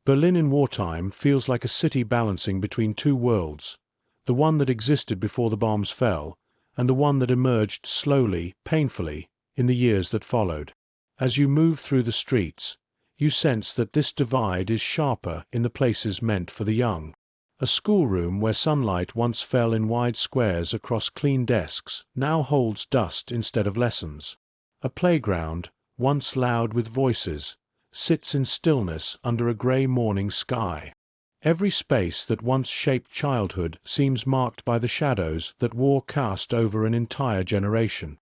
Berlin in wartime feels like a city balancing between two worlds, the one that existed before the bombs fell, and the one that emerged slowly, painfully, in the years that followed. As you move through the streets, you sense that this divide is sharper in the places meant for the young. A schoolroom where sunlight once fell in wide squares across clean desks now holds dust instead of lessons. A playground, once loud with voices, sits in stillness under a grey morning sky. Every space that once shaped childhood seems marked by the shadows that war cast over an entire generation.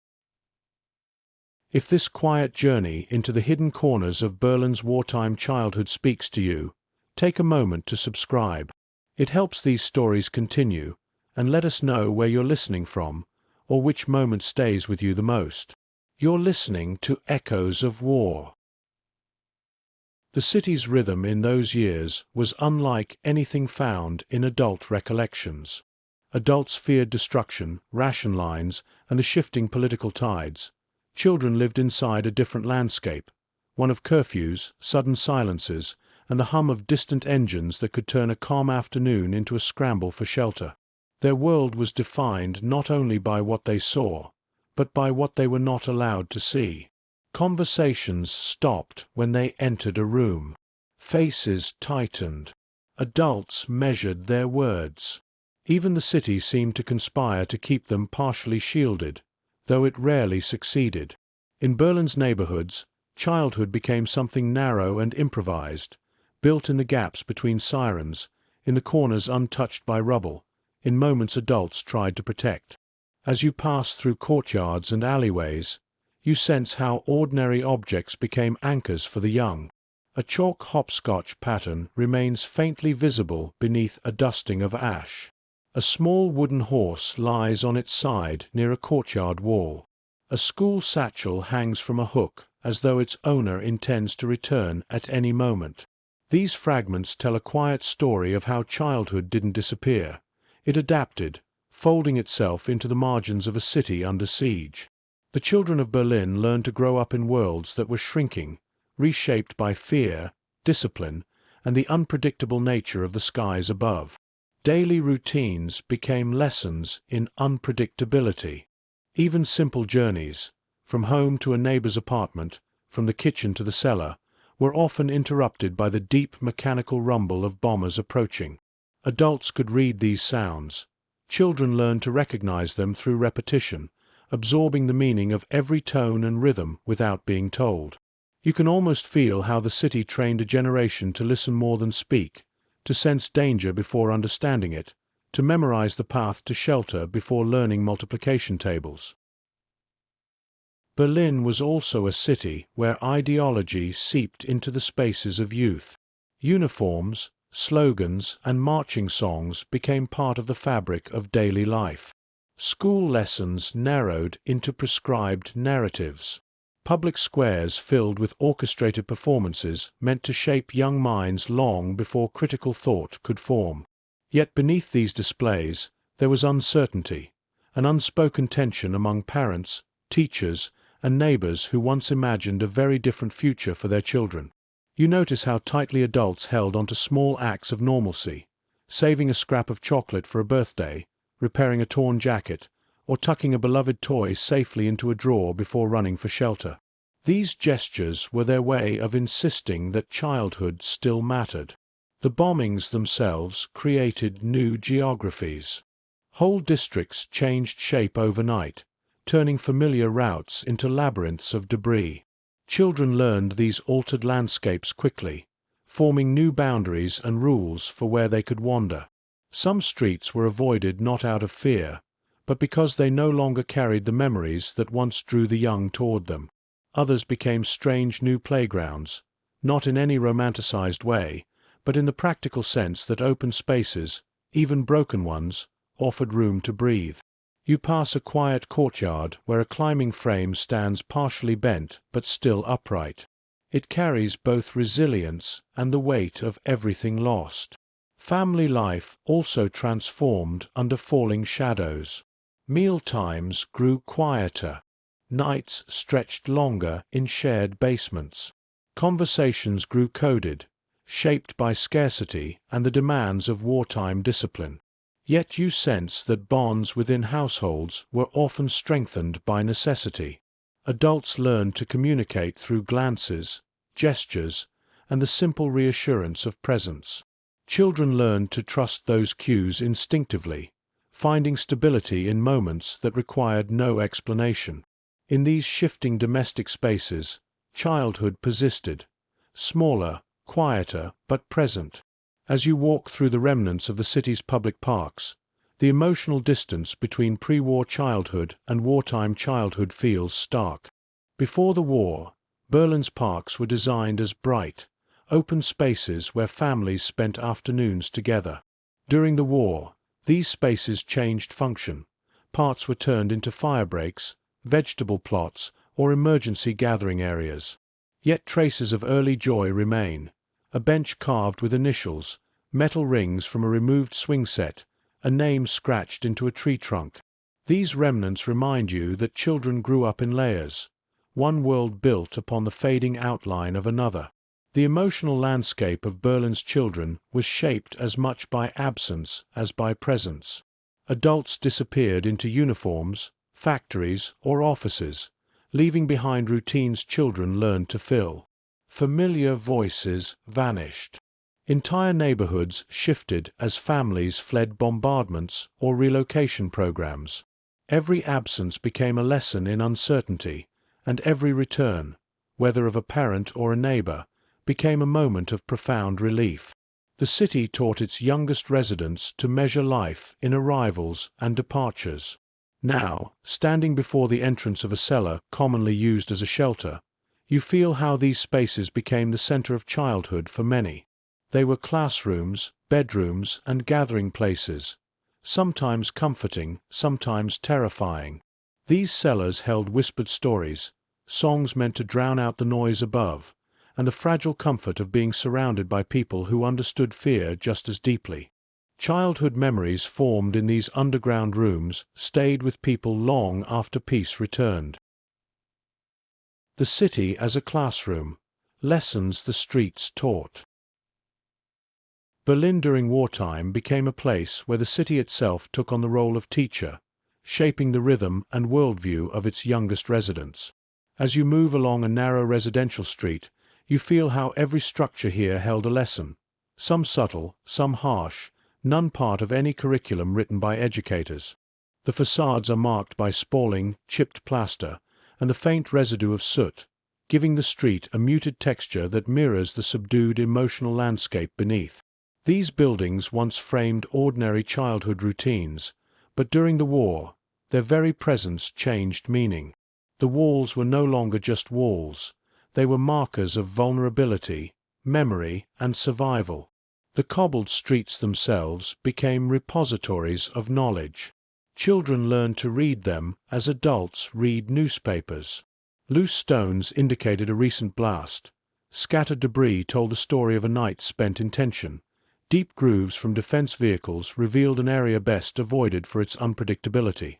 If this quiet journey into the hidden corners of Berlin's wartime childhood speaks to you, take a moment to subscribe. It helps these stories continue, and let us know where you're listening from, or which moment stays with you the most. You're listening to Echoes of War. The city's rhythm in those years was unlike anything found in adult recollections. Adults feared destruction, ration lines, and the shifting political tides. Children lived inside a different landscape, one of curfews, sudden silences, and the hum of distant engines that could turn a calm afternoon into a scramble for shelter. Their world was defined not only by what they saw, but by what they were not allowed to see. Conversations stopped when they entered a room. Faces tightened. Adults measured their words. Even the city seemed to conspire to keep them partially shielded, though it rarely succeeded. In Berlin's neighborhoods, childhood became something narrow and improvised, built in the gaps between sirens, in the corners untouched by rubble, in moments adults tried to protect. As you pass through courtyards and alleyways, you sense how ordinary objects became anchors for the young. A chalk hopscotch pattern remains faintly visible beneath a dusting of ash. A small wooden horse lies on its side near a courtyard wall. A school satchel hangs from a hook, as though its owner intends to return at any moment. These fragments tell a quiet story of how childhood didn't disappear. It adapted, folding itself into the margins of a city under siege. The children of Berlin learned to grow up in worlds that were shrinking, reshaped by fear, discipline, and the unpredictable nature of the skies above. Daily routines became lessons in unpredictability. Even simple journeys, from home to a neighbor's apartment, from the kitchen to the cellar, were often interrupted by the deep mechanical rumble of bombers approaching. Adults could read these sounds. Children learned to recognize them through repetition, absorbing the meaning of every tone and rhythm without being told. You can almost feel how the city trained a generation to listen more than speak, to sense danger before understanding it, to memorize the path to shelter before learning multiplication tables. Berlin was also a city where ideology seeped into the spaces of youth. Uniforms, slogans, and marching songs became part of the fabric of daily life. School lessons narrowed into prescribed narratives. Public squares filled with orchestrated performances meant to shape young minds long before critical thought could form. Yet beneath these displays, there was uncertainty, an unspoken tension among parents, teachers, and neighbors who once imagined a very different future for their children. You notice how tightly adults held onto small acts of normalcy, saving a scrap of chocolate for a birthday, repairing a torn jacket, or tucking a beloved toy safely into a drawer before running for shelter. These gestures were their way of insisting that childhood still mattered. The bombings themselves created new geographies. Whole districts changed shape overnight, turning familiar routes into labyrinths of debris. Children learned these altered landscapes quickly, forming new boundaries and rules for where they could wander. Some streets were avoided not out of fear, but because they no longer carried the memories that once drew the young toward them. Others became strange new playgrounds, not in any romanticized way, but in the practical sense that open spaces, even broken ones, offered room to breathe. You pass a quiet courtyard where a climbing frame stands partially bent but still upright. It carries both resilience and the weight of everything lost. Family life also transformed under falling shadows. Meal times grew quieter. Nights stretched longer in shared basements. Conversations grew coded, shaped by scarcity and the demands of wartime discipline. Yet you sense that bonds within households were often strengthened by necessity. Adults learned to communicate through glances, gestures, and the simple reassurance of presence. Children learned to trust those cues instinctively, finding stability in moments that required no explanation. In these shifting domestic spaces, childhood persisted, smaller, quieter, but present. As you walk through the remnants of the city's public parks, the emotional distance between pre-war childhood and wartime childhood feels stark. Before the war, Berlin's parks were designed as bright, open spaces where families spent afternoons together. During the war, these spaces changed function. Parts were turned into fire breaks, vegetable plots, or emergency gathering areas. Yet traces of early joy remain: a bench carved with initials, metal rings from a removed swing set, a name scratched into a tree trunk. These remnants remind you that children grew up in layers, one world built upon the fading outline of another. The emotional landscape of Berlin's children was shaped as much by absence as by presence. Adults disappeared into uniforms, factories, or offices, leaving behind routines children learned to fill. Familiar voices vanished. Entire neighborhoods shifted as families fled bombardments or relocation programs. Every absence became a lesson in uncertainty, and every return, whether of a parent or a neighbor, became a moment of profound relief. The city taught its youngest residents to measure life in arrivals and departures. Now, standing before the entrance of a cellar commonly used as a shelter, you feel how these spaces became the center of childhood for many. They were classrooms, bedrooms, and gathering places, sometimes comforting, sometimes terrifying. These cellars held whispered stories, songs meant to drown out the noise above, and the fragile comfort of being surrounded by people who understood fear just as deeply. Childhood memories formed in these underground rooms stayed with people long after peace returned. The city as a classroom, lessons the streets taught. Berlin during wartime became a place where the city itself took on the role of teacher, shaping the rhythm and worldview of its youngest residents. As you move along a narrow residential street, you feel how every structure here held a lesson, some subtle, some harsh, none part of any curriculum written by educators. The facades are marked by spalling, chipped plaster, and the faint residue of soot, giving the street a muted texture that mirrors the subdued emotional landscape beneath. These buildings once framed ordinary childhood routines, but during the war, their very presence changed meaning. The walls were no longer just walls. They were markers of vulnerability, memory, and survival. The cobbled streets themselves became repositories of knowledge. Children learned to read them as adults read newspapers. Loose stones indicated a recent blast. Scattered debris told the story of a night spent in tension. Deep grooves from defense vehicles revealed an area best avoided for its unpredictability.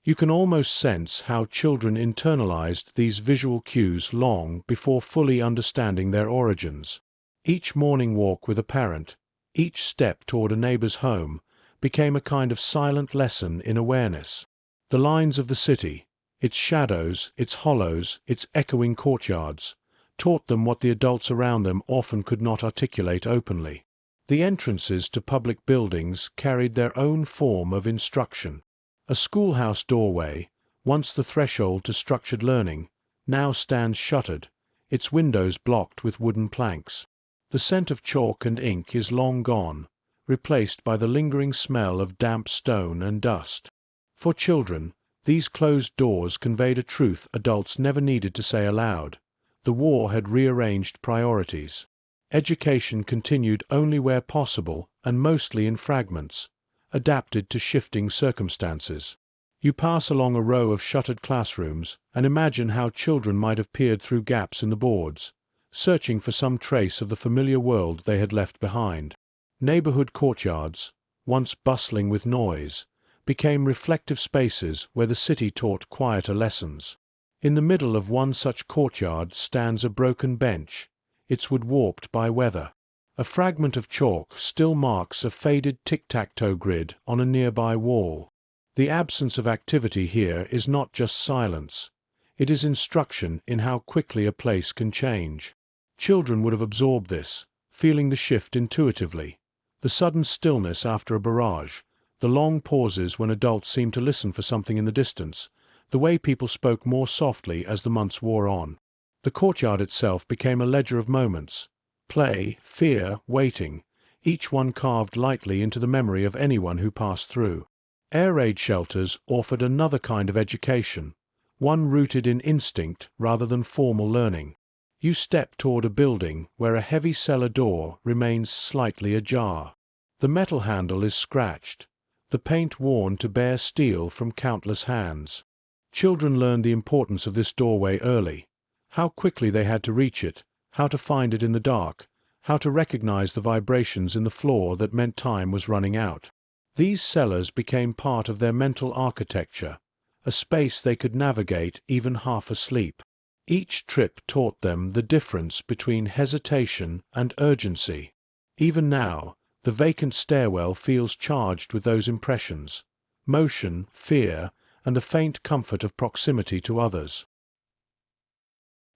You can almost sense how children internalized these visual cues long before fully understanding their origins. Each morning walk with a parent, each step toward a neighbor's home, became a kind of silent lesson in awareness. The lines of the city, its shadows, its hollows, its echoing courtyards, taught them what the adults around them often could not articulate openly. The entrances to public buildings carried their own form of instruction. A schoolhouse doorway, once the threshold to structured learning, now stands shuttered, its windows blocked with wooden planks. The scent of chalk and ink is long gone, replaced by the lingering smell of damp stone and dust. For children, these closed doors conveyed a truth adults never needed to say aloud. The war had rearranged priorities. Education continued only where possible and mostly in fragments, adapted to shifting circumstances. You pass along a row of shuttered classrooms and imagine how children might have peered through gaps in the boards, searching for some trace of the familiar world they had left behind. Neighborhood courtyards, once bustling with noise, became reflective spaces where the city taught quieter lessons. In the middle of one such courtyard stands a broken bench, its wood warped by weather. A fragment of chalk still marks a faded tic-tac-toe grid on a nearby wall. The absence of activity here is not just silence. It is instruction in how quickly a place can change. Children would have absorbed this, feeling the shift intuitively. The sudden stillness after a barrage, the long pauses when adults seemed to listen for something in the distance, the way people spoke more softly as the months wore on. The courtyard itself became a ledger of moments. Play, fear, waiting, each one carved lightly into the memory of anyone who passed through. Air raid shelters offered another kind of education, one rooted in instinct rather than formal learning. You step toward a building where a heavy cellar door remains slightly ajar. The metal handle is scratched, the paint worn to bare steel from countless hands. Children learned the importance of this doorway early, how quickly they had to reach it, how to find it in the dark, how to recognize the vibrations in the floor that meant time was running out. These cellars became part of their mental architecture, a space they could navigate even half asleep. Each trip taught them the difference between hesitation and urgency. Even now, the vacant stairwell feels charged with those impressions: motion, fear, and the faint comfort of proximity to others.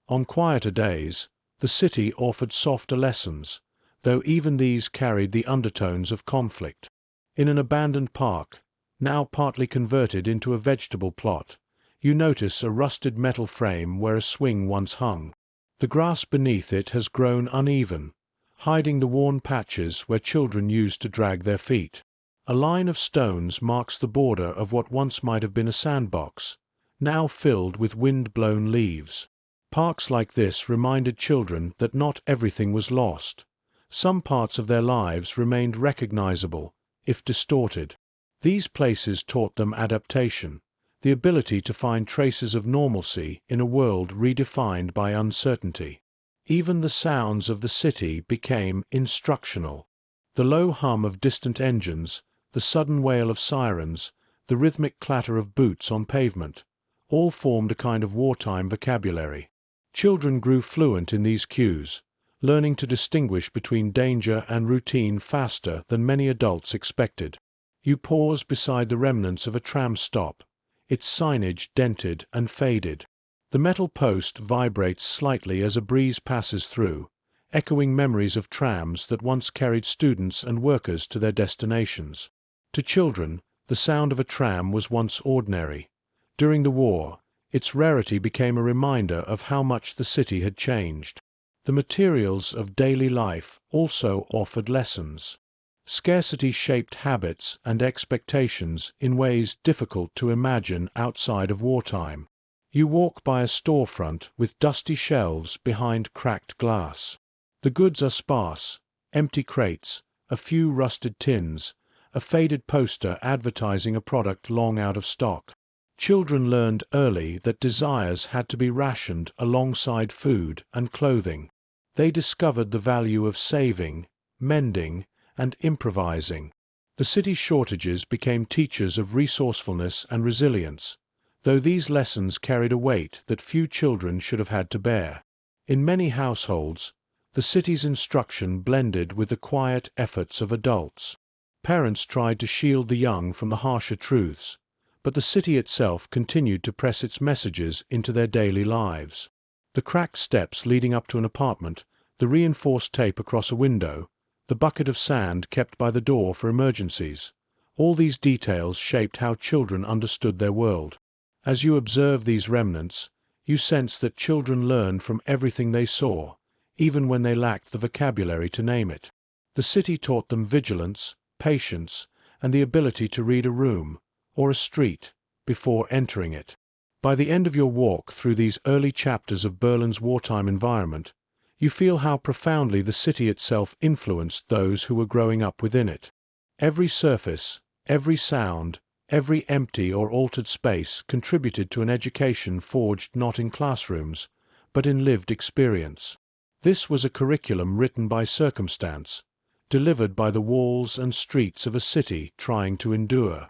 On quieter days, the city offered softer lessons, though even these carried the undertones of conflict. In an abandoned park, now partly converted into a vegetable plot, you notice a rusted metal frame where a swing once hung. The grass beneath it has grown uneven, hiding the worn patches where children used to drag their feet. A line of stones marks the border of what once might have been a sandbox, now filled with wind-blown leaves. Parks like this reminded children that not everything was lost. Some parts of their lives remained recognizable, if distorted. These places taught them adaptation, the ability to find traces of normalcy in a world redefined by uncertainty. Even the sounds of the city became instructional. The low hum of distant engines, the sudden wail of sirens, the rhythmic clatter of boots on pavement, all formed a kind of wartime vocabulary. Children grew fluent in these cues, learning to distinguish between danger and routine faster than many adults expected. You pause beside the remnants of a tram stop, its signage dented and faded. The metal post vibrates slightly as a breeze passes through, echoing memories of trams that once carried students and workers to their destinations. To children, the sound of a tram was once ordinary. During the war, its rarity became a reminder of how much the city had changed. The materials of daily life also offered lessons. Scarcity shaped habits and expectations in ways difficult to imagine outside of wartime. You walk by a storefront with dusty shelves behind cracked glass. The goods are sparse: empty crates, a few rusted tins, a faded poster advertising a product long out of stock. Children learned early that desires had to be rationed alongside food and clothing. They discovered the value of saving, mending, and improvising. The city's shortages became teachers of resourcefulness and resilience, though these lessons carried a weight that few children should have had to bear. In many households, the city's instruction blended with the quiet efforts of adults. Parents tried to shield the young from the harsher truths, but the city itself continued to press its messages into their daily lives. The cracked steps leading up to an apartment, the reinforced tape across a window, the bucket of sand kept by the door for emergencies, all these details shaped how children understood their world. As you observe these remnants, you sense that children learned from everything they saw, even when they lacked the vocabulary to name it. The city taught them vigilance, patience, and the ability to read a room, or a street, before entering it. By the end of your walk through these early chapters of Berlin's wartime environment, you feel how profoundly the city itself influenced those who were growing up within it. Every surface, every sound, every empty or altered space contributed to an education forged not in classrooms, but in lived experience. This was a curriculum written by circumstance, delivered by the walls and streets of a city trying to endure.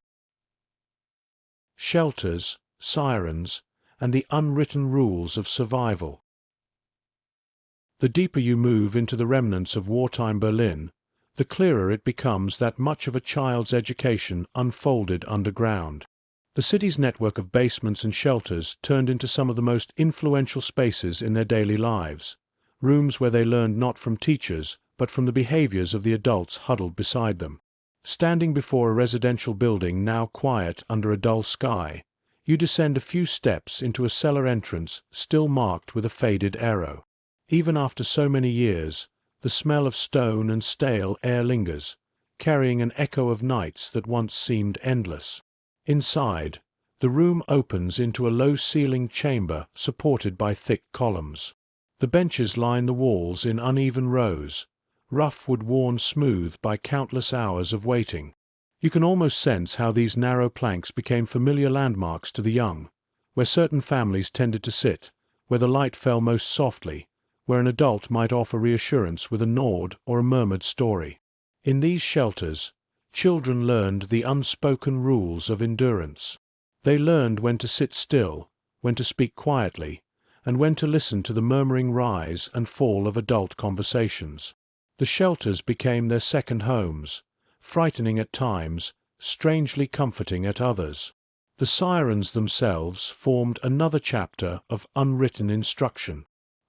Shelters, sirens, and the unwritten rules of survival. The deeper you move into the remnants of wartime Berlin, the clearer it becomes that much of a child's education unfolded underground. The city's network of basements and shelters turned into some of the most influential spaces in their daily lives, rooms where they learned not from teachers, but from the behaviors of the adults huddled beside them. Standing before a residential building now quiet under a dull sky, you descend a few steps into a cellar entrance still marked with a faded arrow. Even after so many years, the smell of stone and stale air lingers, carrying an echo of nights that once seemed endless. Inside, the room opens into a low-ceilinged chamber supported by thick columns. The benches line the walls in uneven rows, rough wood worn smooth by countless hours of waiting. You can almost sense how these narrow planks became familiar landmarks to the young, where certain families tended to sit, where the light fell most softly, where an adult might offer reassurance with a nod or a murmured story. In these shelters, children learned the unspoken rules of endurance. They learned when to sit still, when to speak quietly, and when to listen to the murmuring rise and fall of adult conversations. The shelters became their second homes, frightening at times, strangely comforting at others. The sirens themselves formed another chapter of unwritten instruction.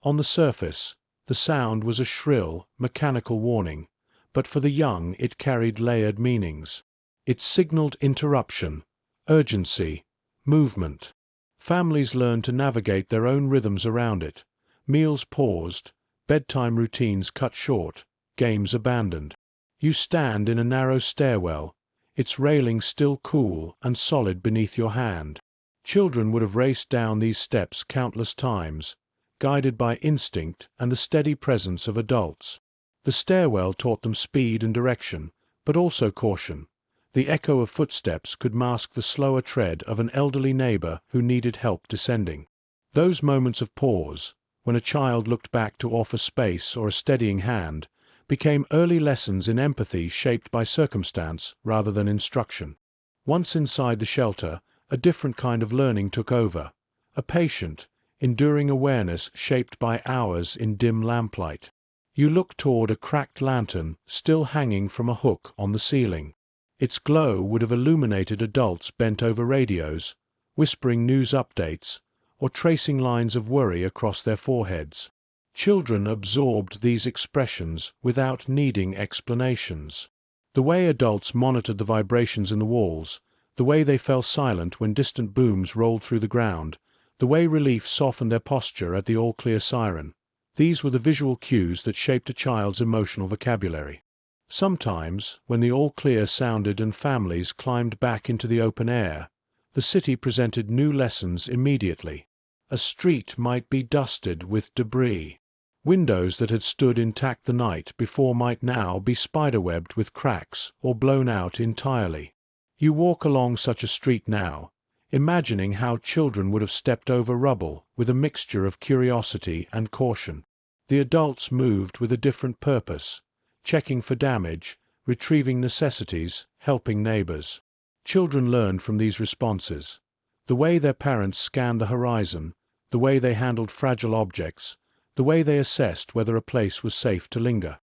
On the surface, the sound was a shrill, mechanical warning, but for the young it carried layered meanings. It signaled interruption, urgency, movement. Families learned to navigate their own rhythms around it. Meals paused, bedtime routines cut short, games abandoned. You stand in a narrow stairwell, its railing still cool and solid beneath your hand. Children would have raced down these steps countless times, guided by instinct and the steady presence of adults. The stairwell taught them speed and direction, but also caution. The echo of footsteps could mask the slower tread of an elderly neighbor who needed help descending. Those moments of pause, when a child looked back to offer space or a steadying hand, became early lessons in empathy shaped by circumstance rather than instruction. Once inside the shelter, a different kind of learning took over, a patient, enduring awareness shaped by hours in dim lamplight. You look toward a cracked lantern still hanging from a hook on the ceiling. Its glow would have illuminated adults bent over radios, whispering news updates, or tracing lines of worry across their foreheads. Children absorbed these expressions without needing explanations. The way adults monitored the vibrations in the walls, the way they fell silent when distant booms rolled through the ground, the way relief softened their posture at the all-clear siren, these were the visual cues that shaped a child's emotional vocabulary. Sometimes, when the all-clear sounded and families climbed back into the open air, the city presented new lessons immediately. A street might be dusted with debris. Windows that had stood intact the night before might now be spiderwebbed with cracks or blown out entirely. You walk along such a street now, imagining how children would have stepped over rubble with a mixture of curiosity and caution. The adults moved with a different purpose, checking for damage, retrieving necessities, helping neighbors. Children learned from these responses. The way their parents scanned the horizon, the way they handled fragile objects, the way they assessed whether a place was safe to linger.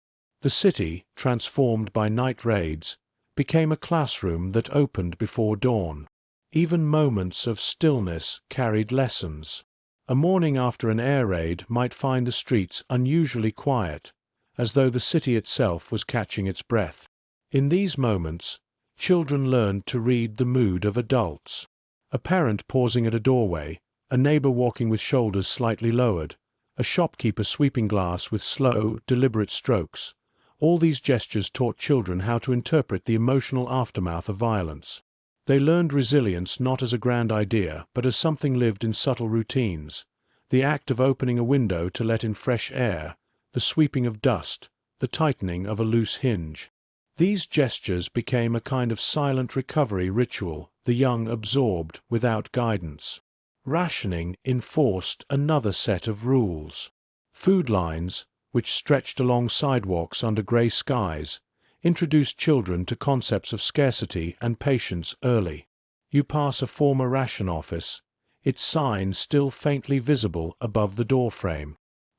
The city, transformed by night raids, became a classroom that opened before dawn. Even moments of stillness carried lessons. A morning after an air raid might find the streets unusually quiet, as though the city itself was catching its breath. In these moments, children learned to read the mood of adults. A parent pausing at a doorway, a neighbor walking with shoulders slightly lowered, a shopkeeper sweeping glass with slow, deliberate strokes. All these gestures taught children how to interpret the emotional aftermath of violence. They learned resilience not as a grand idea, but as something lived in subtle routines. The act of opening a window to let in fresh air, the sweeping of dust, the tightening of a loose hinge. These gestures became a kind of silent recovery ritual the young absorbed without guidance. Rationing enforced another set of rules. Food lines, which stretched along sidewalks under gray skies, introduced children to concepts of scarcity and patience early. You pass a former ration office, its sign still faintly visible above the doorframe.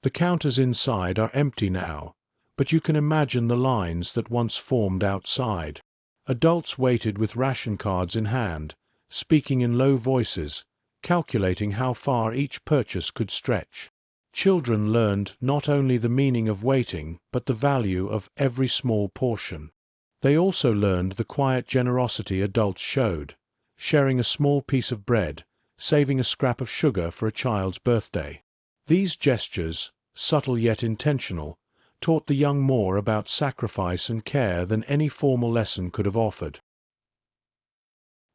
The counters inside are empty now, but you can imagine the lines that once formed outside. Adults waited with ration cards in hand, speaking in low voices, calculating how far each purchase could stretch. Children learned not only the meaning of waiting, but the value of every small portion. They also learned the quiet generosity adults showed, sharing a small piece of bread, saving a scrap of sugar for a child's birthday. These gestures, subtle yet intentional, taught the young more about sacrifice and care than any formal lesson could have offered.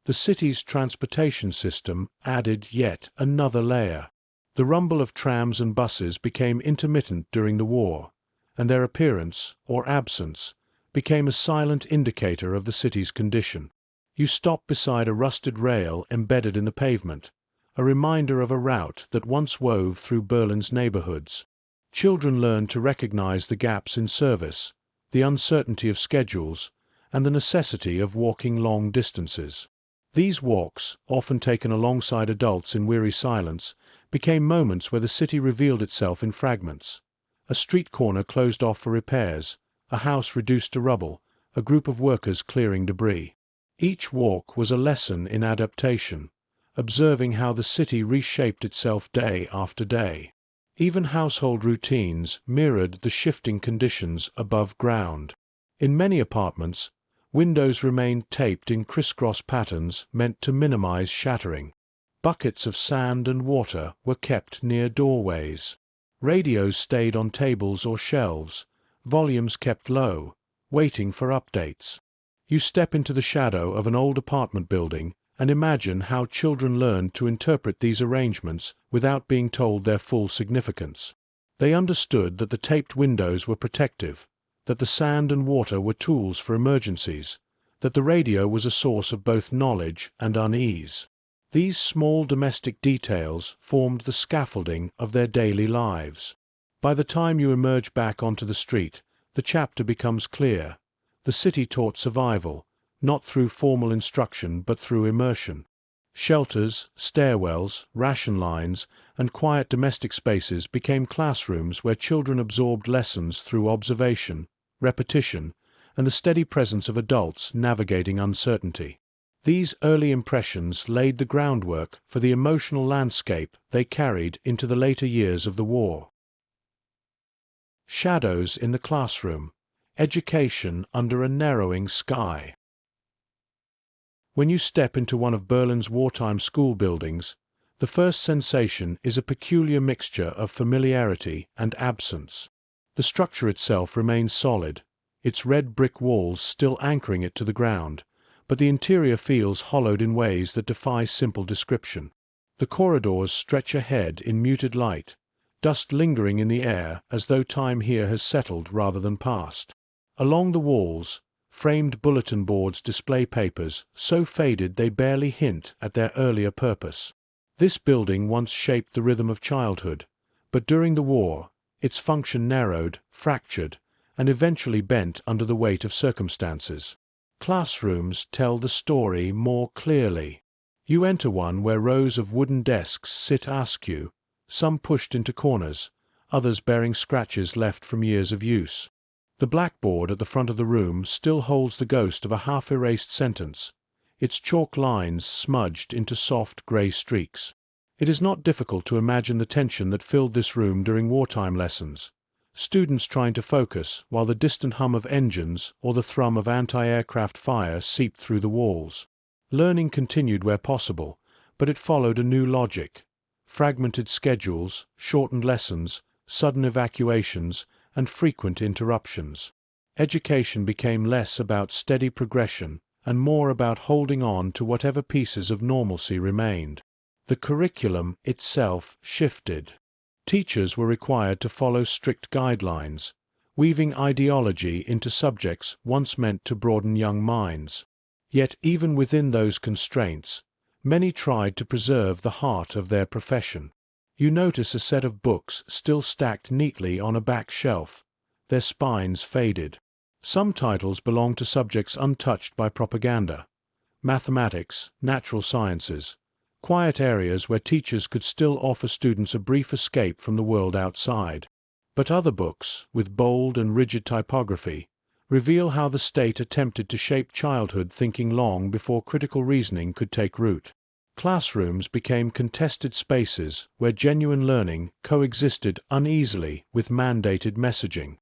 The city's transportation system added yet another layer. The rumble of trams and buses became intermittent during the war, and their appearance, or absence, became a silent indicator of the city's condition. You stopped beside a rusted rail embedded in the pavement, a reminder of a route that once wove through Berlin's neighborhoods. Children learned to recognize the gaps in service, the uncertainty of schedules, and the necessity of walking long distances. These walks, often taken alongside adults in weary silence, became moments where the city revealed itself in fragments. A street corner closed off for repairs, a house reduced to rubble, a group of workers clearing debris. Each walk was a lesson in adaptation, observing how the city reshaped itself day after day. Even household routines mirrored the shifting conditions above ground. In many apartments, windows remained taped in crisscross patterns meant to minimize shattering. Buckets of sand and water were kept near doorways. Radios stayed on tables or shelves, volumes kept low, waiting for updates. You step into the shadow of an old apartment building and imagine how children learned to interpret these arrangements without being told their full significance. They understood that the taped windows were protective, that the sand and water were tools for emergencies, that the radio was a source of both knowledge and unease. These small domestic details formed the scaffolding of their daily lives. By the time you emerge back onto the street, the chapter becomes clear. The city taught survival, not through formal instruction but through immersion. Shelters, stairwells, ration lines, and quiet domestic spaces became classrooms where children absorbed lessons through observation, repetition, and the steady presence of adults navigating uncertainty. These early impressions laid the groundwork for the emotional landscape they carried into the later years of the war. Shadows in the classroom. Education under a narrowing sky. When you step into one of Berlin's wartime school buildings, the first sensation is a peculiar mixture of familiarity and absence. The structure itself remains solid, its red brick walls still anchoring it to the ground, but the interior feels hollowed in ways that defy simple description. The corridors stretch ahead in muted light, dust lingering in the air as though time here has settled rather than passed. Along the walls, framed bulletin boards display papers so faded they barely hint at their earlier purpose. This building once shaped the rhythm of childhood, but during the war, its function narrowed, fractured, and eventually bent under the weight of circumstances. Classrooms tell the story more clearly. You enter one where rows of wooden desks sit askew, some pushed into corners, others bearing scratches left from years of use. The blackboard at the front of the room still holds the ghost of a half-erased sentence, its chalk lines smudged into soft grey streaks. It is not difficult to imagine the tension that filled this room during wartime lessons. Students trying to focus while the distant hum of engines or the thrum of anti-aircraft fire seeped through the walls. Learning continued where possible, but it followed a new logic. Fragmented schedules, shortened lessons, sudden evacuations, and frequent interruptions. Education became less about steady progression and more about holding on to whatever pieces of normalcy remained. The curriculum itself shifted. Teachers were required to follow strict guidelines, weaving ideology into subjects once meant to broaden young minds. Yet even within those constraints, many tried to preserve the heart of their profession. You notice a set of books still stacked neatly on a back shelf, their spines faded. Some titles belong to subjects untouched by propaganda: mathematics, natural sciences, quiet areas where teachers could still offer students a brief escape from the world outside. But other books, with bold and rigid typography, reveal how the state attempted to shape childhood thinking long before critical reasoning could take root. Classrooms became contested spaces where genuine learning coexisted uneasily with mandated messaging.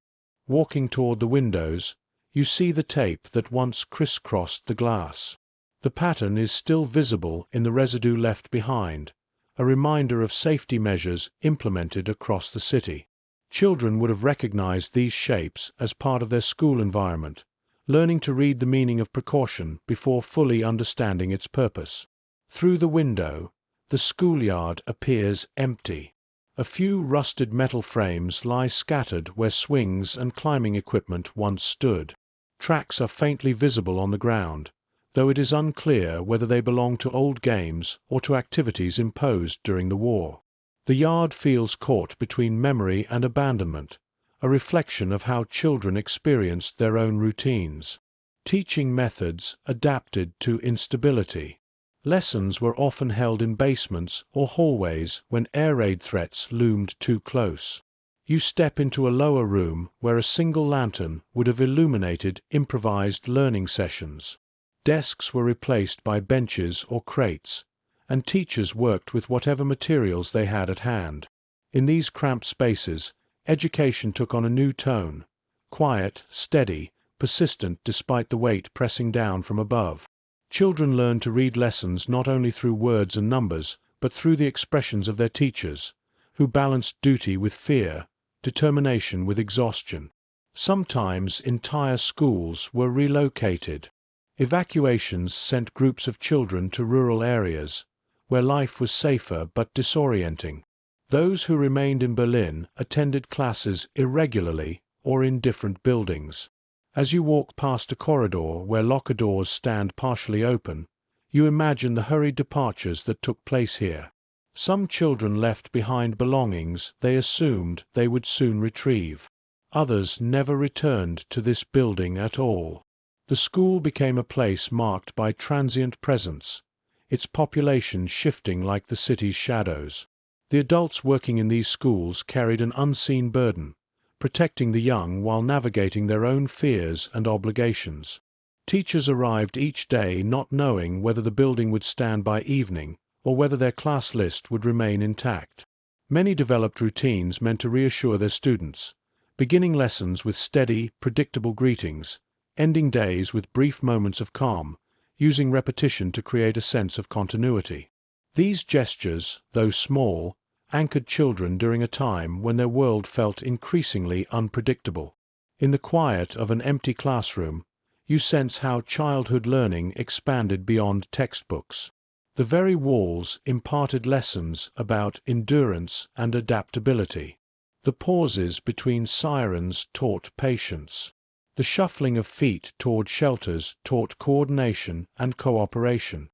Walking toward the windows, you see the tape that once crisscrossed the glass. The pattern is still visible in the residue left behind, a reminder of safety measures implemented across the city. Children would have recognized these shapes as part of their school environment, learning to read the meaning of precaution before fully understanding its purpose. Through the window, the schoolyard appears empty. A few rusted metal frames lie scattered where swings and climbing equipment once stood. Tracks are faintly visible on the ground, though it is unclear whether they belong to old games or to activities imposed during the war. The yard feels caught between memory and abandonment, a reflection of how children experienced their own routines. Teaching methods adapted to instability. Lessons were often held in basements or hallways when air raid threats loomed too close. You step into a lower room where a single lantern would have illuminated improvised learning sessions. Desks were replaced by benches or crates, and teachers worked with whatever materials they had at hand. In these cramped spaces, education took on a new tone, quiet, steady, persistent despite the weight pressing down from above. Children learned to read lessons not only through words and numbers, but through the expressions of their teachers, who balanced duty with fear, determination with exhaustion. Sometimes entire schools were relocated. Evacuations sent groups of children to rural areas, where life was safer but disorienting. Those who remained in Berlin attended classes irregularly or in different buildings. As you walk past a corridor where locker doors stand partially open, you imagine the hurried departures that took place here. Some children left behind belongings they assumed they would soon retrieve. Others never returned to this building at all. The school became a place marked by transient presence, its population shifting like the city's shadows. The adults working in these schools carried an unseen burden, protecting the young while navigating their own fears and obligations. Teachers arrived each day not knowing whether the building would stand by evening or whether their class list would remain intact. Many developed routines meant to reassure their students, beginning lessons with steady, predictable greetings, ending days with brief moments of calm, using repetition to create a sense of continuity. These gestures, though small, anchored children during a time when their world felt increasingly unpredictable. In the quiet of an empty classroom, you sense how childhood learning expanded beyond textbooks. The very walls imparted lessons about endurance and adaptability. The pauses between sirens taught patience. The shuffling of feet toward shelters taught coordination and cooperation.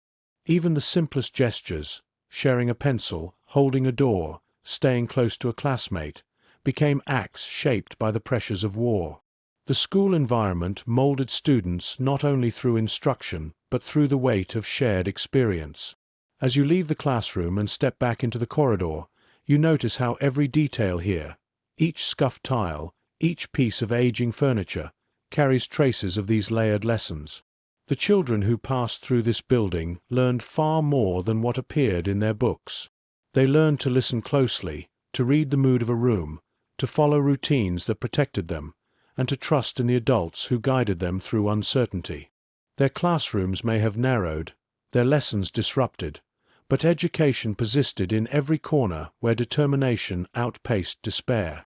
Even the simplest gestures, sharing a pencil, holding a door, staying close to a classmate, became acts shaped by the pressures of war. The school environment molded students not only through instruction, but through the weight of shared experience. As you leave the classroom and step back into the corridor, you notice how every detail here, each scuffed tile, each piece of aging furniture, carries traces of these layered lessons. The children who passed through this building learned far more than what appeared in their books. They learned to listen closely, to read the mood of a room, to follow routines that protected them, and to trust in the adults who guided them through uncertainty. Their classrooms may have narrowed, their lessons disrupted, but education persisted in every corner where determination outpaced despair.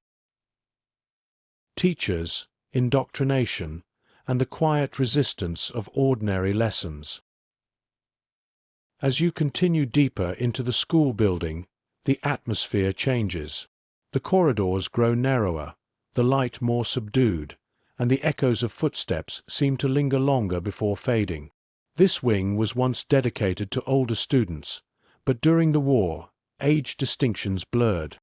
Teachers, indoctrination, and the quiet resistance of ordinary lessons. As you continue deeper into the school building, the atmosphere changes. The corridors grow narrower, the light more subdued, and the echoes of footsteps seem to linger longer before fading. This wing was once dedicated to older students, but during the war, age distinctions blurred.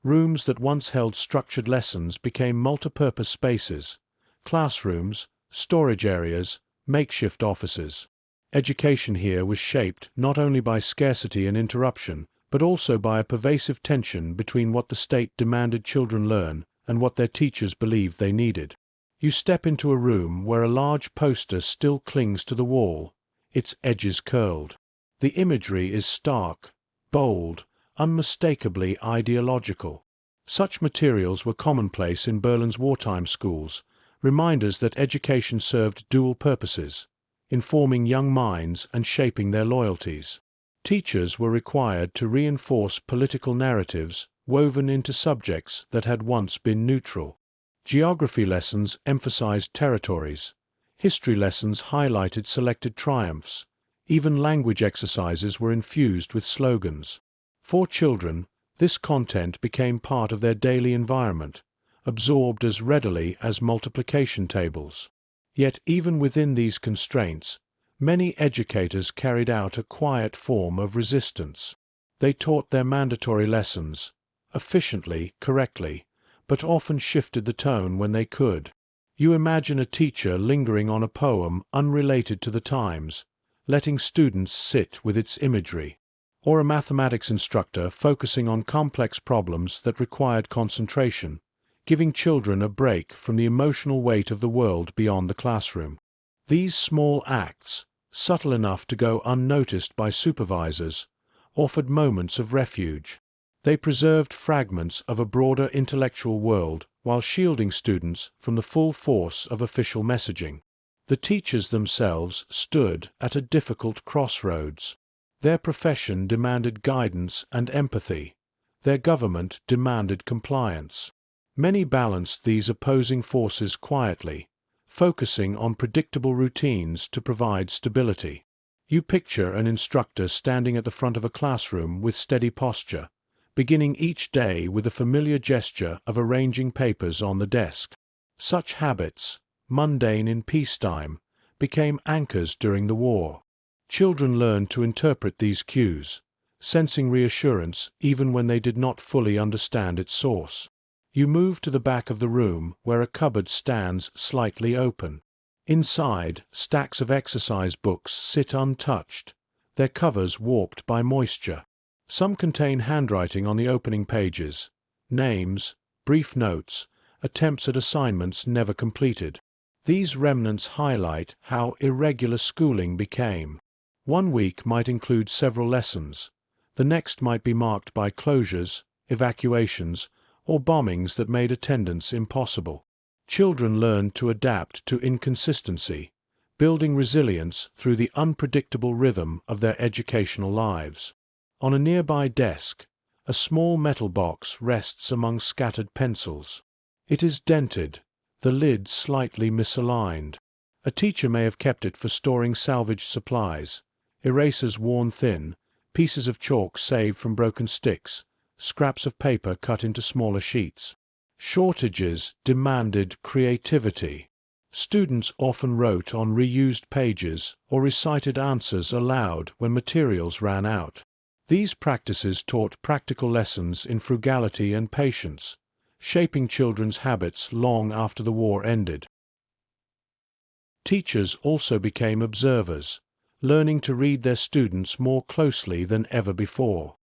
Rooms that once held structured lessons became multipurpose spaces, classrooms, storage areas, makeshift offices. Education here was shaped not only by scarcity and interruption, but also by a pervasive tension between what the state demanded children learn and what their teachers believed they needed. You step into a room where a large poster still clings to the wall, its edges curled. The imagery is stark, bold, unmistakably ideological. Such materials were commonplace in Berlin's wartime schools, reminders that education served dual purposes, informing young minds and shaping their loyalties. Teachers were required to reinforce political narratives woven into subjects that had once been neutral. Geography lessons emphasized territories. History lessons highlighted selected triumphs. Even language exercises were infused with slogans. For children, this content became part of their daily environment, absorbed as readily as multiplication tables. Yet even within these constraints, many educators carried out a quiet form of resistance. They taught their mandatory lessons, efficiently, correctly, but often shifted the tone when they could. You imagine a teacher lingering on a poem unrelated to the times, letting students sit with its imagery, or a mathematics instructor focusing on complex problems that required concentration, giving children a break from the emotional weight of the world beyond the classroom. These small acts, subtle enough to go unnoticed by supervisors, offered moments of refuge. They preserved fragments of a broader intellectual world while shielding students from the full force of official messaging. The teachers themselves stood at a difficult crossroads. Their profession demanded guidance and empathy. Their government demanded compliance. Many balanced these opposing forces quietly, focusing on predictable routines to provide stability. You picture an instructor standing at the front of a classroom with steady posture, beginning each day with a familiar gesture of arranging papers on the desk. Such habits, mundane in peacetime, became anchors during the war. Children learned to interpret these cues, sensing reassurance even when they did not fully understand its source. You move to the back of the room where a cupboard stands slightly open. Inside, stacks of exercise books sit untouched, their covers warped by moisture. Some contain handwriting on the opening pages, names, brief notes, attempts at assignments never completed. These remnants highlight how irregular schooling became. One week might include several lessons. The next might be marked by closures, evacuations, or bombings that made attendance impossible. Children learned to adapt to inconsistency, building resilience through the unpredictable rhythm of their educational lives. On a nearby desk, a small metal box rests among scattered pencils. It is dented, the lid slightly misaligned. A teacher may have kept it for storing salvaged supplies, erasers worn thin, pieces of chalk saved from broken sticks, scraps of paper cut into smaller sheets. Shortages demanded creativity. Students often wrote on reused pages or recited answers aloud when materials ran out. These practices taught practical lessons in frugality and patience, shaping children's habits long after the war ended. Teachers also became observers, learning to read their students more closely than ever before.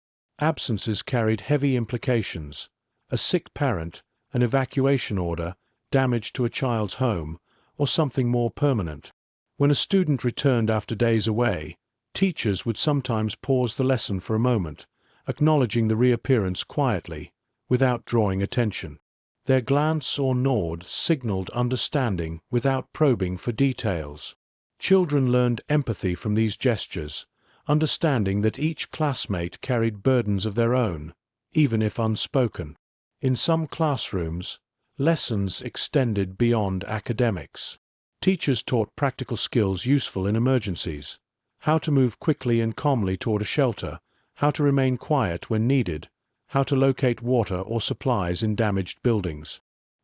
Absences carried heavy implications. A sick parent, an evacuation order, damage to a child's home, or something more permanent. When a student returned after days away, teachers would sometimes pause the lesson for a moment, acknowledging the reappearance quietly, without drawing attention. Their glance or nod signaled understanding without probing for details. Children learned empathy from these gestures, understanding that each classmate carried burdens of their own, even if unspoken. In some classrooms, lessons extended beyond academics. Teachers taught practical skills useful in emergencies: how to move quickly and calmly toward a shelter, how to remain quiet when needed, how to locate water or supplies in damaged buildings.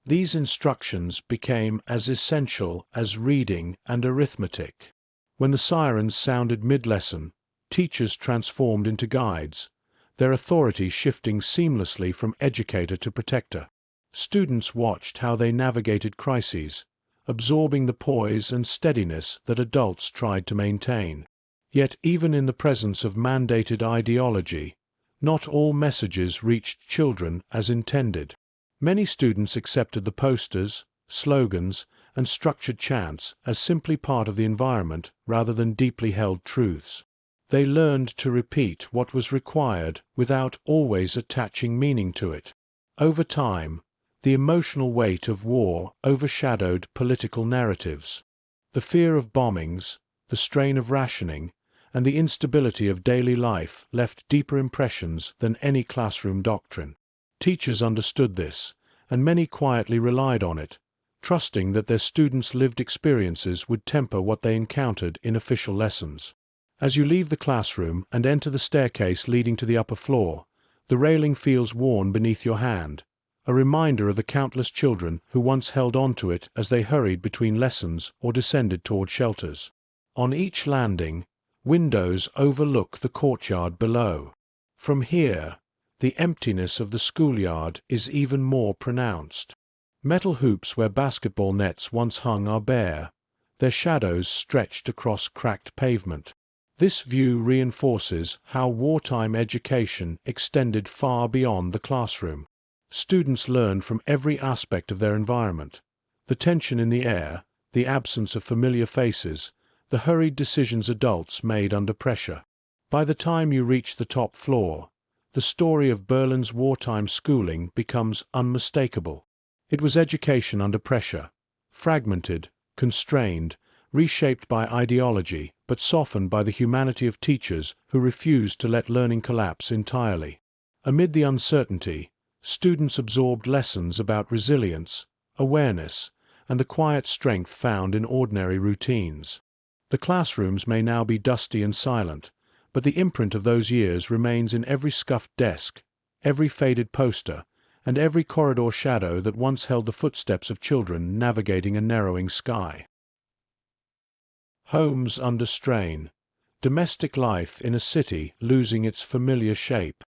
These instructions became as essential as reading and arithmetic. When the sirens sounded mid-lesson, teachers transformed into guides, their authority shifting seamlessly from educator to protector. Students watched how they navigated crises, absorbing the poise and steadiness that adults tried to maintain. Yet even in the presence of mandated ideology, not all messages reached children as intended. Many students accepted the posters, slogans, and structured chants as simply part of the environment rather than deeply held truths. They learned to repeat what was required without always attaching meaning to it. Over time, the emotional weight of war overshadowed political narratives. The fear of bombings, the strain of rationing, and the instability of daily life left deeper impressions than any classroom doctrine. Teachers understood this, and many quietly relied on it, trusting that their students' lived experiences would temper what they encountered in official lessons. As you leave the classroom and enter the staircase leading to the upper floor, the railing feels worn beneath your hand, a reminder of the countless children who once held on to it as they hurried between lessons or descended toward shelters. On each landing, windows overlook the courtyard below. From here, the emptiness of the schoolyard is even more pronounced. Metal hoops where basketball nets once hung are bare, their shadows stretched across cracked pavement. This view reinforces how wartime education extended far beyond the classroom. Students learn from every aspect of their environment: the tension in the air, the absence of familiar faces, the hurried decisions adults made under pressure. By the time you reach the top floor, the story of Berlin's wartime schooling becomes unmistakable. It was education under pressure, fragmented, constrained, reshaped by ideology, but softened by the humanity of teachers who refused to let learning collapse entirely. Amid the uncertainty, students absorbed lessons about resilience, awareness, and the quiet strength found in ordinary routines. The classrooms may now be dusty and silent, but the imprint of those years remains in every scuffed desk, every faded poster, and every corridor shadow that once held the footsteps of children navigating a narrowing sky. Homes under strain, domestic life in a city losing its familiar shape.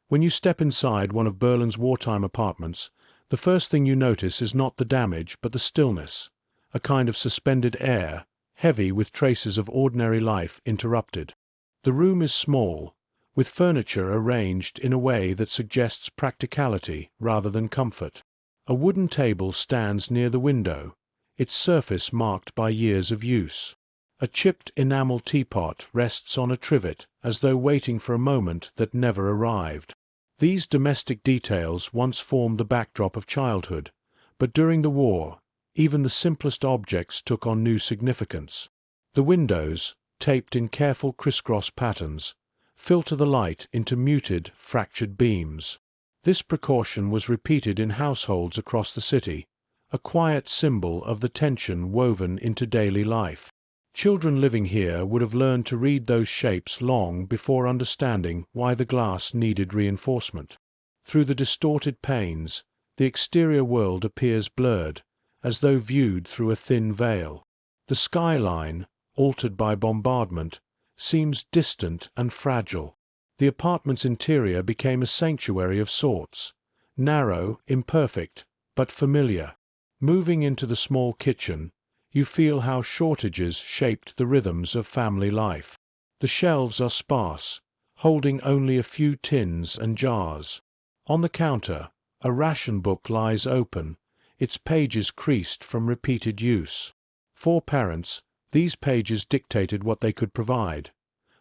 When you step inside one of Berlin's wartime apartments, the first thing you notice is not the damage but the stillness, a kind of suspended air, heavy with traces of ordinary life interrupted. The room is small, with furniture arranged in a way that suggests practicality rather than comfort. A wooden table stands near the window, its surface marked by years of use. A chipped enamel teapot rests on a trivet as though waiting for a moment that never arrived. These domestic details once formed the backdrop of childhood, but during the war, even the simplest objects took on new significance. The windows, taped in careful crisscross patterns, filter the light into muted, fractured beams. This precaution was repeated in households across the city, a quiet symbol of the tension woven into daily life. Children living here would have learned to read those shapes long before understanding why the glass needed reinforcement. Through the distorted panes, the exterior world appears blurred, as though viewed through a thin veil. The skyline, altered by bombardment, seems distant and fragile. The apartment's interior became a sanctuary of sorts, narrow, imperfect, but familiar. Moving into the small kitchen, you feel how shortages shaped the rhythms of family life. The shelves are sparse, holding only a few tins and jars. On the counter, a ration book lies open, its pages creased from repeated use. For parents, these pages dictated what they could provide.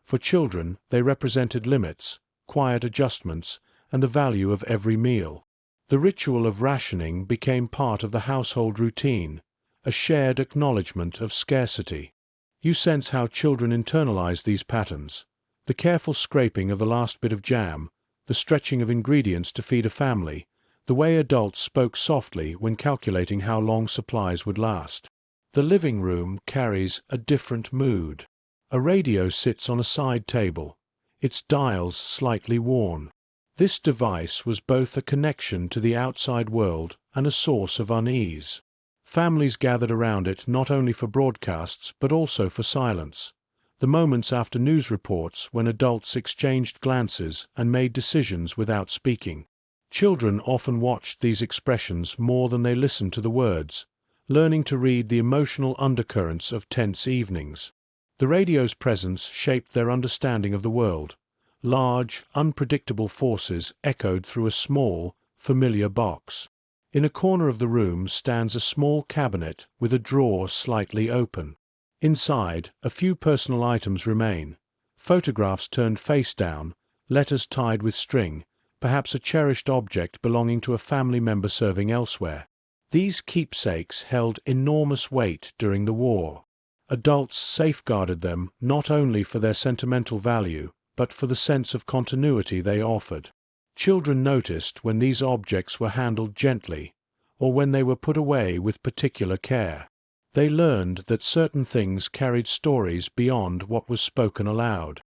For children, they represented limits, quiet adjustments, and the value of every meal. The ritual of rationing became part of the household routine, a shared acknowledgement of scarcity. You sense how children internalize these patterns: the careful scraping of the last bit of jam, the stretching of ingredients to feed a family, the way adults spoke softly when calculating how long supplies would last. The living room carries a different mood. A radio sits on a side table, its dials slightly worn. This device was both a connection to the outside world and a source of unease. Families gathered around it not only for broadcasts but also for silence, the moments after news reports when adults exchanged glances and made decisions without speaking. Children often watched these expressions more than they listened to the words, learning to read the emotional undercurrents of tense evenings. The radio's presence shaped their understanding of the world. Large, unpredictable forces echoed through a small, familiar box. In a corner of the room stands a small cabinet with a drawer slightly open. Inside, a few personal items remain: photographs turned face down, letters tied with string, perhaps a cherished object belonging to a family member serving elsewhere. These keepsakes held enormous weight during the war. Adults safeguarded them not only for their sentimental value, but for the sense of continuity they offered. Children noticed when these objects were handled gently, or when they were put away with particular care. They learned that certain things carried stories beyond what was spoken aloud.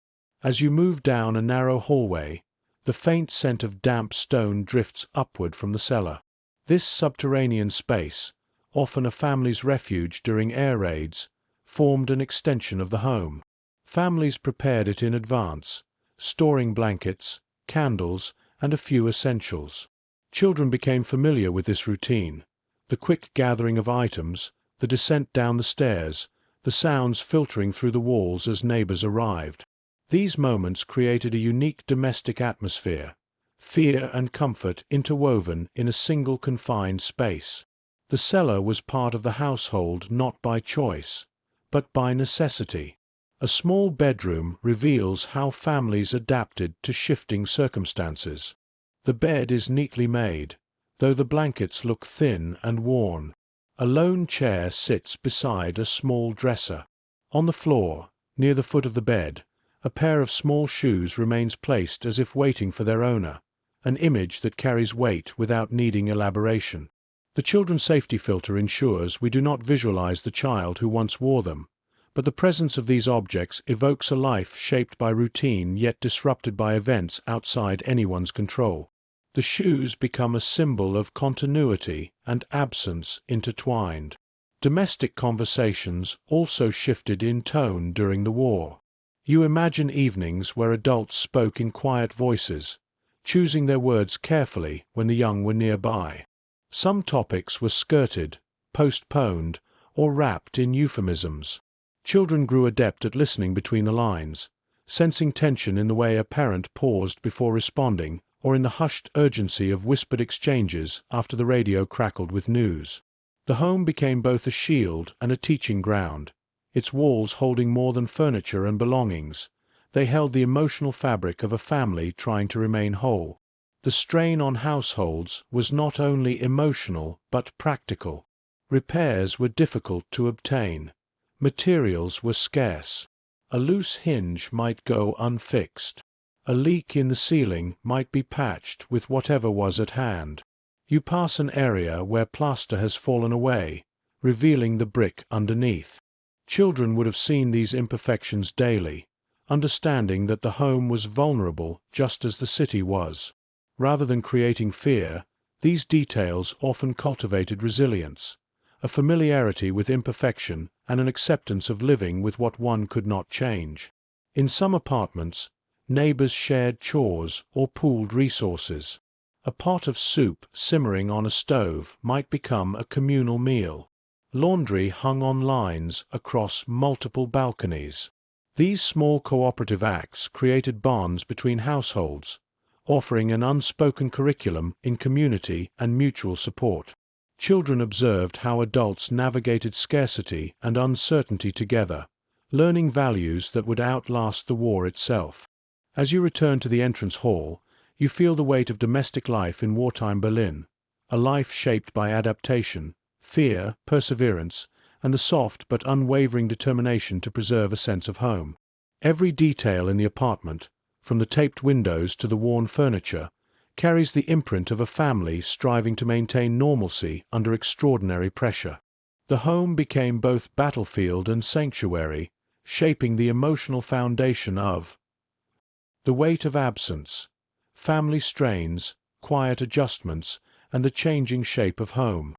As you move down a narrow hallway, the faint scent of damp stone drifts upward from the cellar. This subterranean space, often a family's refuge during air raids, formed an extension of the home. Families prepared it in advance, storing blankets, candles, and a few essentials. Children became familiar with this routine: the quick gathering of items, the descent down the stairs, the sounds filtering through the walls as neighbors arrived. These moments created a unique domestic atmosphere, fear and comfort interwoven in a single confined space. The cellar was part of the household not by choice, but by necessity. A small bedroom reveals how families adapted to shifting circumstances. The bed is neatly made, though the blankets look thin and worn. A lone chair sits beside a small dresser. On the floor, near the foot of the bed, a pair of small shoes remains placed as if waiting for their owner, an image that carries weight without needing elaboration. The children's safety filter ensures we do not visualize the child who once wore them, but the presence of these objects evokes a life shaped by routine yet disrupted by events outside anyone's control. The shoes become a symbol of continuity and absence intertwined. Domestic conversations also shifted in tone during the war. You imagine evenings where adults spoke in quiet voices, choosing their words carefully when the young were nearby. Some topics were skirted, postponed, or wrapped in euphemisms. Children grew adept at listening between the lines, sensing tension in the way a parent paused before responding, or in the hushed urgency of whispered exchanges after the radio crackled with news. The home became both a shield and a teaching ground, its walls holding more than furniture and belongings. They held the emotional fabric of a family trying to remain whole. The strain on households was not only emotional but practical. Repairs were difficult to obtain. Materials were scarce. A loose hinge might go unfixed. A leak in the ceiling might be patched with whatever was at hand. You pass an area where plaster has fallen away, revealing the brick underneath. Children would have seen these imperfections daily, understanding that the home was vulnerable just as the city was. Rather than creating fear, these details often cultivated resilience, a familiarity with imperfection and an acceptance of living with what one could not change. In some apartments, neighbors shared chores or pooled resources. A pot of soup simmering on a stove might become a communal meal. Laundry hung on lines across multiple balconies. These small cooperative acts created bonds between households, offering an unspoken curriculum in community and mutual support. Children observed how adults navigated scarcity and uncertainty together, learning values that would outlast the war itself. As you return to the entrance hall, you feel the weight of domestic life in wartime Berlin, a life shaped by adaptation, fear, perseverance, and the soft but unwavering determination to preserve a sense of home. Every detail in the apartment, from the taped windows to the worn furniture, carries the imprint of a family striving to maintain normalcy under extraordinary pressure. The home became both battlefield and sanctuary, shaping the emotional foundation of the weight of absence, family strains, quiet adjustments, and the changing shape of home.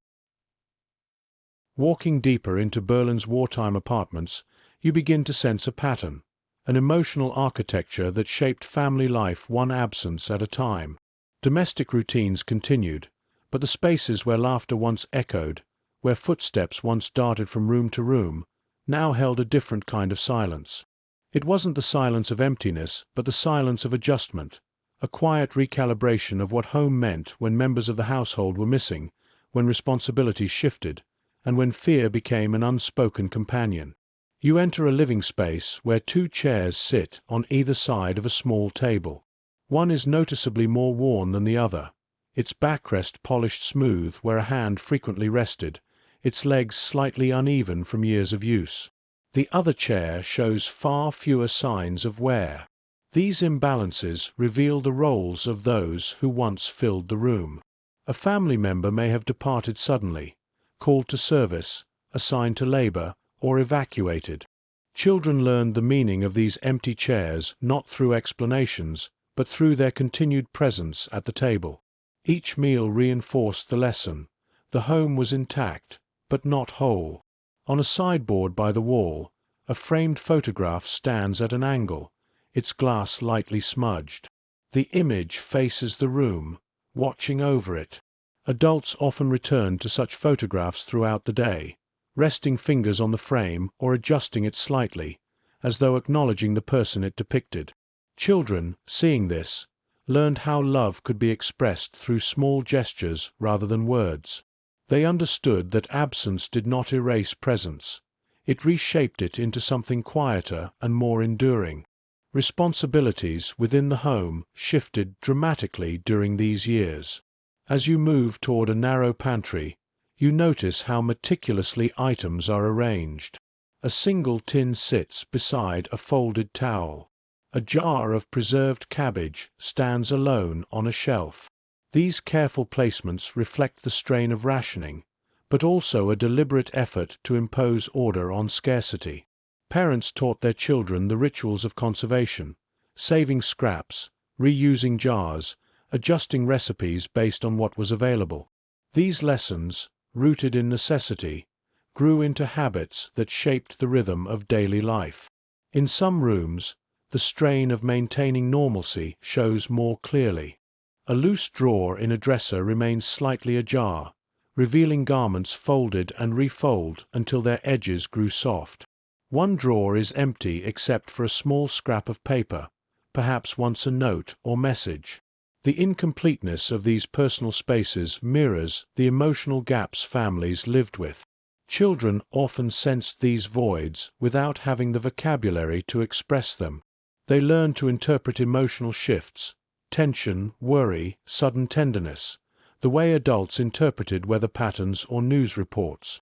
Walking deeper into Berlin's wartime apartments, you begin to sense a pattern, an emotional architecture that shaped family life one absence at a time. Domestic routines continued, but the spaces where laughter once echoed, where footsteps once darted from room to room, now held a different kind of silence. It wasn't the silence of emptiness, but the silence of adjustment, a quiet recalibration of what home meant when members of the household were missing, when responsibilities shifted, and when fear became an unspoken companion. You enter a living space where two chairs sit on either side of a small table. One is noticeably more worn than the other, its backrest polished smooth where a hand frequently rested, its legs slightly uneven from years of use. The other chair shows far fewer signs of wear. These imbalances reveal the roles of those who once filled the room. A family member may have departed suddenly, called to service, assigned to labor, or evacuated. Children learned the meaning of these empty chairs not through explanations, but through their continued presence at the table. Each meal reinforced the lesson. The home was intact, but not whole. On a sideboard by the wall, a framed photograph stands at an angle, its glass lightly smudged. The image faces the room, watching over it. Adults often return to such photographs throughout the day, resting fingers on the frame or adjusting it slightly, as though acknowledging the person it depicted. Children, seeing this, learned how love could be expressed through small gestures rather than words. They understood that absence did not erase presence. It reshaped it into something quieter and more enduring. Responsibilities within the home shifted dramatically during these years. As you move toward a narrow pantry, you notice how meticulously items are arranged. A single tin sits beside a folded towel. A jar of preserved cabbage stands alone on a shelf. These careful placements reflect the strain of rationing, but also a deliberate effort to impose order on scarcity. Parents taught their children the rituals of conservation, saving scraps, reusing jars, adjusting recipes based on what was available. These lessons, rooted in necessity, grew into habits that shaped the rhythm of daily life. In some rooms, the strain of maintaining normalcy shows more clearly. A loose drawer in a dresser remains slightly ajar, revealing garments folded and refolded until their edges grew soft. One drawer is empty except for a small scrap of paper, perhaps once a note or message. The incompleteness of these personal spaces mirrors the emotional gaps families lived with. Children often sensed these voids without having the vocabulary to express them. They learned to interpret emotional shifts, tension, worry, sudden tenderness, the way adults interpreted weather patterns or news reports.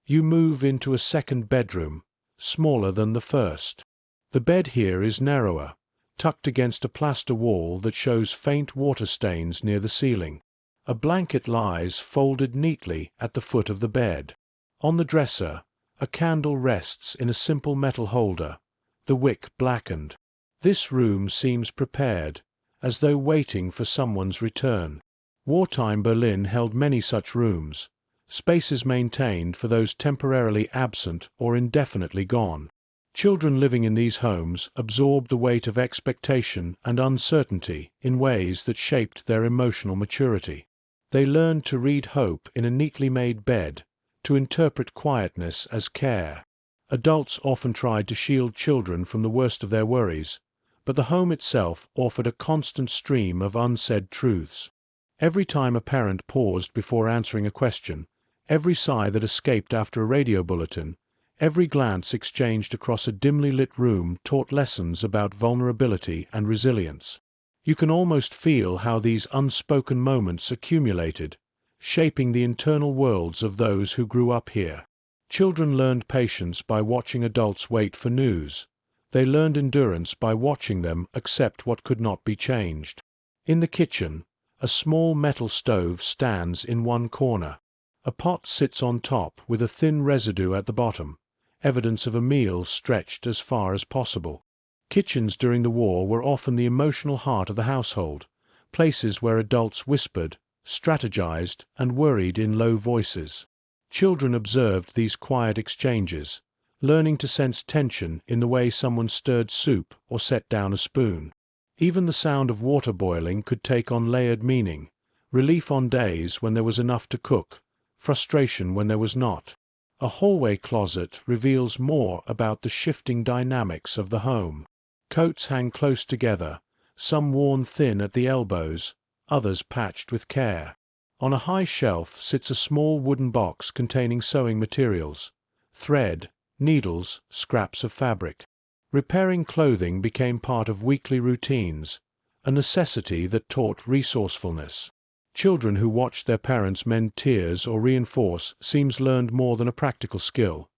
You move into a second bedroom, smaller than the first. The bed here is narrower, tucked against a plaster wall that shows faint water stains near the ceiling. A blanket lies folded neatly at the foot of the bed. On the dresser, a candle rests in a simple metal holder, the wick blackened. This room seems prepared, as though waiting for someone's return. Wartime Berlin held many such rooms, spaces maintained for those temporarily absent or indefinitely gone. Children living in these homes absorbed the weight of expectation and uncertainty in ways that shaped their emotional maturity. They learned to read hope in a neatly made bed, to interpret quietness as care. Adults often tried to shield children from the worst of their worries, but the home itself offered a constant stream of unsaid truths. Every time a parent paused before answering a question, every sigh that escaped after a radio bulletin, every glance exchanged across a dimly lit room taught lessons about vulnerability and resilience. You can almost feel how these unspoken moments accumulated, shaping the internal worlds of those who grew up here. Children learned patience by watching adults wait for news. They learned endurance by watching them accept what could not be changed. In the kitchen, a small metal stove stands in one corner. A pot sits on top with a thin residue at the bottom, evidence of a meal stretched as far as possible. Kitchens during the war were often the emotional heart of the household, places where adults whispered, strategized, and worried in low voices. Children observed these quiet exchanges, learning to sense tension in the way someone stirred soup or set down a spoon. Even the sound of water boiling could take on layered meaning, relief on days when there was enough to cook, frustration when there was not. A hallway closet reveals more about the shifting dynamics of the home. Coats hang close together, some worn thin at the elbows, others patched with care. On a high shelf sits a small wooden box containing sewing materials, thread, needles, scraps of fabric. Repairing clothing became part of weekly routines, a necessity that taught resourcefulness. Children who watched their parents mend tears or reinforce seams learned more than a practical skill.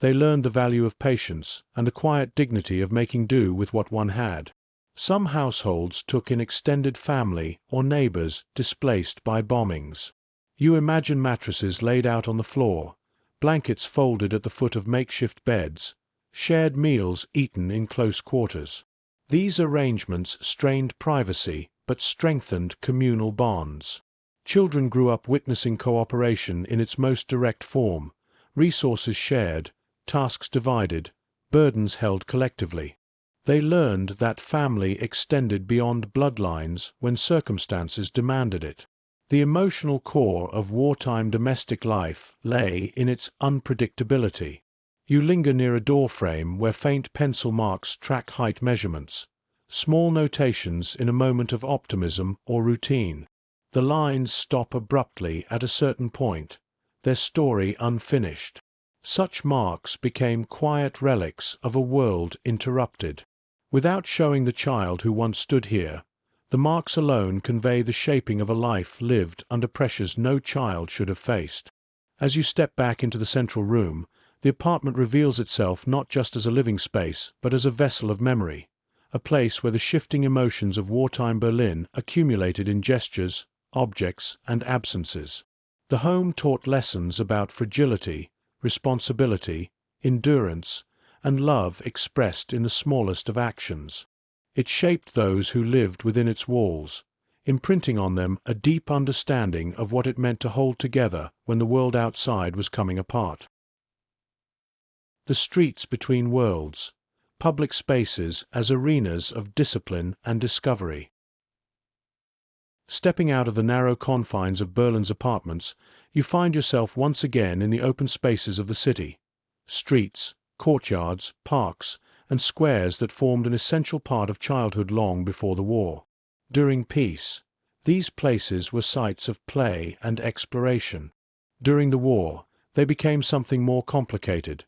They learned the value of patience and the quiet dignity of making do with what one had. Some households took in extended family or neighbors displaced by bombings. You imagine mattresses laid out on the floor, blankets folded at the foot of makeshift beds, shared meals eaten in close quarters. These arrangements strained privacy but strengthened communal bonds. Children grew up witnessing cooperation in its most direct form, resources shared, tasks divided, burdens held collectively. They learned that family extended beyond bloodlines when circumstances demanded it. The emotional core of wartime domestic life lay in its unpredictability. You linger near a doorframe where faint pencil marks track height measurements, small notations in a moment of optimism or routine. The lines stop abruptly at a certain point, their story unfinished. Such marks became quiet relics of a world interrupted. Without showing the child who once stood here, the marks alone convey the shaping of a life lived under pressures no child should have faced. As you step back into the central room, the apartment reveals itself not just as a living space, but as a vessel of memory, a place where the shifting emotions of wartime Berlin accumulated in gestures, objects, and absences. The home taught lessons about fragility, responsibility, endurance, and love expressed in the smallest of actions. It shaped those who lived within its walls, imprinting on them a deep understanding of what it meant to hold together when the world outside was coming apart. The streets between worlds, public spaces as arenas of discipline and discovery. Stepping out of the narrow confines of Berlin's apartments, you find yourself once again in the open spaces of the city. Streets, courtyards, parks, and squares that formed an essential part of childhood long before the war. During peace, these places were sites of play and exploration. During the war, they became something more complicated.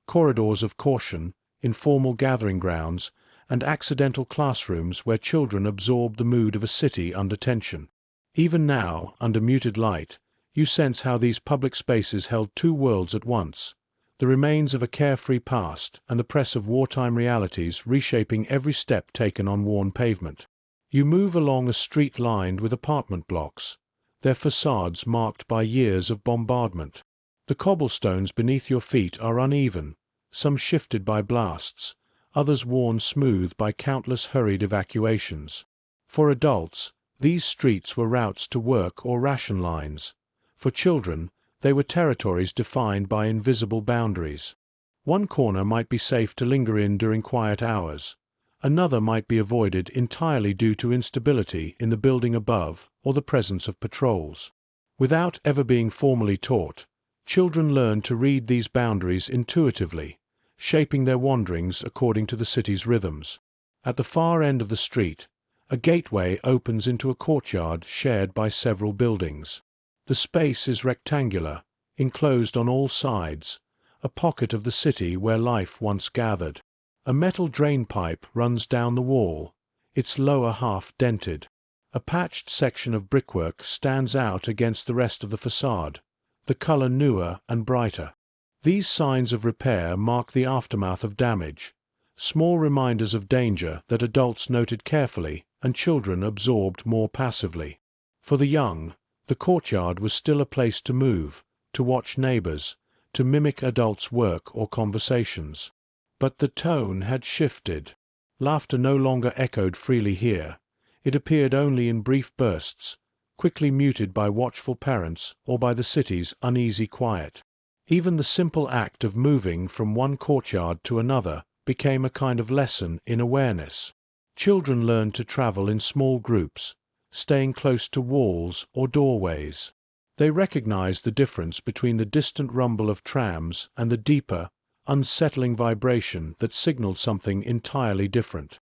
Corridors of caution, informal gathering grounds, and accidental classrooms where children absorbed the mood of a city under tension. Even now, under muted light, you sense how these public spaces held two worlds at once, the remains of a carefree past and the press of wartime realities reshaping every step taken on worn pavement. You move along a street lined with apartment blocks, their facades marked by years of bombardment. The cobblestones beneath your feet are uneven, some shifted by blasts, others worn smooth by countless hurried evacuations. For adults, these streets were routes to work or ration lines. For children, they were territories defined by invisible boundaries. One corner might be safe to linger in during quiet hours. Another might be avoided entirely due to instability in the building above or the presence of patrols. Without ever being formally taught, children learn to read these boundaries intuitively, shaping their wanderings according to the city's rhythms. At the far end of the street, a gateway opens into a courtyard shared by several buildings. The space is rectangular, enclosed on all sides, a pocket of the city where life once gathered. A metal drain pipe runs down the wall, its lower half dented. A patched section of brickwork stands out against the rest of the facade, the color newer and brighter. These signs of repair mark the aftermath of damage, small reminders of danger that adults noted carefully and children absorbed more passively. For the young, the courtyard was still a place to move, to watch neighbors, to mimic adults' work or conversations. But the tone had shifted. Laughter no longer echoed freely here. It appeared only in brief bursts, quickly muted by watchful parents or by the city's uneasy quiet. Even the simple act of moving from one courtyard to another became a kind of lesson in awareness. Children learned to travel in small groups, staying close to walls or doorways. They recognized the difference between the distant rumble of trams and the deeper, unsettling vibration that signaled something entirely different.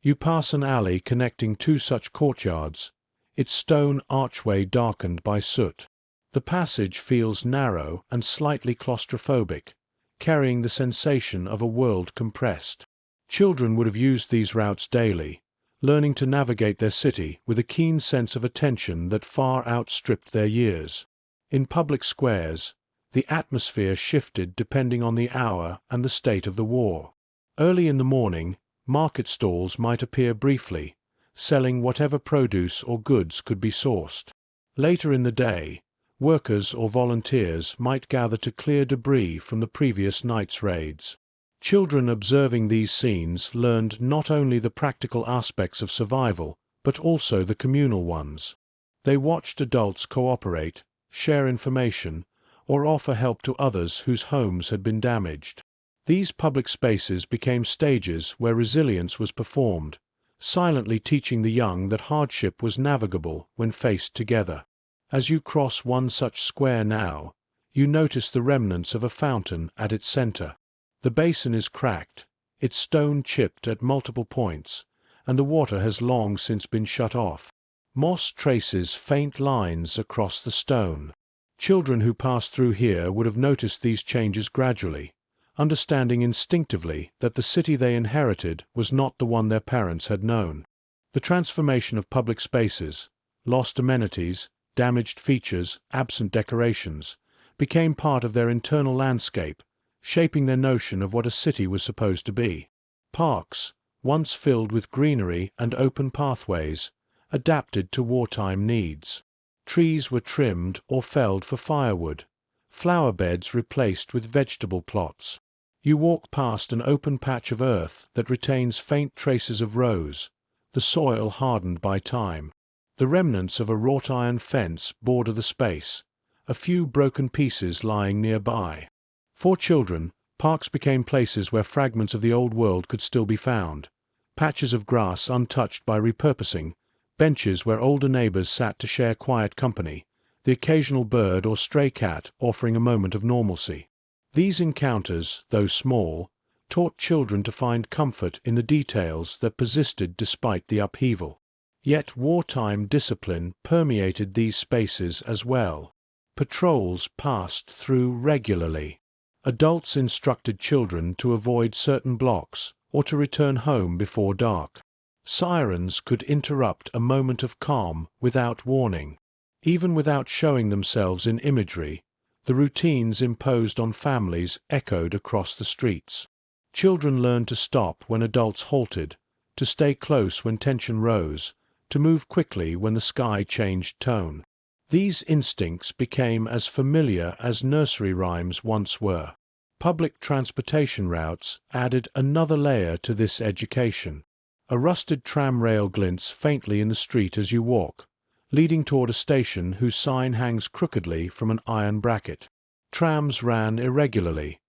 You pass an alley connecting two such courtyards, its stone archway darkened by soot. The passage feels narrow and slightly claustrophobic, carrying the sensation of a world compressed. Children would have used these routes daily, learning to navigate their city with a keen sense of attention that far outstripped their years. In public squares, the atmosphere shifted depending on the hour and the state of the war. Early in the morning, market stalls might appear briefly, selling whatever produce or goods could be sourced. Later in the day, workers or volunteers might gather to clear debris from the previous night's raids. Children observing these scenes learned not only the practical aspects of survival, but also the communal ones. They watched adults cooperate, share information, or offer help to others whose homes had been damaged. These public spaces became stages where resilience was performed, silently teaching the young that hardship was navigable when faced together. As you cross one such square now, you notice the remnants of a fountain at its center. The basin is cracked, its stone chipped at multiple points, and the water has long since been shut off. Moss traces faint lines across the stone. Children who passed through here would have noticed these changes gradually, understanding instinctively that the city they inherited was not the one their parents had known. The transformation of public spaces, lost amenities, damaged features, absent decorations, became part of their internal landscape, shaping their notion of what a city was supposed to be. Parks, once filled with greenery and open pathways, adapted to wartime needs. Trees were trimmed or felled for firewood, flower beds replaced with vegetable plots. You walk past an open patch of earth that retains faint traces of rose, the soil hardened by time. The remnants of a wrought iron fence border the space, a few broken pieces lying nearby. For children, parks became places where fragments of the old world could still be found, patches of grass untouched by repurposing, benches where older neighbors sat to share quiet company, the occasional bird or stray cat offering a moment of normalcy. These encounters, though small, taught children to find comfort in the details that persisted despite the upheaval. Yet wartime discipline permeated these spaces as well. Patrols passed through regularly. Adults instructed children to avoid certain blocks or to return home before dark. Sirens could interrupt a moment of calm without warning. Even without showing themselves in imagery, the routines imposed on families echoed across the streets. Children learned to stop when adults halted, to stay close when tension rose, to move quickly when the sky changed tone. These instincts became as familiar as nursery rhymes once were. Public transportation routes added another layer to this education. A rusted tram rail glints faintly in the street as you walk, leading toward a station whose sign hangs crookedly from an iron bracket. Trams ran irregularly,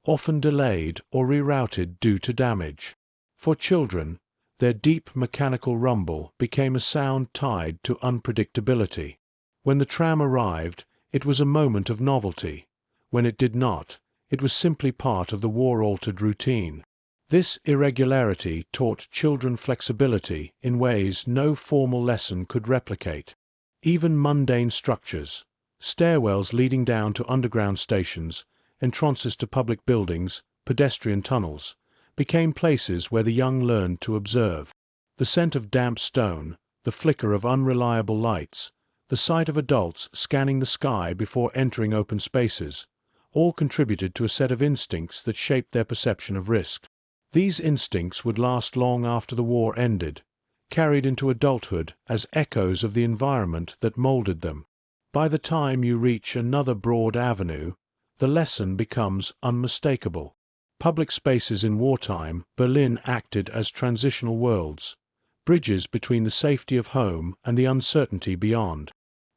often delayed or rerouted due to damage. For children, their deep mechanical rumble became a sound tied to unpredictability. When the tram arrived, it was a moment of novelty. When it did not, it was simply part of the war-altered routine. This irregularity taught children flexibility in ways no formal lesson could replicate. Even mundane structures, stairwells leading down to underground stations, entrances to public buildings, pedestrian tunnels, became places where the young learned to observe. The scent of damp stone, the flicker of unreliable lights, the sight of adults scanning the sky before entering open spaces, all contributed to a set of instincts that shaped their perception of risk. These instincts would last long after the war ended, carried into adulthood as echoes of the environment that molded them. By the time you reach another broad avenue, the lesson becomes unmistakable. Public spaces in wartime, Berlin acted as transitional worlds, bridges between the safety of home and the uncertainty beyond.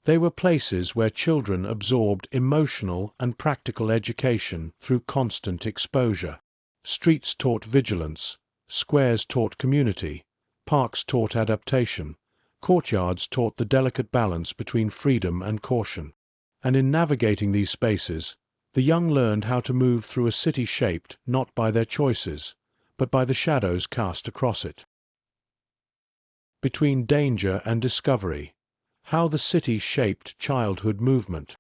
They were places where children absorbed emotional and practical education through constant exposure. Streets taught vigilance, squares taught community, parks taught adaptation, courtyards taught the delicate balance between freedom and caution. And in navigating these spaces, the young learned how to move through a city shaped not by their choices, but by the shadows cast across it. between danger and discovery. How the city shaped childhood movement.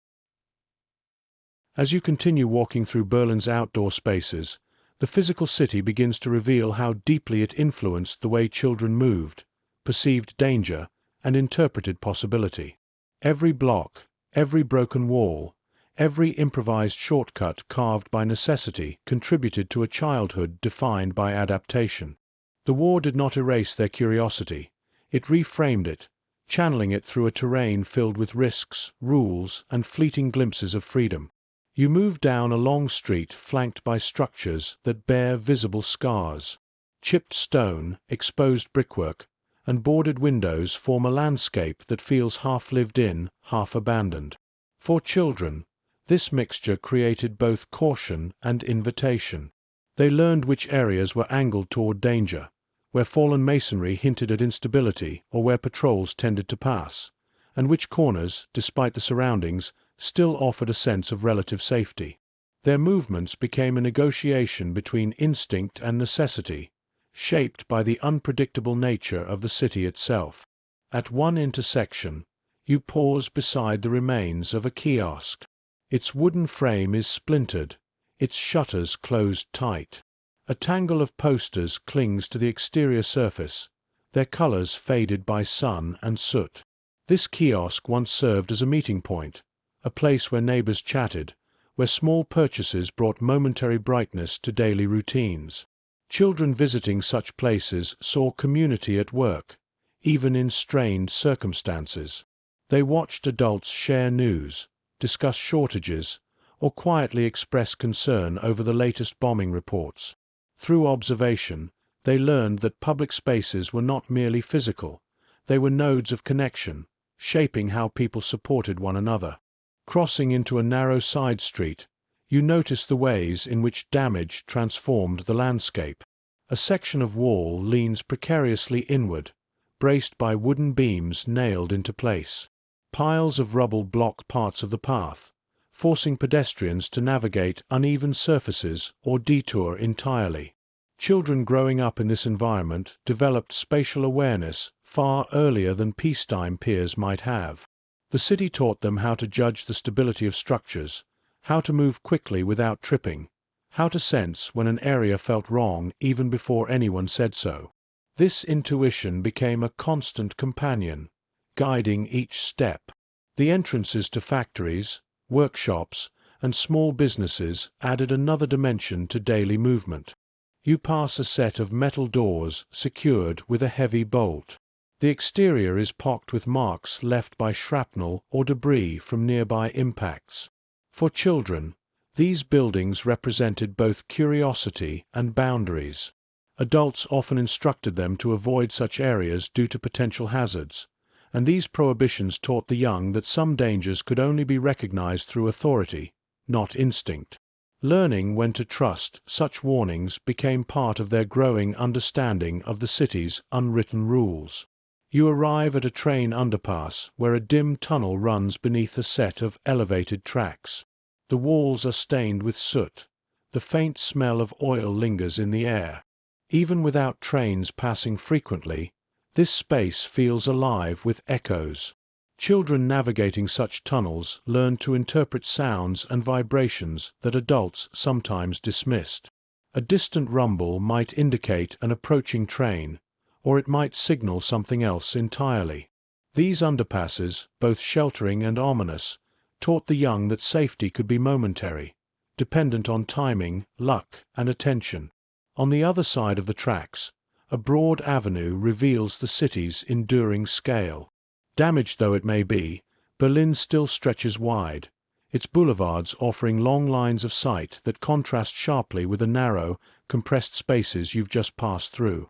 As you continue walking through Berlin's outdoor spaces, the physical city begins to reveal how deeply it influenced the way children moved, perceived danger, and interpreted possibility. Every block, every broken wall, every improvised shortcut carved by necessity contributed to a childhood defined by adaptation. The war did not erase their curiosity. It reframed it, channeling it through a terrain filled with risks, rules, and fleeting glimpses of freedom. You move down a long street flanked by structures that bear visible scars. Chipped stone, exposed brickwork, and boarded windows form a landscape that feels half lived in, half abandoned. For children, this mixture created both caution and invitation. They learned which areas were angled toward danger, where fallen masonry hinted at instability or where patrols tended to pass, and which corners, despite the surroundings, still offered a sense of relative safety. Their movements became a negotiation between instinct and necessity, shaped by the unpredictable nature of the city itself. At one intersection, you pause beside the remains of a kiosk. Its wooden frame is splintered, its shutters closed tight. A tangle of posters clings to the exterior surface, their colors faded by sun and soot. This kiosk once served as a meeting point, a place where neighbors chatted, where small purchases brought momentary brightness to daily routines. Children visiting such places saw community at work, even in strained circumstances. They watched adults share news, discuss shortages, or quietly express concern over the latest bombing reports. Through observation, they learned that public spaces were not merely physical, they were nodes of connection, shaping how people supported one another. Crossing into a narrow side street, you notice the ways in which damage transformed the landscape. A section of wall leans precariously inward, braced by wooden beams nailed into place. Piles of rubble block parts of the path, forcing pedestrians to navigate uneven surfaces or detour entirely. Children growing up in this environment developed spatial awareness far earlier than peacetime peers might have. The city taught them how to judge the stability of structures, how to move quickly without tripping, how to sense when an area felt wrong even before anyone said so. This intuition became a constant companion, guiding each step. The entrances to factories, workshops, and small businesses added another dimension to daily movement. You pass a set of metal doors secured with a heavy bolt. The exterior is pocked with marks left by shrapnel or debris from nearby impacts. For children, these buildings represented both curiosity and boundaries. Adults often instructed them to avoid such areas due to potential hazards, and these prohibitions taught the young that some dangers could only be recognized through authority, not instinct. Learning when to trust such warnings became part of their growing understanding of the city's unwritten rules. You arrive at a train underpass where a dim tunnel runs beneath a set of elevated tracks. The walls are stained with soot. The faint smell of oil lingers in the air. Even without trains passing frequently, this space feels alive with echoes. Children navigating such tunnels learn to interpret sounds and vibrations that adults sometimes dismissed. A distant rumble might indicate an approaching train, or it might signal something else entirely. These underpasses, both sheltering and ominous, taught the young that safety could be momentary, dependent on timing, luck, and attention. On the other side of the tracks, a broad avenue reveals the city's enduring scale. Damaged though it may be, Berlin still stretches wide, its boulevards offering long lines of sight that contrast sharply with the narrow, compressed spaces you've just passed through.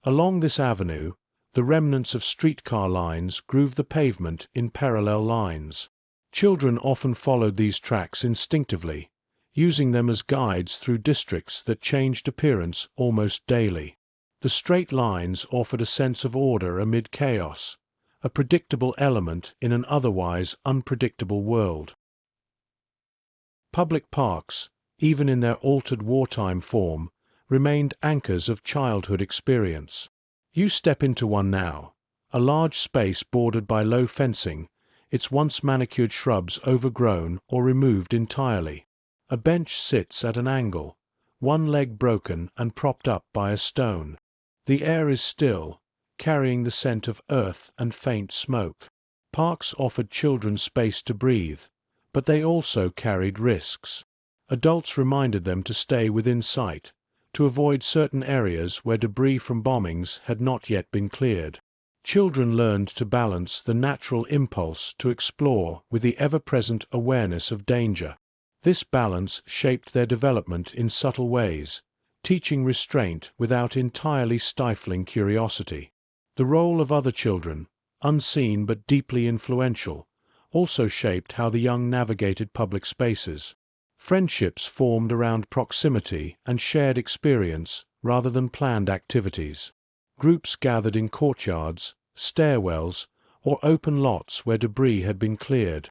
Along this avenue, the remnants of streetcar lines groove the pavement in parallel lines. Children often followed these tracks instinctively, using them as guides through districts that changed appearance almost daily. The straight lines offered a sense of order amid chaos, a predictable element in an otherwise unpredictable world. Public parks, even in their altered wartime form, remained anchors of childhood experience. You step into one now, a large space bordered by low fencing, its once manicured shrubs overgrown or removed entirely. A bench sits at an angle, one leg broken and propped up by a stone. The air is still, carrying the scent of earth and faint smoke. Parks offered children space to breathe, but they also carried risks. Adults reminded them to stay within sight, to avoid certain areas where debris from bombings had not yet been cleared. Children learned to balance the natural impulse to explore with the ever-present awareness of danger. This balance shaped their development in subtle ways, teaching restraint without entirely stifling curiosity. The role of other children, unseen but deeply influential, also shaped how the young navigated public spaces. Friendships formed around proximity and shared experience rather than planned activities. Groups gathered in courtyards, stairwells, or open lots where debris had been cleared.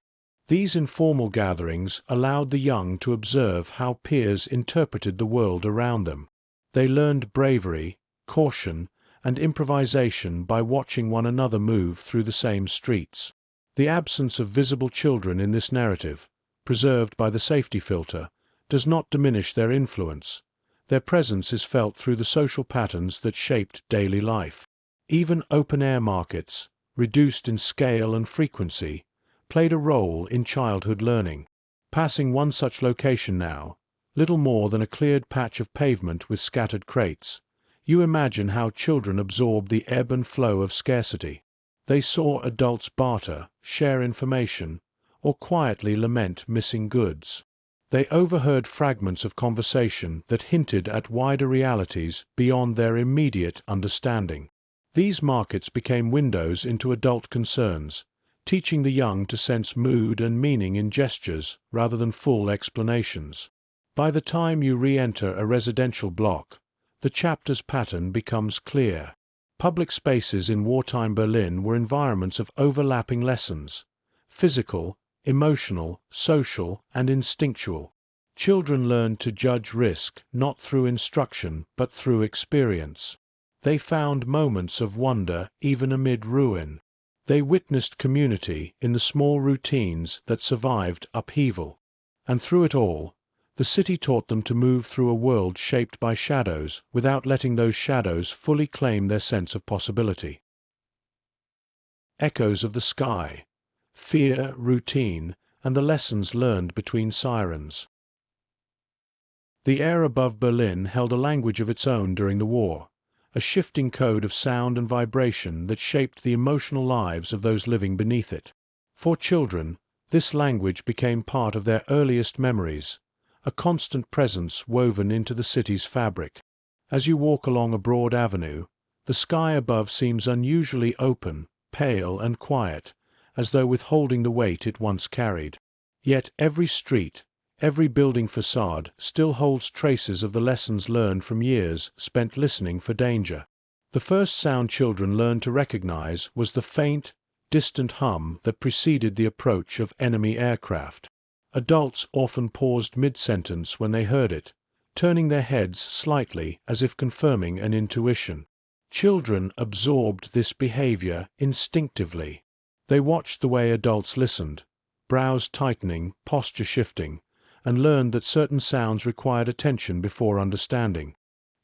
These informal gatherings allowed the young to observe how peers interpreted the world around them. They learned bravery, caution, and improvisation by watching one another move through the same streets. The absence of visible children in this narrative, preserved by the safety filter, does not diminish their influence. Their presence is felt through the social patterns that shaped daily life. Even open-air markets, reduced in scale and frequency, played a role in childhood learning. Passing one such location now, little more than a cleared patch of pavement with scattered crates, you imagine how children absorb the ebb and flow of scarcity. They saw adults barter, share information, or quietly lament missing goods. They overheard fragments of conversation that hinted at wider realities beyond their immediate understanding. These markets became windows into adult concerns, teaching the young to sense mood and meaning in gestures rather than full explanations. By the time you re-enter a residential block, the chapter's pattern becomes clear. Public spaces in wartime Berlin were environments of overlapping lessons: physical, emotional, social, and instinctual. Children learned to judge risk not through instruction but through experience. They found moments of wonder even amid ruin. They witnessed community in the small routines that survived upheaval. And through it all, the city taught them to move through a world shaped by shadows without letting those shadows fully claim their sense of possibility. Echoes of the sky, fear, routine, and the lessons learned between sirens. The air above Berlin held a language of its own during the war, a shifting code of sound and vibration that shaped the emotional lives of those living beneath it. For children, this language became part of their earliest memories, a constant presence woven into the city's fabric. As you walk along a broad avenue, the sky above seems unusually open, pale, and quiet, as though withholding the weight it once carried. Yet every street, every building facade still holds traces of the lessons learned from years spent listening for danger. The first sound children learned to recognize was the faint, distant hum that preceded the approach of enemy aircraft. Adults often paused mid-sentence when they heard it, turning their heads slightly as if confirming an intuition. Children absorbed this behavior instinctively. They watched the way adults listened, brows tightening, posture shifting, and learned that certain sounds required attention before understanding.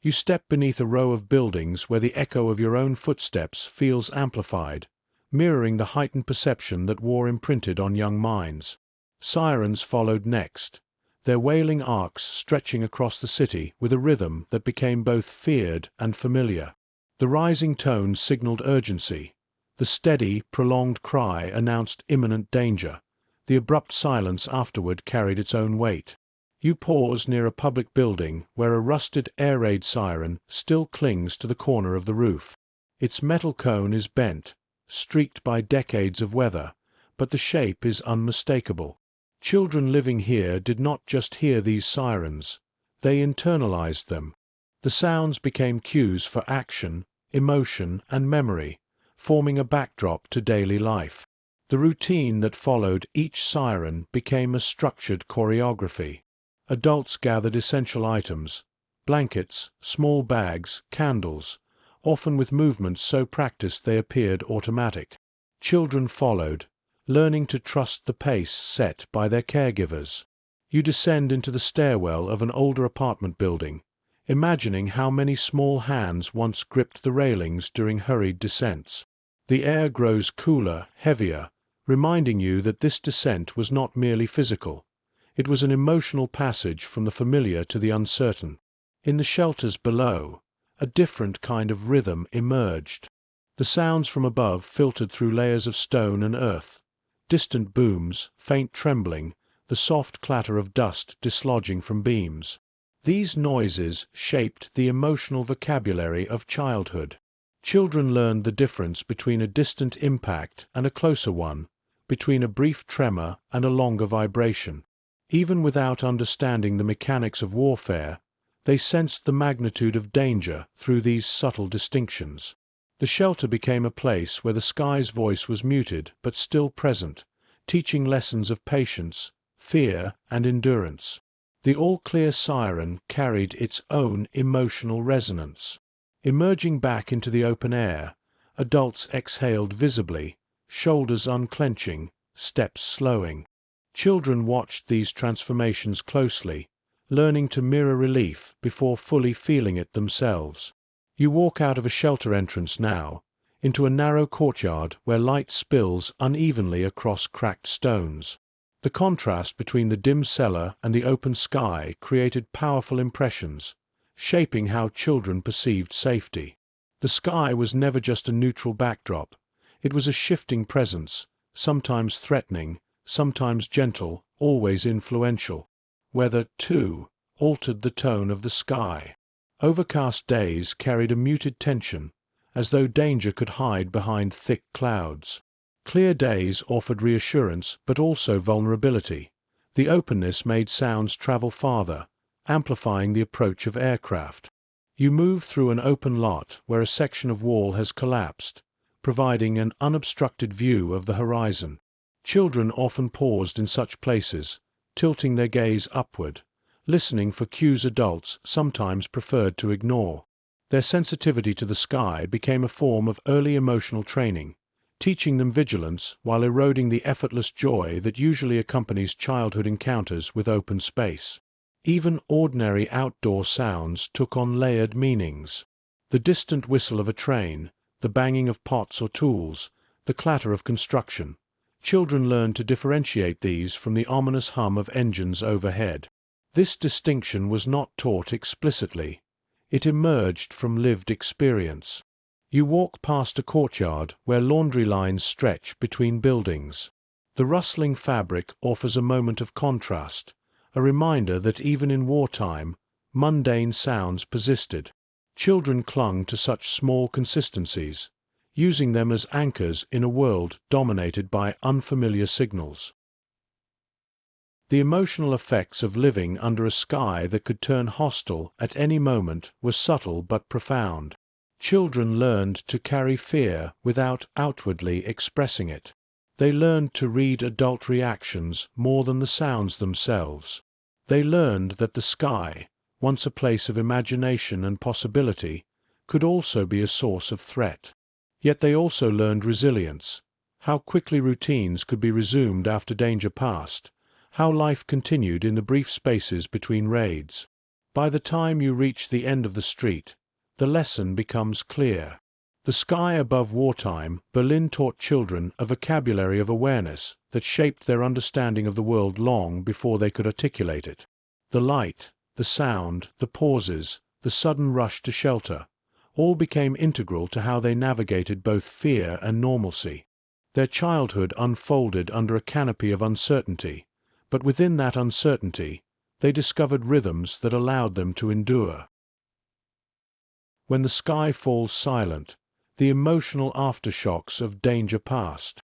You step beneath a row of buildings where the echo of your own footsteps feels amplified, mirroring the heightened perception that war imprinted on young minds. Sirens followed next, their wailing arcs stretching across the city with a rhythm that became both feared and familiar. The rising tone signaled urgency. The steady, prolonged cry announced imminent danger. The abrupt silence afterward carried its own weight. You pause near a public building where a rusted air raid siren still clings to the corner of the roof. Its metal cone is bent, streaked by decades of weather, but the shape is unmistakable. Children living here did not just hear these sirens, they internalized them. The sounds became cues for action, emotion, and memory, forming a backdrop to daily life. The routine that followed each siren became a structured choreography. Adults gathered essential items: blankets, small bags, candles, often with movements so practiced they appeared automatic. Children followed, learning to trust the pace set by their caregivers. You descend into the stairwell of an older apartment building, imagining how many small hands once gripped the railings during hurried descents. The air grows cooler, heavier, reminding you that this descent was not merely physical. It was an emotional passage from the familiar to the uncertain. In the shelters below, a different kind of rhythm emerged. The sounds from above filtered through layers of stone and earth. Distant booms, faint trembling, the soft clatter of dust dislodging from beams. These noises shaped the emotional vocabulary of childhood. Children learned the difference between a distant impact and a closer one, between a brief tremor and a longer vibration. Even without understanding the mechanics of warfare, they sensed the magnitude of danger through these subtle distinctions. The shelter became a place where the sky's voice was muted but still present, teaching lessons of patience, fear, and endurance. The all-clear siren carried its own emotional resonance. Emerging back into the open air, adults exhaled visibly, shoulders unclenching, steps slowing. Children watched these transformations closely, learning to mirror relief before fully feeling it themselves. You walk out of a shelter entrance now, into a narrow courtyard where light spills unevenly across cracked stones. The contrast between the dim cellar and the open sky created powerful impressions, shaping how children perceived safety. The sky was never just a neutral backdrop. It was a shifting presence, sometimes threatening, sometimes gentle, always influential. Weather, too, altered the tone of the sky. Overcast days carried a muted tension, as though danger could hide behind thick clouds. Clear days offered reassurance but also vulnerability. The openness made sounds travel farther, amplifying the approach of aircraft. You move through an open lot where a section of wall has collapsed, providing an unobstructed view of the horizon. Children often paused in such places, tilting their gaze upward, listening for cues adults sometimes preferred to ignore. Their sensitivity to the sky became a form of early emotional training, teaching them vigilance while eroding the effortless joy that usually accompanies childhood encounters with open space. Even ordinary outdoor sounds took on layered meanings. The distant whistle of a train, the banging of pots or tools, the clatter of construction. Children learned to differentiate these from the ominous hum of engines overhead. This distinction was not taught explicitly. It emerged from lived experience. You walk past a courtyard where laundry lines stretch between buildings. The rustling fabric offers a moment of contrast, a reminder that even in wartime, mundane sounds persisted. Children clung to such small consistencies, using them as anchors in a world dominated by unfamiliar signals. The emotional effects of living under a sky that could turn hostile at any moment were subtle but profound. Children learned to carry fear without outwardly expressing it. They learned to read adult reactions more than the sounds themselves. They learned that the sky, once a place of imagination and possibility, could also be a source of threat. Yet they also learned resilience, how quickly routines could be resumed after danger passed, how life continued in the brief spaces between raids. By the time you reach the end of the street, the lesson becomes clear. The sky above wartime, Berlin taught children a vocabulary of awareness that shaped their understanding of the world long before they could articulate it. The light, the sound, the pauses, the sudden rush to shelter, all became integral to how they navigated both fear and normalcy. Their childhood unfolded under a canopy of uncertainty, but within that uncertainty, they discovered rhythms that allowed them to endure. When the sky falls silent, the emotional aftershocks of danger past.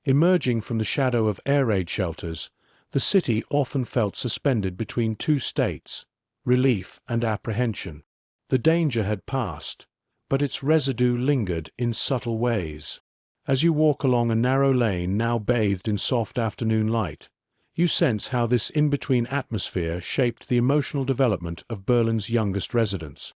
Emerging from the shadow of air raid shelters, the city often felt suspended between two states, relief and apprehension. The danger had passed, but its residue lingered in subtle ways. As you walk along a narrow lane now bathed in soft afternoon light, you sense how this in-between atmosphere shaped the emotional development of Berlin's youngest residents.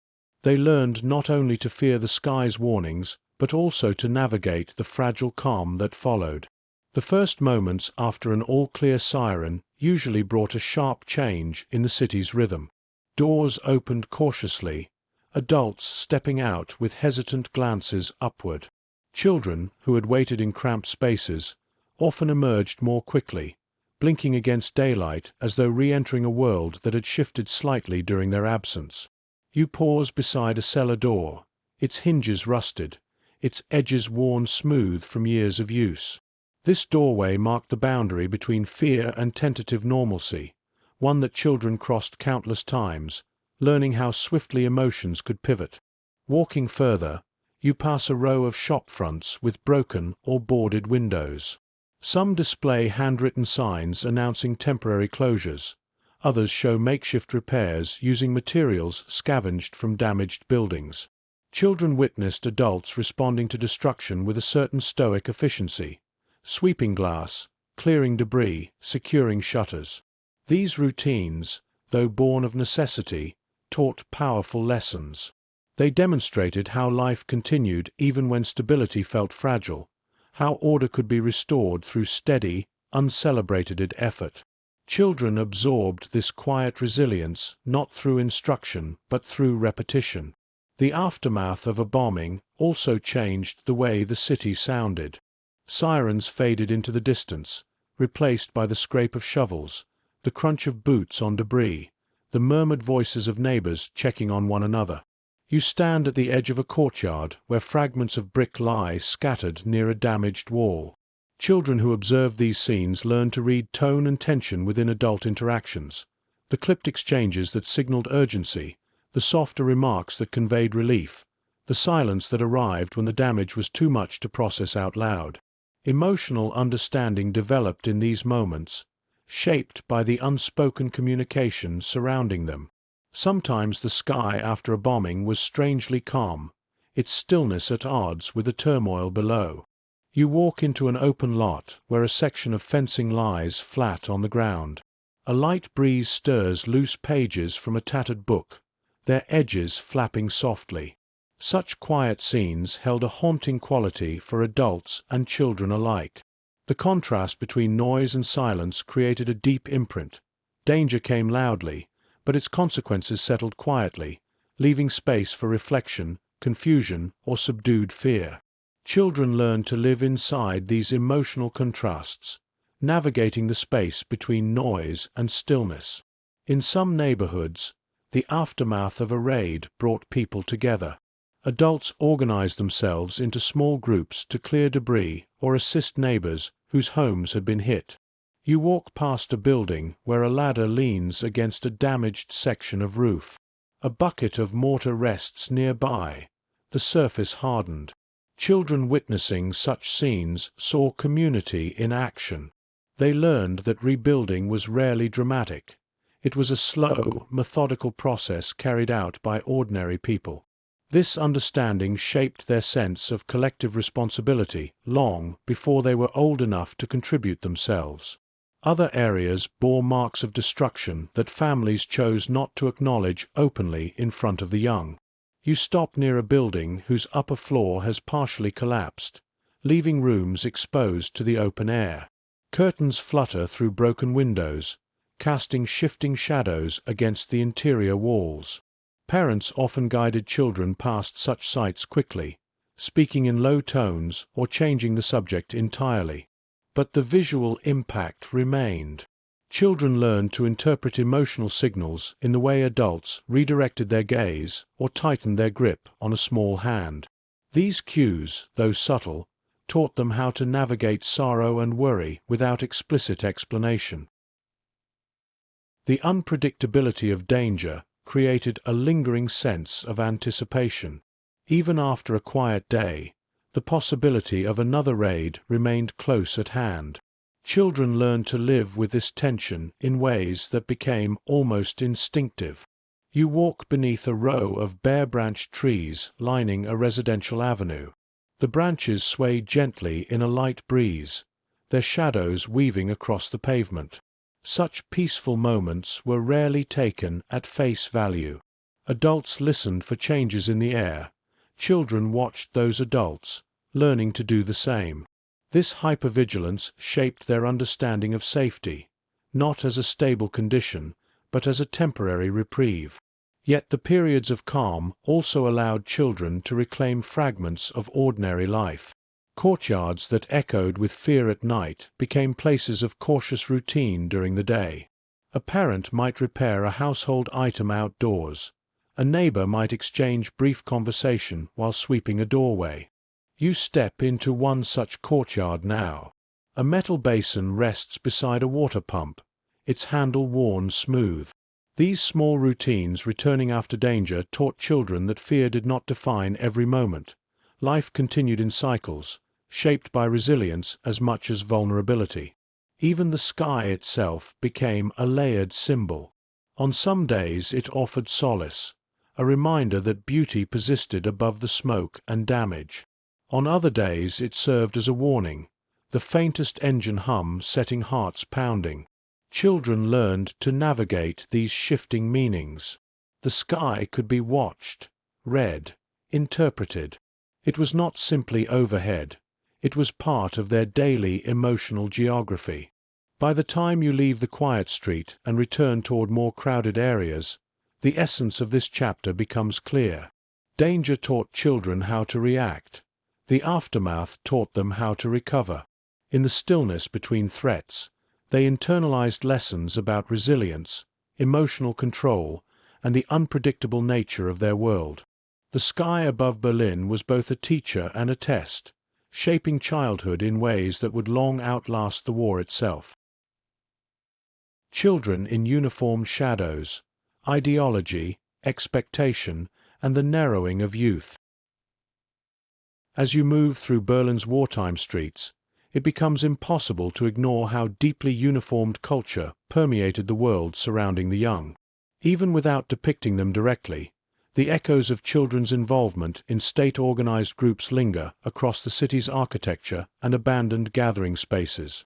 They learned not only to fear the sky's warnings, but also to navigate the fragile calm that followed. The first moments after an all-clear siren usually brought a sharp change in the city's rhythm. Doors opened cautiously, adults stepping out with hesitant glances upward. Children, who had waited in cramped spaces, often emerged more quickly, blinking against daylight as though re-entering a world that had shifted slightly during their absence. You pause beside a cellar door, its hinges rusted, its edges worn smooth from years of use. This doorway marked the boundary between fear and tentative normalcy, one that children crossed countless times, learning how swiftly emotions could pivot. Walking further, you pass a row of shop fronts with broken or boarded windows. Some display handwritten signs announcing temporary closures. Others show makeshift repairs using materials scavenged from damaged buildings. Children witnessed adults responding to destruction with a certain stoic efficiency, sweeping glass, clearing debris, securing shutters. These routines, though born of necessity, taught powerful lessons. They demonstrated how life continued even when stability felt fragile, how order could be restored through steady, uncelebrated effort. Children absorbed this quiet resilience not through instruction but through repetition. The aftermath of a bombing also changed the way the city sounded. Sirens faded into the distance, replaced by the scrape of shovels, the crunch of boots on debris, the murmured voices of neighbors checking on one another. You stand at the edge of a courtyard where fragments of brick lie scattered near a damaged wall. Children who observed these scenes learned to read tone and tension within adult interactions, the clipped exchanges that signaled urgency, the softer remarks that conveyed relief, the silence that arrived when the damage was too much to process out loud. Emotional understanding developed in these moments, shaped by the unspoken communication surrounding them. Sometimes the sky after a bombing was strangely calm, its stillness at odds with the turmoil below. You walk into an open lot where a section of fencing lies flat on the ground. A light breeze stirs loose pages from a tattered book, their edges flapping softly. Such quiet scenes held a haunting quality for adults and children alike. The contrast between noise and silence created a deep imprint. Danger came loudly, but its consequences settled quietly, leaving space for reflection, confusion, or subdued fear. Children learned to live inside these emotional contrasts, navigating the space between noise and stillness. In some neighborhoods, the aftermath of a raid brought people together. Adults organized themselves into small groups to clear debris or assist neighbors whose homes had been hit. You walk past a building where a ladder leans against a damaged section of roof. A bucket of mortar rests nearby, the surface hardened. Children witnessing such scenes saw community in action. They learned that rebuilding was rarely dramatic. It was a slow, methodical process carried out by ordinary people. This understanding shaped their sense of collective responsibility long before they were old enough to contribute themselves. Other areas bore marks of destruction that families chose not to acknowledge openly in front of the young. You stop near a building whose upper floor has partially collapsed, leaving rooms exposed to the open air. Curtains flutter through broken windows, casting shifting shadows against the interior walls. Parents often guided children past such sights quickly, speaking in low tones or changing the subject entirely. But the visual impact remained. Children learned to interpret emotional signals in the way adults redirected their gaze or tightened their grip on a small hand. These cues, though subtle, taught them how to navigate sorrow and worry without explicit explanation. The unpredictability of danger created a lingering sense of anticipation. Even after a quiet day, the possibility of another raid remained close at hand. Children learned to live with this tension in ways that became almost instinctive. You walk beneath a row of bare-branched trees lining a residential avenue. The branches sway gently in a light breeze, their shadows weaving across the pavement. Such peaceful moments were rarely taken at face value. Adults listened for changes in the air. Children watched those adults, learning to do the same. This hypervigilance shaped their understanding of safety, not as a stable condition, but as a temporary reprieve. Yet the periods of calm also allowed children to reclaim fragments of ordinary life. Courtyards that echoed with fear at night became places of cautious routine during the day. A parent might repair a household item outdoors. A neighbor might exchange brief conversation while sweeping a doorway. You step into one such courtyard now. A metal basin rests beside a water pump, its handle worn smooth. These small routines returning after danger taught children that fear did not define every moment. Life continued in cycles, shaped by resilience as much as vulnerability. Even the sky itself became a layered symbol. On some days it offered solace, a reminder that beauty persisted above the smoke and damage. On other days it served as a warning, the faintest engine hum setting hearts pounding. Children learned to navigate these shifting meanings. The sky could be watched, read, interpreted. It was not simply overhead. It was part of their daily emotional geography. By the time you leave the quiet street and return toward more crowded areas, the essence of this chapter becomes clear. Danger taught children how to react. The aftermath taught them how to recover. In the stillness between threats, they internalized lessons about resilience, emotional control, and the unpredictable nature of their world. The sky above Berlin was both a teacher and a test, shaping childhood in ways that would long outlast the war itself. Children in uniformed shadows, ideology, expectation, and the narrowing of youth. As you move through Berlin's wartime streets, it becomes impossible to ignore how deeply uniformed culture permeated the world surrounding the young. Even without depicting them directly, the echoes of children's involvement in state-organized groups linger across the city's architecture and abandoned gathering spaces.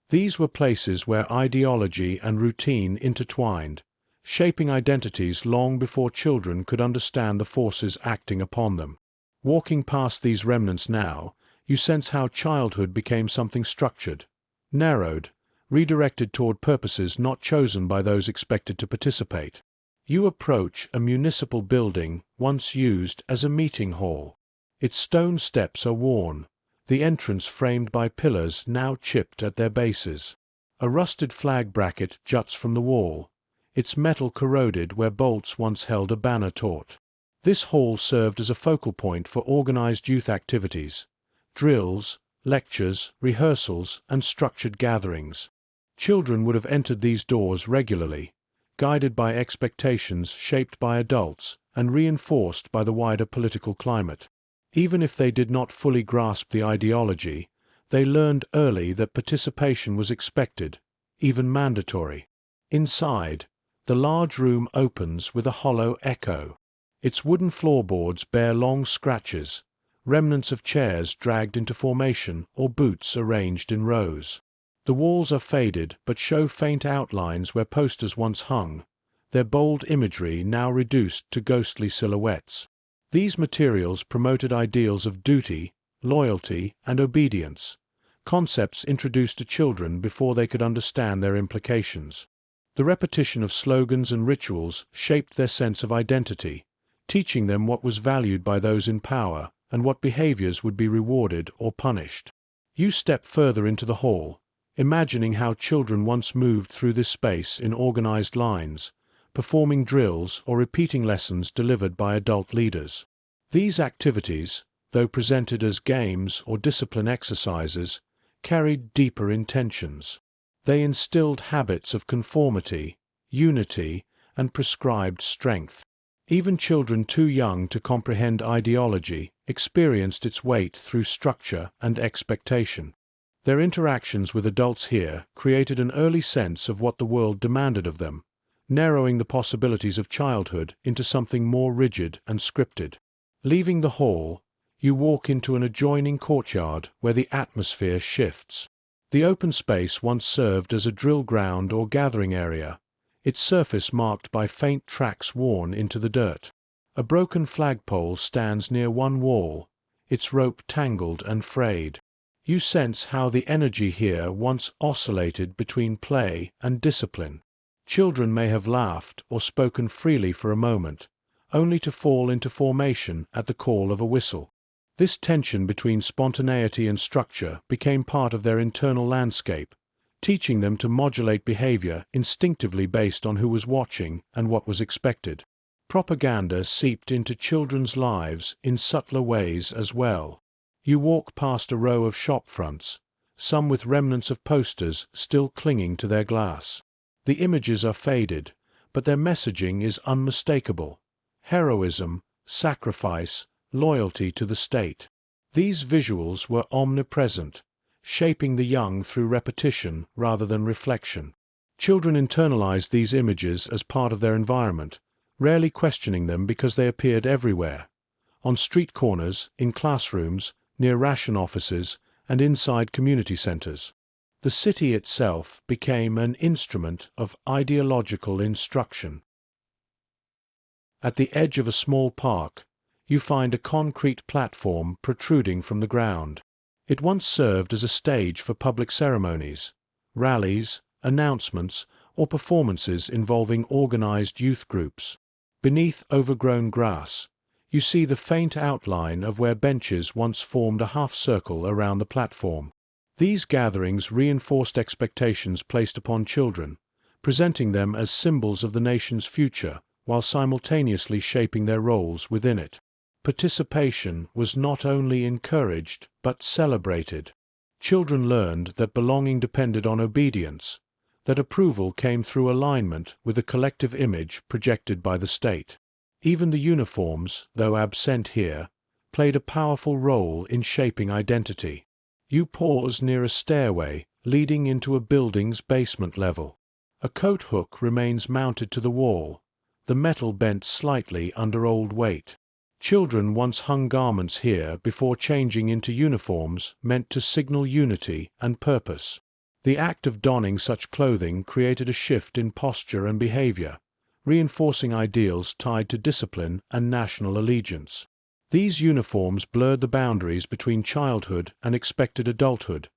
These were places where ideology and routine intertwined, shaping identities long before children could understand the forces acting upon them. Walking past these remnants now, you sense how childhood became something structured, narrowed, redirected toward purposes not chosen by those expected to participate. You approach a municipal building once used as a meeting hall. Its stone steps are worn, the entrance framed by pillars now chipped at their bases. A rusted flag bracket juts from the wall, its metal corroded where bolts once held a banner taut. This hall served as a focal point for organized youth activities, drills, lectures, rehearsals, and structured gatherings. Children would have entered these doors regularly, guided by expectations shaped by adults and reinforced by the wider political climate. Even if they did not fully grasp the ideology, they learned early that participation was expected, even mandatory. Inside, the large room opens with a hollow echo. Its wooden floorboards bear long scratches, remnants of chairs dragged into formation or boots arranged in rows. The walls are faded but show faint outlines where posters once hung, their bold imagery now reduced to ghostly silhouettes. These materials promoted ideals of duty, loyalty, and obedience, concepts introduced to children before they could understand their implications. The repetition of slogans and rituals shaped their sense of identity, teaching them what was valued by those in power and what behaviors would be rewarded or punished. You step further into the hall, imagining how children once moved through this space in organized lines, performing drills or repeating lessons delivered by adult leaders. These activities, though presented as games or discipline exercises, carried deeper intentions. They instilled habits of conformity, unity, and prescribed strength. Even children too young to comprehend ideology experienced its weight through structure and expectation. Their interactions with adults here created an early sense of what the world demanded of them, narrowing the possibilities of childhood into something more rigid and scripted. Leaving the hall, you walk into an adjoining courtyard where the atmosphere shifts. The open space once served as a drill ground or gathering area. its surface marked by faint tracks worn into the dirt. A broken flagpole stands near one wall, its rope tangled and frayed. You sense how the energy here once oscillated between play and discipline. Children may have laughed or spoken freely for a moment, only to fall into formation at the call of a whistle. This tension between spontaneity and structure became part of their internal landscape, teaching them to modulate behavior instinctively based on who was watching and what was expected. Propaganda seeped into children's lives in subtler ways as well. You walk past a row of shop fronts, some with remnants of posters still clinging to their glass. The images are faded, but their messaging is unmistakable. Heroism, sacrifice, loyalty to the state. These visuals were omnipresent, shaping the young through repetition rather than reflection. Children internalized these images as part of their environment, rarely questioning them because they appeared everywhere. On street corners, in classrooms, near ration offices, and inside community centers. The city itself became an instrument of ideological instruction. At the edge of a small park, you find a concrete platform protruding from the ground. It once served as a stage for public ceremonies, rallies, announcements, or performances involving organized youth groups. Beneath overgrown grass, you see the faint outline of where benches once formed a half-circle around the platform. These gatherings reinforced expectations placed upon children, presenting them as symbols of the nation's future while simultaneously shaping their roles within it. Participation was not only encouraged but celebrated. Children learned that belonging depended on obedience, that approval came through alignment with the collective image projected by the state. Even the uniforms, though absent here, played a powerful role in shaping identity. You pause near a stairway leading into a building's basement level. A coat hook remains mounted to the wall, the metal bent slightly under old weight. Children once hung garments here before changing into uniforms meant to signal unity and purpose. The act of donning such clothing created a shift in posture and behavior, reinforcing ideals tied to discipline and national allegiance. These uniforms blurred the boundaries between childhood and expected adulthood,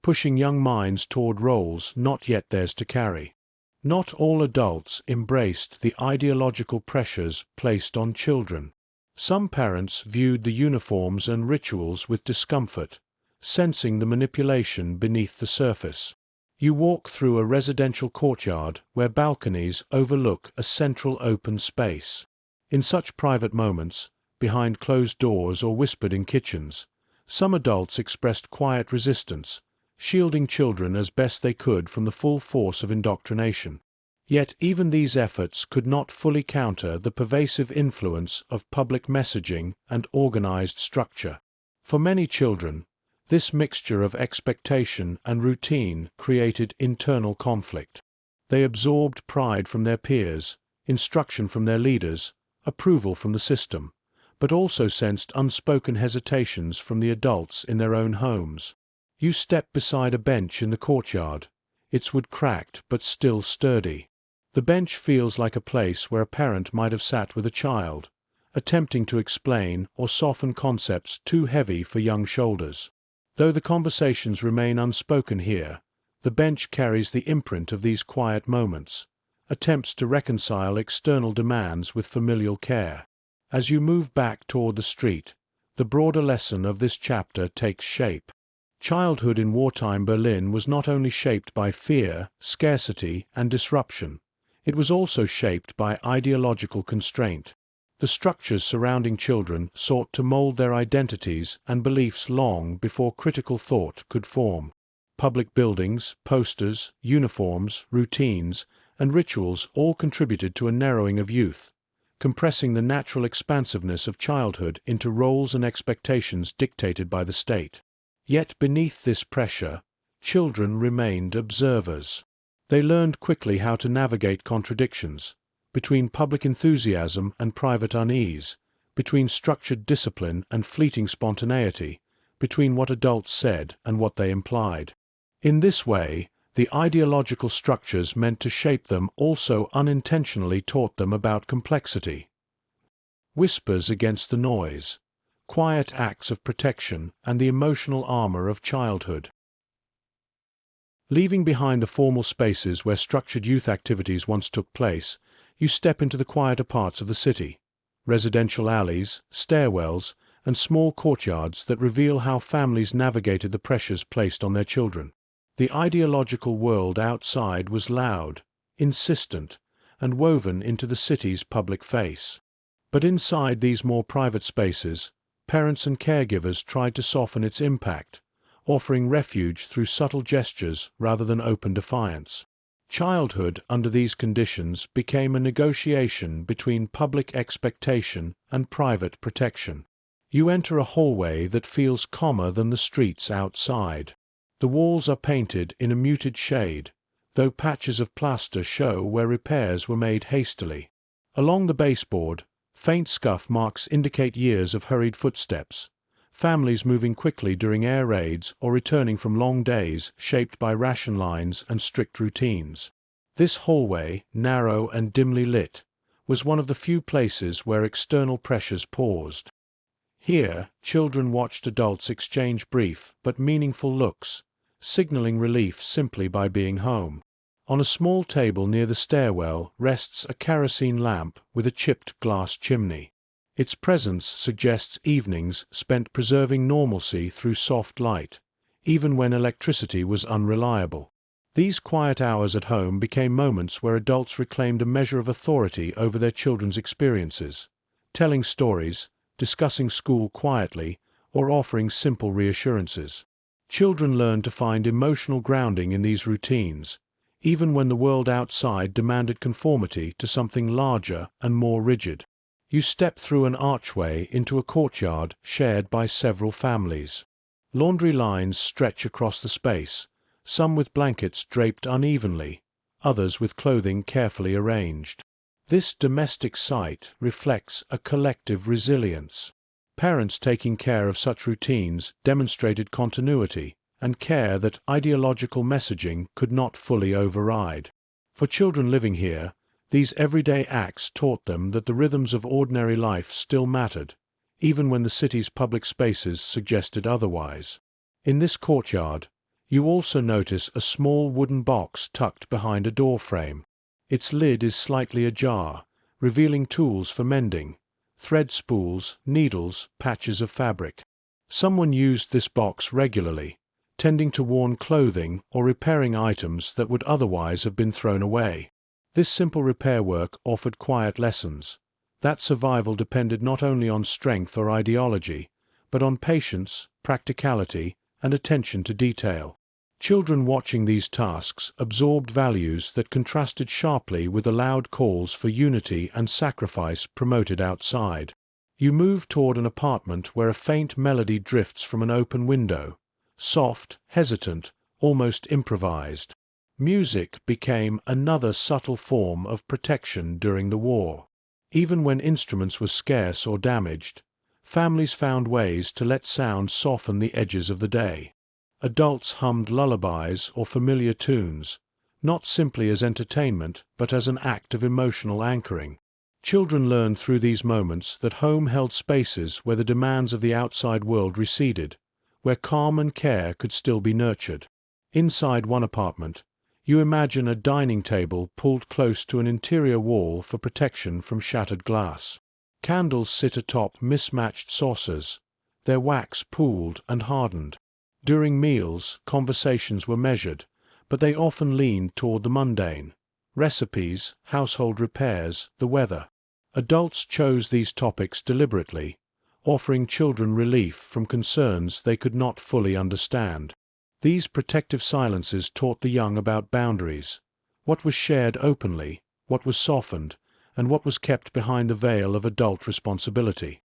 pushing young minds toward roles not yet theirs to carry. Not all adults embraced the ideological pressures placed on children. Some parents viewed the uniforms and rituals with discomfort, sensing the manipulation beneath the surface. You walk through a residential courtyard where balconies overlook a central open space. In such private moments, behind closed doors or whispered in kitchens, some adults expressed quiet resistance, shielding children as best they could from the full force of indoctrination. Yet even these efforts could not fully counter the pervasive influence of public messaging and organized structure. For many children, this mixture of expectation and routine created internal conflict. They absorbed pride from their peers, instruction from their leaders, approval from the system, but also sensed unspoken hesitations from the adults in their own homes. You step beside a bench in the courtyard, its wood cracked but still sturdy. The bench feels like a place where a parent might have sat with a child, attempting to explain or soften concepts too heavy for young shoulders. Though the conversations remain unspoken here, the bench carries the imprint of these quiet moments, attempts to reconcile external demands with familial care. As you move back toward the street, the broader lesson of this chapter takes shape. Childhood in wartime Berlin was not only shaped by fear, scarcity, and disruption, it was also shaped by ideological constraint. The structures surrounding children sought to mold their identities and beliefs long before critical thought could form. Public buildings, posters, uniforms, routines, and rituals all contributed to a narrowing of youth, compressing the natural expansiveness of childhood into roles and expectations dictated by the state. Yet beneath this pressure, children remained observers. They learned quickly how to navigate contradictions, between public enthusiasm and private unease, between structured discipline and fleeting spontaneity, between what adults said and what they implied. In this way, The ideological structures meant to shape them also unintentionally taught them about complexity. Whispers against the noise, quiet acts of protection, and the emotional armor of childhood. Leaving behind the formal spaces where structured youth activities once took place, you step into the quieter parts of the city. Residential alleys, stairwells, and small courtyards that reveal how families navigated the pressures placed on their children. The ideological world outside was loud, insistent, and woven into the city's public face. But inside these more private spaces, parents and caregivers tried to soften its impact, offering refuge through subtle gestures rather than open defiance. Childhood, under these conditions, became a negotiation between public expectation and private protection. You enter a hallway that feels calmer than the streets outside. The walls are painted in a muted shade, though patches of plaster show where repairs were made hastily. Along the baseboard, faint scuff marks indicate years of hurried footsteps, families moving quickly during air raids or returning from long days shaped by ration lines and strict routines. This hallway, narrow and dimly lit, was one of the few places where external pressures paused. Here, children watched adults exchange brief but meaningful looks, signaling relief simply by being home. On a small table near the stairwell rests a kerosene lamp with a chipped glass chimney. Its presence suggests evenings spent preserving normalcy through soft light, even when electricity was unreliable. These quiet hours at home became moments where adults reclaimed a measure of authority over their children's experiences, telling stories, discussing school quietly, or offering simple reassurances. Children learned to find emotional grounding in these routines, even when the world outside demanded conformity to something larger and more rigid. You step through an archway into a courtyard shared by several families. Laundry lines stretch across the space, some with blankets draped unevenly, others with clothing carefully arranged. This domestic site reflects a collective resilience. Parents taking care of such routines demonstrated continuity and care that ideological messaging could not fully override. For children living here, these everyday acts taught them that the rhythms of ordinary life still mattered, even when the city's public spaces suggested otherwise. In this courtyard, you also notice a small wooden box tucked behind a door frame. Its lid is slightly ajar, revealing tools for mending, thread spools, needles, patches of fabric. Someone used this box regularly, tending to worn clothing or repairing items that would otherwise have been thrown away. This simple repair work offered quiet lessons, that survival depended not only on strength or ideology, but on patience, practicality, and attention to detail. Children watching these tasks absorbed values that contrasted sharply with the loud calls for unity and sacrifice promoted outside. You move toward an apartment where a faint melody drifts from an open window, soft, hesitant, almost improvised. Music became another subtle form of protection during the war. Even when instruments were scarce or damaged, families found ways to let sound soften the edges of the day. Adults hummed lullabies or familiar tunes, not simply as entertainment but as an act of emotional anchoring. Children learned through these moments that home held spaces where the demands of the outside world receded, where calm and care could still be nurtured. Inside one apartment, you imagine a dining table pulled close to an interior wall for protection from shattered glass. Candles sit atop mismatched saucers, their wax pooled and hardened. During meals, conversations were measured, but they often leaned toward the mundane: recipes, household repairs, the weather. Adults chose these topics deliberately, offering children relief from concerns they could not fully understand. These protective silences taught the young about boundaries: what was shared openly, what was softened, and what was kept behind the veil of adult responsibility.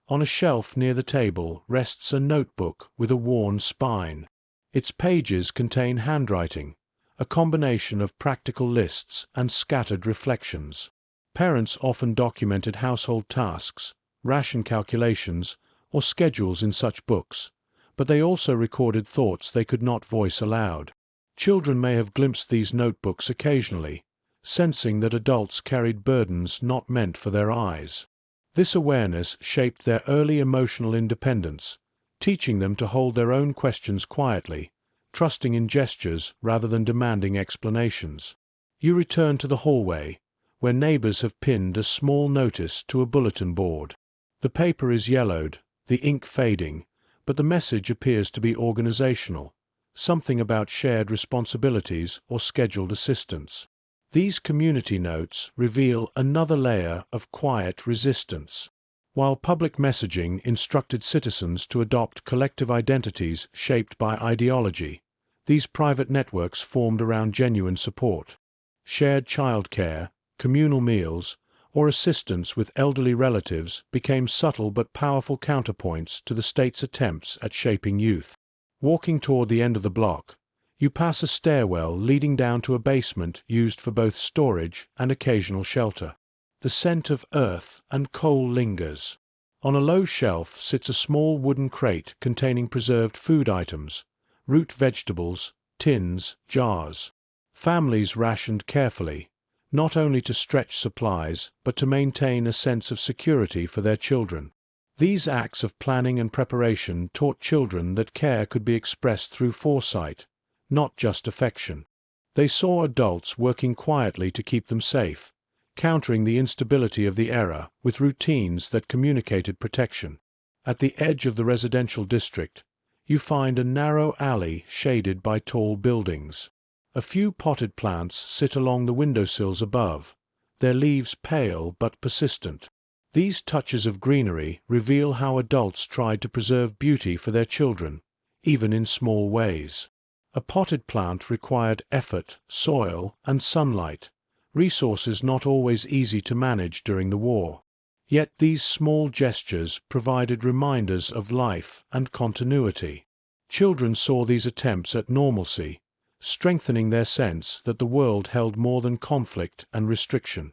On a shelf near the table rests a notebook with a worn spine. Its pages contain handwriting, a combination of practical lists and scattered reflections. Parents often documented household tasks, ration calculations, or schedules in such books, but they also recorded thoughts they could not voice aloud. Children may have glimpsed these notebooks occasionally, sensing that adults carried burdens not meant for their eyes. This awareness shaped their early emotional independence, teaching them to hold their own questions quietly, trusting in gestures rather than demanding explanations. You return to the hallway, where neighbors have pinned a small notice to a bulletin board. The paper is yellowed, the ink fading, but the message appears to be organizational, something about shared responsibilities or scheduled assistance. These community notes reveal another layer of quiet resistance. While public messaging instructed citizens to adopt collective identities shaped by ideology, these private networks formed around genuine support. Shared childcare, communal meals, or assistance with elderly relatives became subtle but powerful counterpoints to the state's attempts at shaping youth. Walking toward the end of the block, you pass a stairwell leading down to a basement used for both storage and occasional shelter. The scent of earth and coal lingers. On a low shelf sits a small wooden crate containing preserved food items, root vegetables, tins, jars. Families rationed carefully, not only to stretch supplies, but to maintain a sense of security for their children. These acts of planning and preparation taught children that care could be expressed through foresight, not just affection. They saw adults working quietly to keep them safe, countering the instability of the era with routines that communicated protection. At the edge of the residential district, you find a narrow alley shaded by tall buildings. A few potted plants sit along the windowsills above, their leaves pale but persistent. These touches of greenery reveal how adults tried to preserve beauty for their children, even in small ways. A potted plant required effort, soil, and sunlight, resources not always easy to manage during the war. Yet these small gestures provided reminders of life and continuity. Children saw these attempts at normalcy, strengthening their sense that the world held more than conflict and restriction.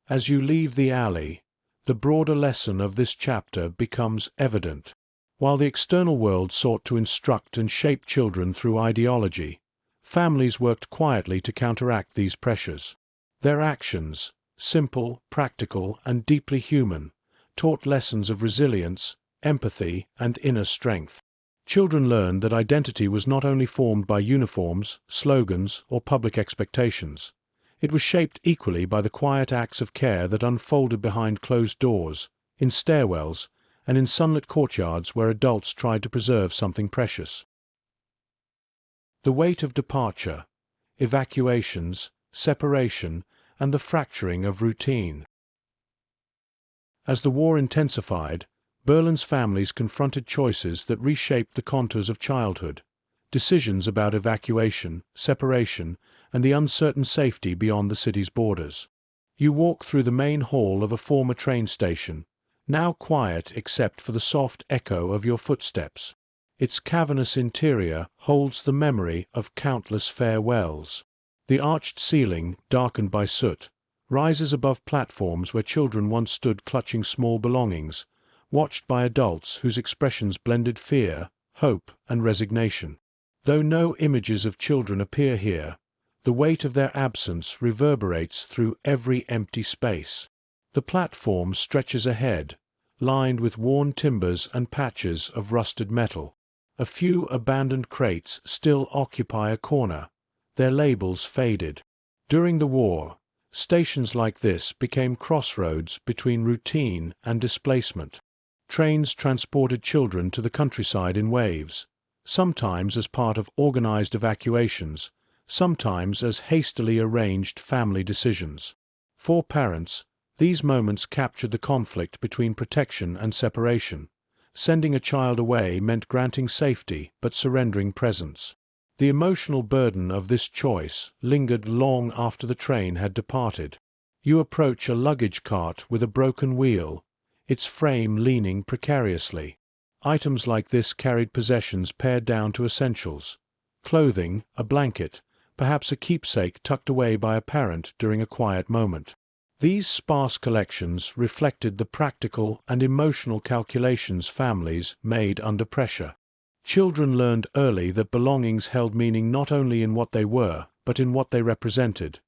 As you leave the alley, the broader lesson of this chapter becomes evident. While the external world sought to instruct and shape children through ideology, families worked quietly to counteract these pressures. Their actions, simple, practical, and deeply human, taught lessons of resilience, empathy, and inner strength. Children learned that identity was not only formed by uniforms, slogans, or public expectations. It was shaped equally by the quiet acts of care that unfolded behind closed doors, in stairwells, and in sunlit courtyards where adults tried to preserve something precious. The weight of departure, evacuations, separation, and the fracturing of routine. As the war intensified, Berlin's families confronted choices that reshaped the contours of childhood, decisions about evacuation, separation, and the uncertain safety beyond the city's borders. You walk through the main hall of a former train station, now quiet except for the soft echo of your footsteps. Its cavernous interior holds the memory of countless farewells. The arched ceiling, darkened by soot, rises above platforms where children once stood clutching small belongings, watched by adults whose expressions blended fear, hope, and resignation. Though no images of children appear here, the weight of their absence reverberates through every empty space. The platform stretches ahead, lined with worn timbers and patches of rusted metal. A few abandoned crates still occupy a corner, their labels faded. During the war, stations like this became crossroads between routine and displacement. Trains transported children to the countryside in waves, sometimes as part of organized evacuations, sometimes as hastily arranged family decisions. For parents, these moments captured the conflict between protection and separation. Sending a child away meant granting safety but surrendering presence. The emotional burden of this choice lingered long after the train had departed. You approach a luggage cart with a broken wheel, its frame leaning precariously. Items like this carried possessions pared down to essentials: clothing, a blanket, perhaps a keepsake tucked away by a parent during a quiet moment. These sparse collections reflected the practical and emotional calculations families made under pressure. Children learned early that belongings held meaning not only in what they were, but in what they represented: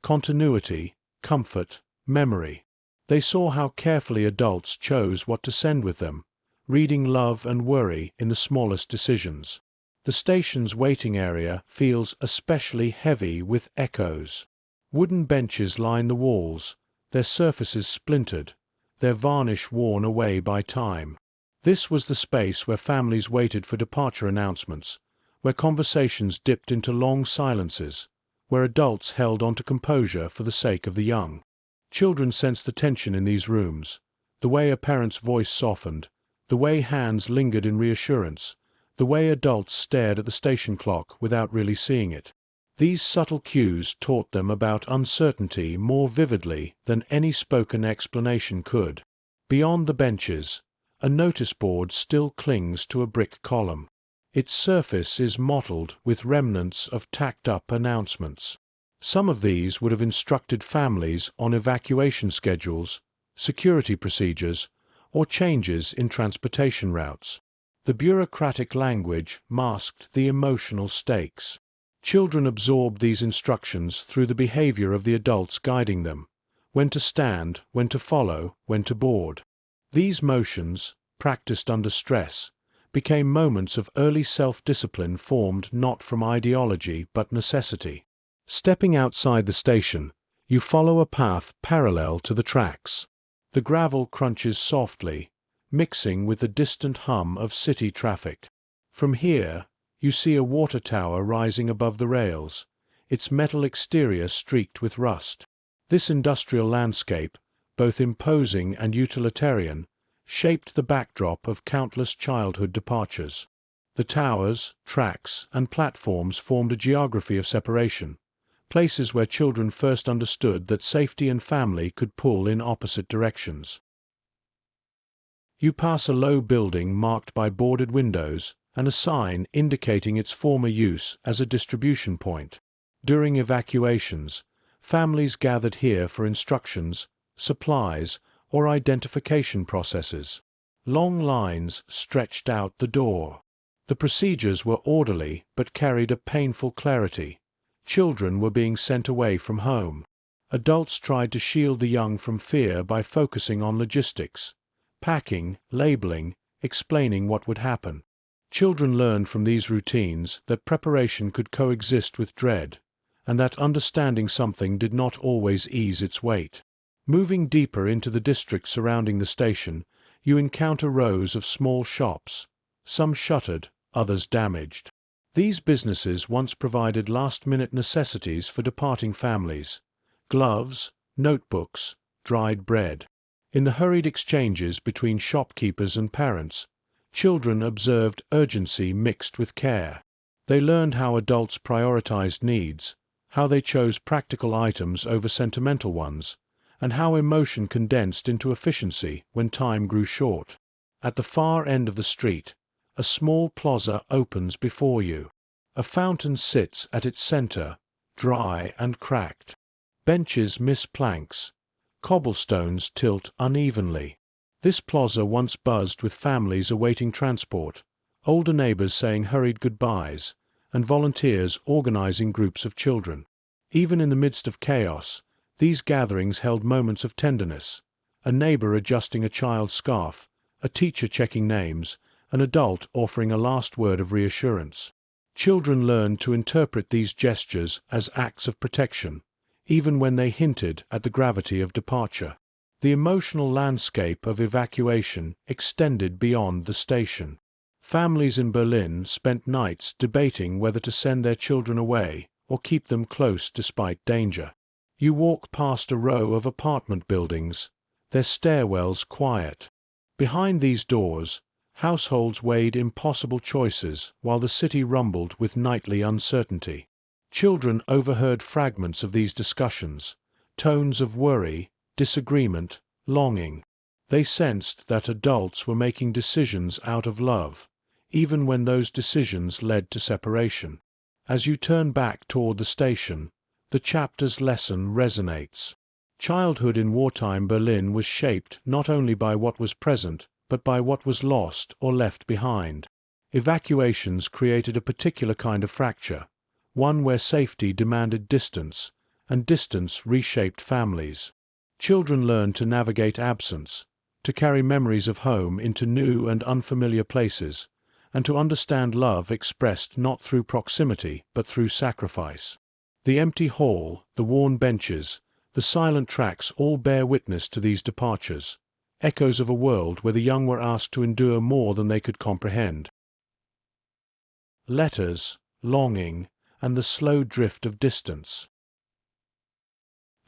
continuity, comfort, memory. They saw how carefully adults chose what to send with them, reading love and worry in the smallest decisions. The station's waiting area feels especially heavy with echoes. Wooden benches line the walls, their surfaces splintered, their varnish worn away by time. This was the space where families waited for departure announcements, where conversations dipped into long silences, where adults held on to composure for the sake of the young. Children sensed the tension in these rooms, the way a parent's voice softened, the way hands lingered in reassurance, the way adults stared at the station clock without really seeing it. These subtle cues taught them about uncertainty more vividly than any spoken explanation could. Beyond the benches, a notice board still clings to a brick column. Its surface is mottled with remnants of tacked-up announcements. Some of these would have instructed families on evacuation schedules, security procedures, or changes in transportation routes. The bureaucratic language masked the emotional stakes. Children absorbed these instructions through the behavior of the adults guiding them: when to stand, when to follow, when to board. These motions, practiced under stress, became moments of early self-discipline formed not from ideology but necessity. Stepping outside the station, you follow a path parallel to the tracks. The gravel crunches softly, mixing with the distant hum of city traffic. From here, you see a water tower rising above the rails, its metal exterior streaked with rust. This industrial landscape, both imposing and utilitarian, shaped the backdrop of countless childhood departures. The towers, tracks, and platforms formed a geography of separation, places where children first understood that safety and family could pull in opposite directions. You pass a low building marked by boarded windows and a sign indicating its former use as a distribution point. During evacuations, families gathered here for instructions, supplies, or identification processes. Long lines stretched out the door. The procedures were orderly but carried a painful clarity. Children were being sent away from home. Adults tried to shield the young from fear by focusing on logistics: packing, labeling, explaining what would happen. Children learned from these routines that preparation could coexist with dread, and that understanding something did not always ease its weight. Moving deeper into the district surrounding the station, you encounter rows of small shops, some shuttered, others damaged. These businesses once provided last-minute necessities for departing families: gloves, notebooks, dried bread. In the hurried exchanges between shopkeepers and parents, children observed urgency mixed with care. They learned how adults prioritized needs, how they chose practical items over sentimental ones, and how emotion condensed into efficiency when time grew short. At the far end of the street, a small plaza opens before you. A fountain sits at its center, dry and cracked. Benches miss planks. Cobblestones tilt unevenly. This plaza once buzzed with families awaiting transport, older neighbors saying hurried goodbyes, and volunteers organizing groups of children. Even in the midst of chaos, these gatherings held moments of tenderness: a neighbor adjusting a child's scarf, a teacher checking names, an adult offering a last word of reassurance. Children learned to interpret these gestures as acts of protection, even when they hinted at the gravity of departure. The emotional landscape of evacuation extended beyond the station. Families in Berlin spent nights debating whether to send their children away or keep them close despite danger. You walk past a row of apartment buildings, their stairwells quiet. Behind these doors, households weighed impossible choices while the city rumbled with nightly uncertainty. Children overheard fragments of these discussions, tones of worry, disagreement, longing. They sensed that adults were making decisions out of love, even when those decisions led to separation. As you turn back toward the station, the chapter's lesson resonates. Childhood in wartime Berlin was shaped not only by what was present, but by what was lost or left behind. Evacuations created a particular kind of fracture, one where safety demanded distance, and distance reshaped families. Children learned to navigate absence, to carry memories of home into new and unfamiliar places, and to understand love expressed not through proximity but through sacrifice. The empty hall, the worn benches, the silent tracks all bear witness to these departures, echoes of a world where the young were asked to endure more than they could comprehend. Letters, longing, and the slow drift of distance.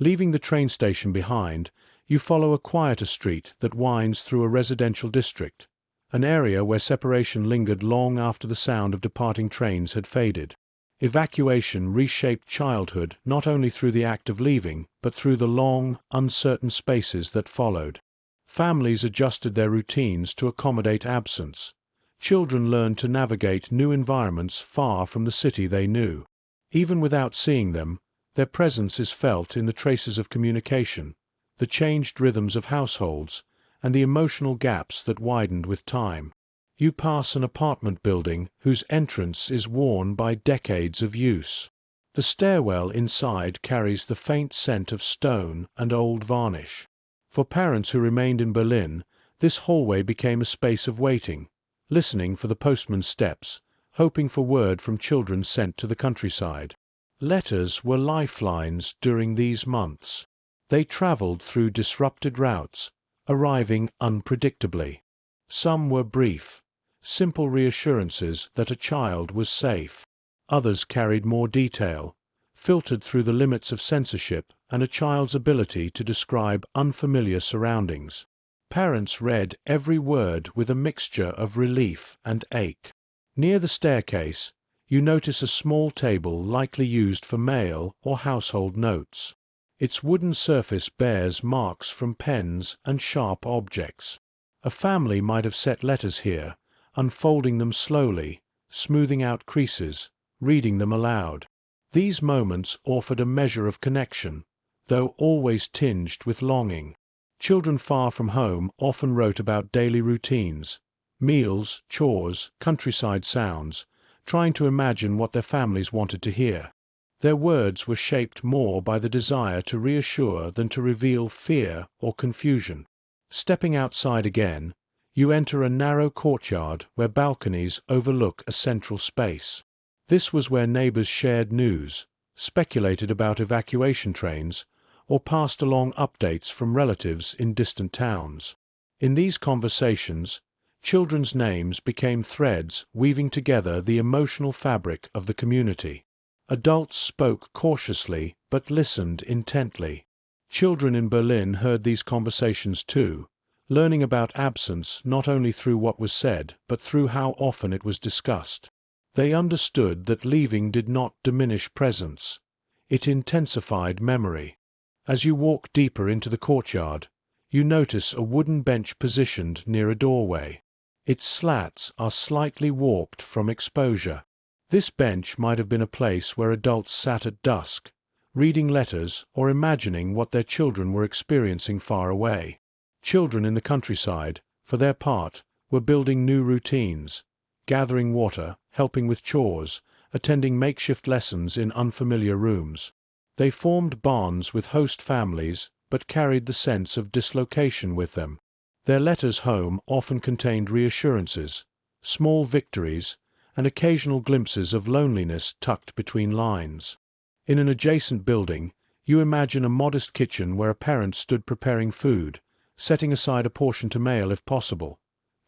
Leaving the train station behind, you follow a quieter street that winds through a residential district, an area where separation lingered long after the sound of departing trains had faded. Evacuation reshaped childhood not only through the act of leaving, but through the long, uncertain spaces that followed. Families adjusted their routines to accommodate absence. Children learned to navigate new environments far from the city they knew. Even without seeing them, their presence is felt in the traces of communication, the changed rhythms of households, and the emotional gaps that widened with time. You pass an apartment building whose entrance is worn by decades of use. The stairwell inside carries the faint scent of stone and old varnish. For parents who remained in Berlin, this hallway became a space of waiting, listening for the postman's steps, hoping for word from children sent to the countryside. Letters were lifelines during these months. They traveled through disrupted routes, arriving unpredictably. Some were brief, simple reassurances that a child was safe. Others carried more detail, filtered through the limits of censorship and a child's ability to describe unfamiliar surroundings. Parents read every word with a mixture of relief and ache. Near the staircase, you notice a small table likely used for mail or household notes. Its wooden surface bears marks from pens and sharp objects. A family might have set letters here, unfolding them slowly, smoothing out creases, reading them aloud. These moments offered a measure of connection, though always tinged with longing. Children far from home often wrote about daily routines, meals, chores, countryside sounds, trying to imagine what their families wanted to hear. Their words were shaped more by the desire to reassure than to reveal fear or confusion. Stepping outside again, you enter a narrow courtyard where balconies overlook a central space. This was where neighbors shared news, speculated about evacuation trains, or passed along updates from relatives in distant towns. In these conversations, children's names became threads weaving together the emotional fabric of the community. Adults spoke cautiously but listened intently. Children in Berlin heard these conversations too, learning about absence not only through what was said but through how often it was discussed. They understood that leaving did not diminish presence. It intensified memory. As you walk deeper into the courtyard, you notice a wooden bench positioned near a doorway. Its slats are slightly warped from exposure. This bench might have been a place where adults sat at dusk, reading letters or imagining what their children were experiencing far away. Children in the countryside, for their part, were building new routines, gathering water, helping with chores, attending makeshift lessons in unfamiliar rooms. They formed bonds with host families but carried the sense of dislocation with them. Their letters home often contained reassurances, small victories, and occasional glimpses of loneliness tucked between lines. In an adjacent building, you imagine a modest kitchen where a parent stood preparing food, setting aside a portion to mail if possible.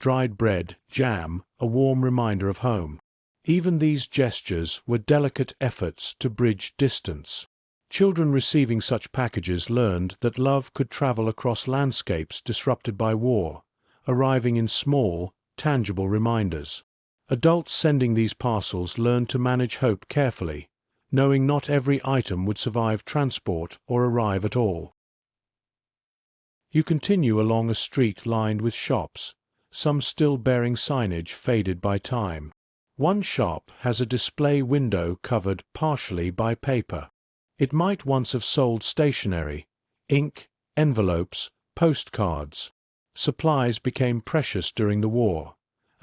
Dried bread, jam, a warm reminder of home. Even these gestures were delicate efforts to bridge distance. Children receiving such packages learned that love could travel across landscapes disrupted by war, arriving in small, tangible reminders. Adults sending these parcels learned to manage hope carefully, knowing not every item would survive transport or arrive at all. You continue along a street lined with shops, some still bearing signage faded by time. One shop has a display window covered partially by paper. It might once have sold stationery, ink, envelopes, postcards. Supplies became precious during the war,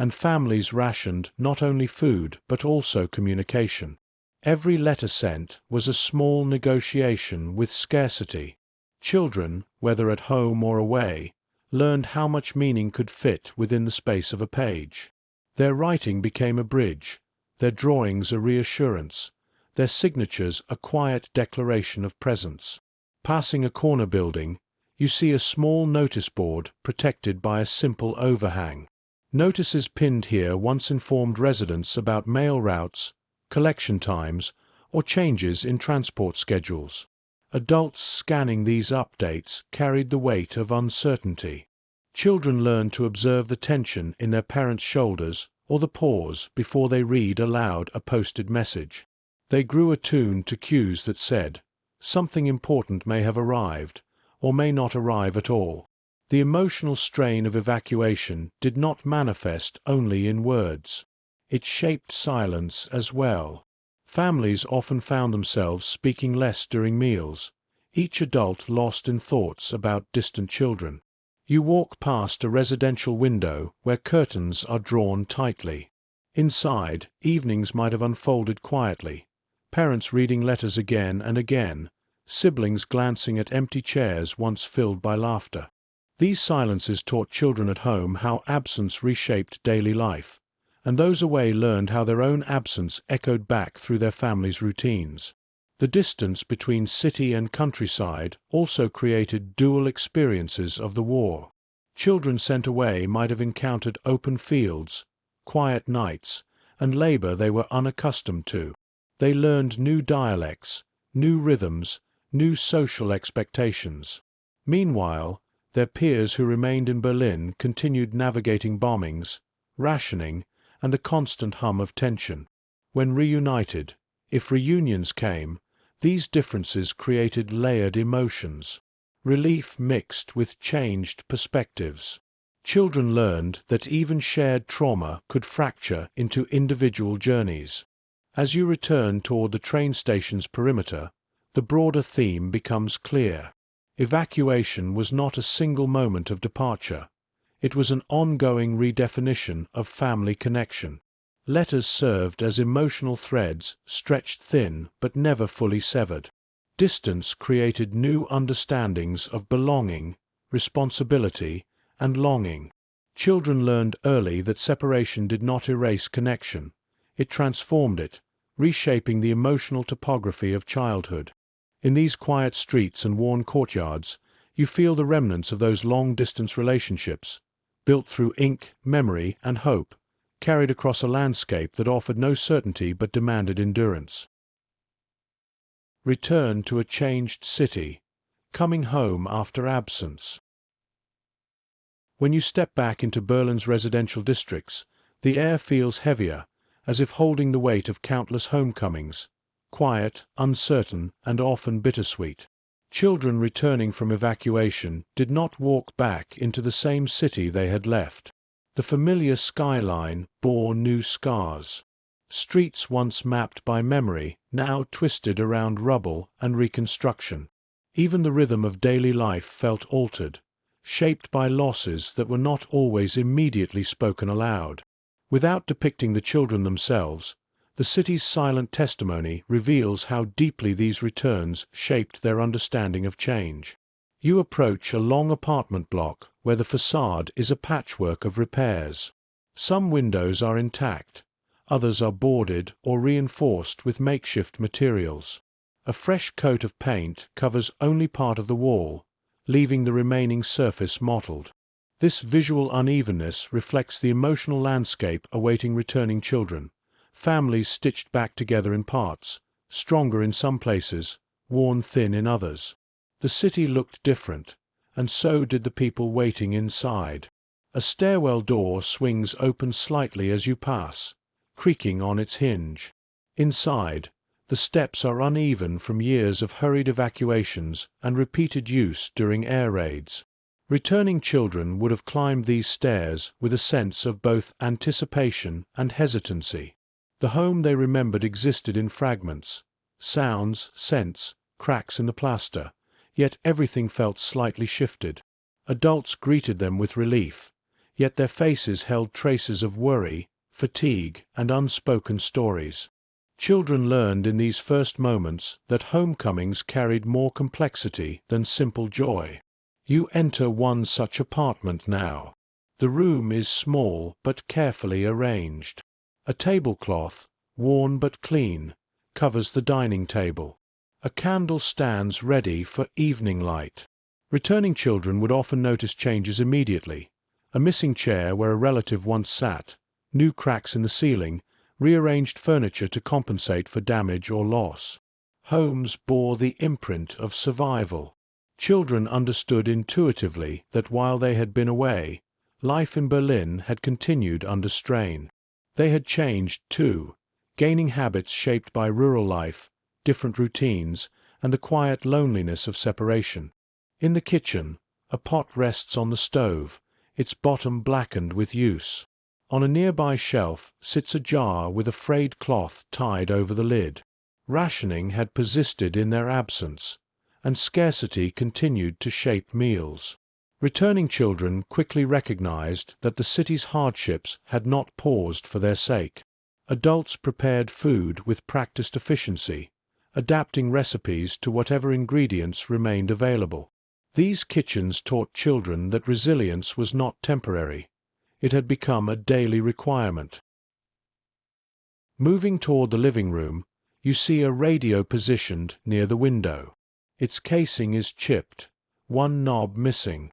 and families rationed not only food but also communication. Every letter sent was a small negotiation with scarcity. Children, whether at home or away, learned how much meaning could fit within the space of a page. Their writing became a bridge, their drawings a reassurance, their signatures a quiet declaration of presence. Passing a corner building, you see a small notice board protected by a simple overhang. Notices pinned here once informed residents about mail routes, collection times, or changes in transport schedules. Adults scanning these updates carried the weight of uncertainty. Children learned to observe the tension in their parents' shoulders or the pause before they read aloud a posted message. They grew attuned to cues that said, something important may have arrived, or may not arrive at all. The emotional strain of evacuation did not manifest only in words. It shaped silence as well. Families often found themselves speaking less during meals, each adult lost in thoughts about distant children. You walk past a residential window where curtains are drawn tightly. Inside, evenings might have unfolded quietly, parents reading letters again and again, siblings glancing at empty chairs once filled by laughter. These silences taught children at home how absence reshaped daily life, and those away learned how their own absence echoed back through their families' routines. The distance between city and countryside also created dual experiences of the war. Children sent away might have encountered open fields, quiet nights, and labor they were unaccustomed to. They learned new dialects, new rhythms, new social expectations. Meanwhile, their peers who remained in Berlin continued navigating bombings, rationing, and the constant hum of tension. When reunited, if reunions came, these differences created layered emotions. Relief mixed with changed perspectives. Children learned that even shared trauma could fracture into individual journeys. As you return toward the train station's perimeter, the broader theme becomes clear. Evacuation was not a single moment of departure. It was an ongoing redefinition of family connection. Letters served as emotional threads, stretched thin but never fully severed. Distance created new understandings of belonging, responsibility, and longing. Children learned early that separation did not erase connection. It transformed it, reshaping the emotional topography of childhood. In these quiet streets and worn courtyards, you feel the remnants of those long-distance relationships, built through ink, memory, and hope, carried across a landscape that offered no certainty but demanded endurance. Return to a changed city, coming home after absence. When you step back into Berlin's residential districts, the air feels heavier, as if holding the weight of countless homecomings, quiet, uncertain, and often bittersweet. Children returning from evacuation did not walk back into the same city they had left. The familiar skyline bore new scars. Streets once mapped by memory now twisted around rubble and reconstruction. Even the rhythm of daily life felt altered, shaped by losses that were not always immediately spoken aloud. Without depicting the children themselves, the city's silent testimony reveals how deeply these returns shaped their understanding of change. You approach a long apartment block where the facade is a patchwork of repairs. Some windows are intact, others are boarded or reinforced with makeshift materials. A fresh coat of paint covers only part of the wall, leaving the remaining surface mottled. This visual unevenness reflects the emotional landscape awaiting returning children. Families stitched back together in parts, stronger in some places, worn thin in others. The city looked different, and so did the people waiting inside. A stairwell door swings open slightly as you pass, creaking on its hinge. Inside, the steps are uneven from years of hurried evacuations and repeated use during air raids. Returning children would have climbed these stairs with a sense of both anticipation and hesitancy. The home they remembered existed in fragments, sounds, scents, cracks in the plaster, yet everything felt slightly shifted. Adults greeted them with relief. yet their faces held traces of worry, fatigue, and unspoken stories. Children learned in these first moments that homecomings carried more complexity than simple joy. You enter one such apartment now. The room is small but carefully arranged. A tablecloth, worn but clean, covers the dining table. A candle stands ready for evening light. Returning children would often notice changes immediately. A missing chair where a relative once sat, new cracks in the ceiling, rearranged furniture to compensate for damage or loss. Homes bore the imprint of survival. Children understood intuitively that while they had been away, life in Berlin had continued under strain. They had changed, too, gaining habits shaped by rural life, different routines, and the quiet loneliness of separation. In the kitchen, a pot rests on the stove, its bottom blackened with use. On a nearby shelf sits a jar with a frayed cloth tied over the lid. Rationing had persisted in their absence, and scarcity continued to shape meals. Returning children quickly recognized that the city's hardships had not paused for their sake. Adults prepared food with practiced efficiency, adapting recipes to whatever ingredients remained available. These kitchens taught children that resilience was not temporary. It had become a daily requirement. Moving toward the living room, you see a radio positioned near the window. Its casing is chipped, one knob missing.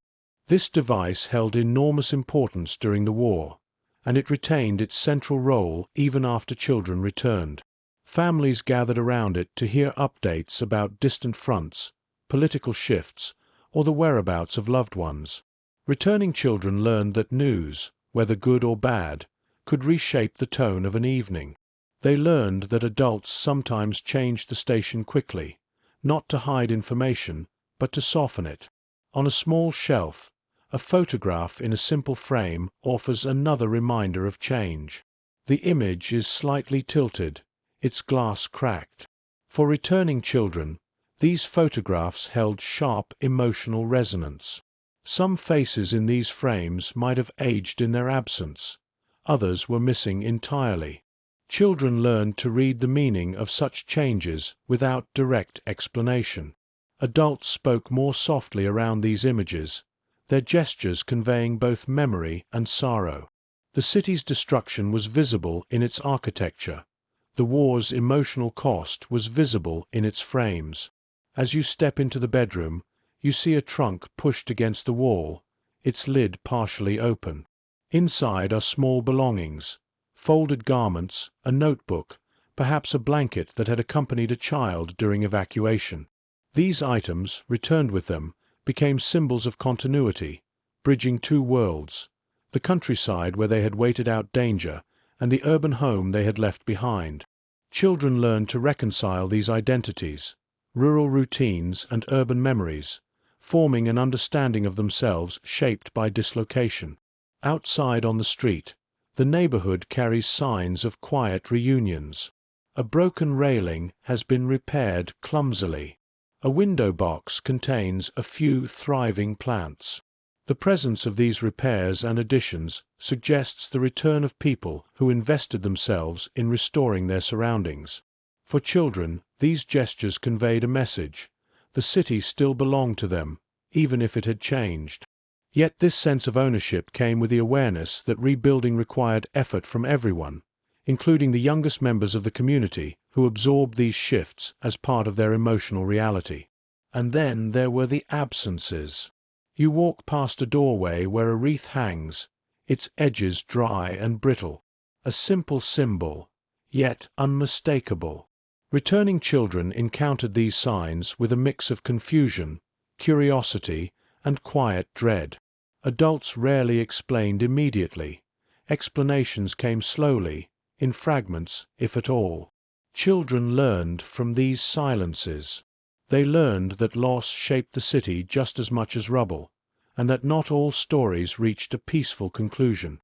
This device held enormous importance during the war, and it retained its central role even after children returned. Families gathered around it to hear updates about distant fronts, political shifts, or the whereabouts of loved ones. Returning children learned that news, whether good or bad, could reshape the tone of an evening. They learned that adults sometimes changed the station quickly, not to hide information, but to soften it. On a small shelf, a photograph in a simple frame offers another reminder of change. The image is slightly tilted, its glass cracked. For returning children, these photographs held sharp emotional resonance. Some faces in these frames might have aged in their absence. Others were missing entirely. Children learned to read the meaning of such changes without direct explanation. Adults spoke more softly around these images, their gestures conveying both memory and sorrow. The city's destruction was visible in its architecture. The war's emotional cost was visible in its frames. As you step into the bedroom, you see a trunk pushed against the wall, its lid partially open. Inside are small belongings, folded garments, a notebook, perhaps a blanket that had accompanied a child during evacuation. These items, returned with them, became symbols of continuity, bridging two worlds, the countryside where they had waited out danger, and the urban home they had left behind. Children learned to reconcile these identities, rural routines and urban memories, forming an understanding of themselves shaped by dislocation. Outside on the street, the neighborhood carries signs of quiet reunions. A broken railing has been repaired clumsily. A window box contains a few thriving plants. The presence of these repairs and additions suggests the return of people who invested themselves in restoring their surroundings. For children, these gestures conveyed a message. The city still belonged to them, even if it had changed. Yet this sense of ownership came with the awareness that rebuilding required effort from everyone, including the youngest members of the community who absorbed these shifts as part of their emotional reality. And then there were the absences. You walk past a doorway where a wreath hangs, its edges dry and brittle, a simple symbol, yet unmistakable. Returning children encountered these signs with a mix of confusion, curiosity, and quiet dread. Adults rarely explained immediately. Explanations came slowly, in fragments, if at all. Children learned from these silences. They learned that loss shaped the city just as much as rubble, and that not all stories reached a peaceful conclusion.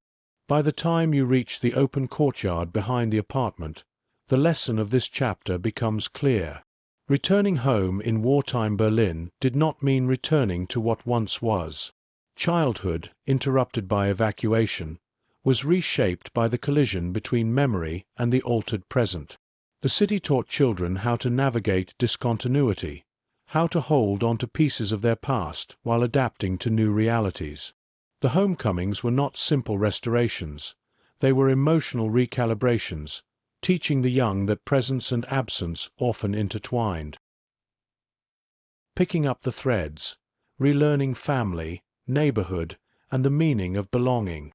By the time you reach the open courtyard behind the apartment, the lesson of this chapter becomes clear. Returning home in wartime Berlin did not mean returning to what once was. Childhood, interrupted by evacuation, was reshaped by the collision between memory and the altered present. The city taught children how to navigate discontinuity, how to hold onto pieces of their past while adapting to new realities. The homecomings were not simple restorations, they were emotional recalibrations, teaching the young that presence and absence often intertwined. Picking up the threads, relearning family, neighborhood, and the meaning of belonging.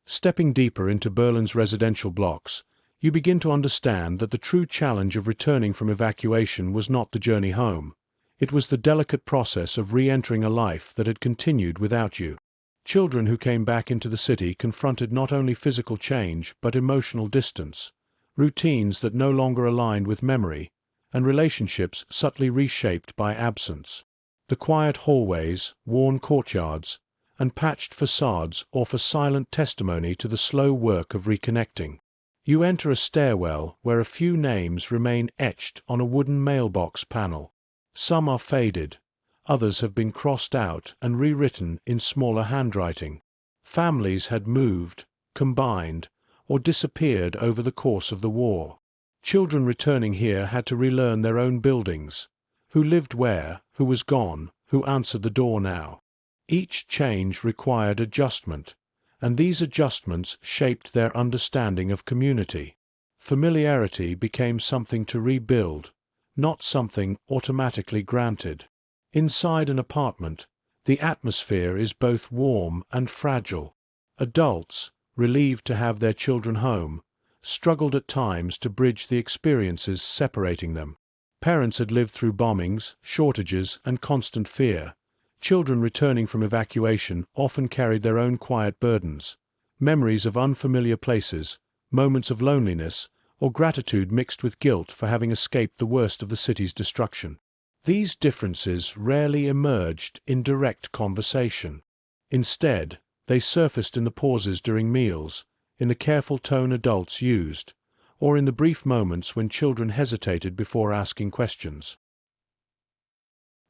Stepping deeper into Berlin's residential blocks, you begin to understand that the true challenge of returning from evacuation was not the journey home. It was the delicate process of re-entering a life that had continued without you. Children who came back into the city confronted not only physical change but emotional distance, routines that no longer aligned with memory, and relationships subtly reshaped by absence. The quiet hallways, worn courtyards, and patched facades offer silent testimony to the slow work of reconnecting. You enter a stairwell where a few names remain etched on a wooden mailbox panel. Some are faded, others have been crossed out and rewritten in smaller handwriting. Families had moved, combined, or disappeared over the course of the war. Children returning here had to relearn their own buildings. Who lived where, who was gone, who answered the door now. Each change required adjustment, and these adjustments shaped their understanding of community. Familiarity became something to rebuild, not something automatically granted. Inside an apartment, the atmosphere is both warm and fragile. Adults, relieved to have their children home, struggled at times to bridge the experiences separating them. Parents had lived through bombings, shortages, and constant fear. Children returning from evacuation often carried their own quiet burdens, memories of unfamiliar places, moments of loneliness, or gratitude mixed with guilt for having escaped the worst of the city's destruction. These differences rarely emerged in direct conversation. Instead, they surfaced in the pauses during meals, in the careful tone adults used, or in the brief moments when children hesitated before asking questions.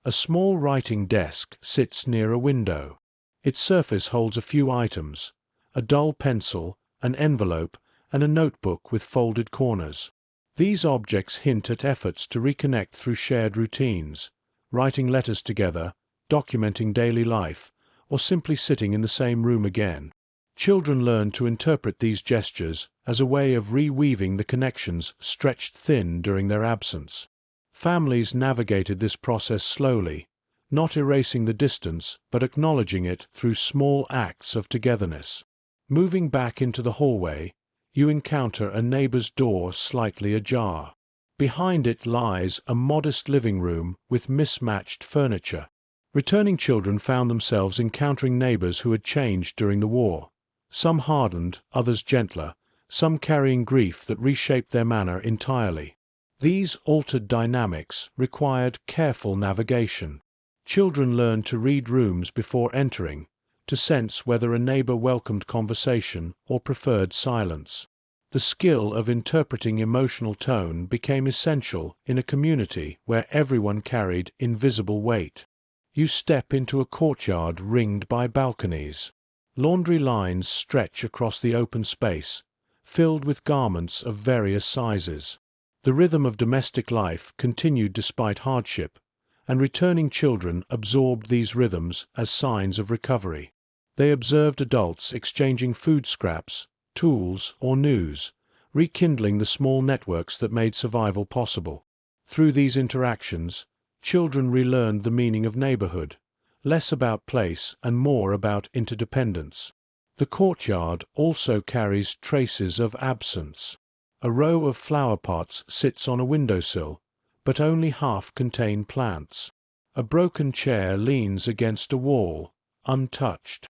A small writing desk sits near a window. Its surface holds a few items: a dull pencil, an envelope, and a notebook with folded corners. These objects hint at efforts to reconnect through shared routines, writing letters together, documenting daily life, or simply sitting in the same room again. Children learn to interpret these gestures as a way of reweaving the connections stretched thin during their absence. Families navigated this process slowly, not erasing the distance but acknowledging it through small acts of togetherness. Moving back into the hallway, you encounter a neighbor's door slightly ajar. Behind it lies a modest living room with mismatched furniture. Returning children found themselves encountering neighbors who had changed during the war. Some hardened, others gentler, some carrying grief that reshaped their manner entirely. These altered dynamics required careful navigation. Children learned to read rooms before entering, to sense whether a neighbor welcomed conversation or preferred silence. The skill of interpreting emotional tone became essential in a community where everyone carried invisible weight. You step into a courtyard ringed by balconies. Laundry lines stretch across the open space, filled with garments of various sizes. The rhythm of domestic life continued despite hardship, and returning children absorbed these rhythms as signs of recovery. They observed adults exchanging food scraps, tools, or news, rekindling the small networks that made survival possible. Through these interactions, children relearned the meaning of neighborhood, less about place and more about interdependence. The courtyard also carries traces of absence. A row of flower pots sits on a windowsill, but only half contain plants. A broken chair leans against a wall, untouched.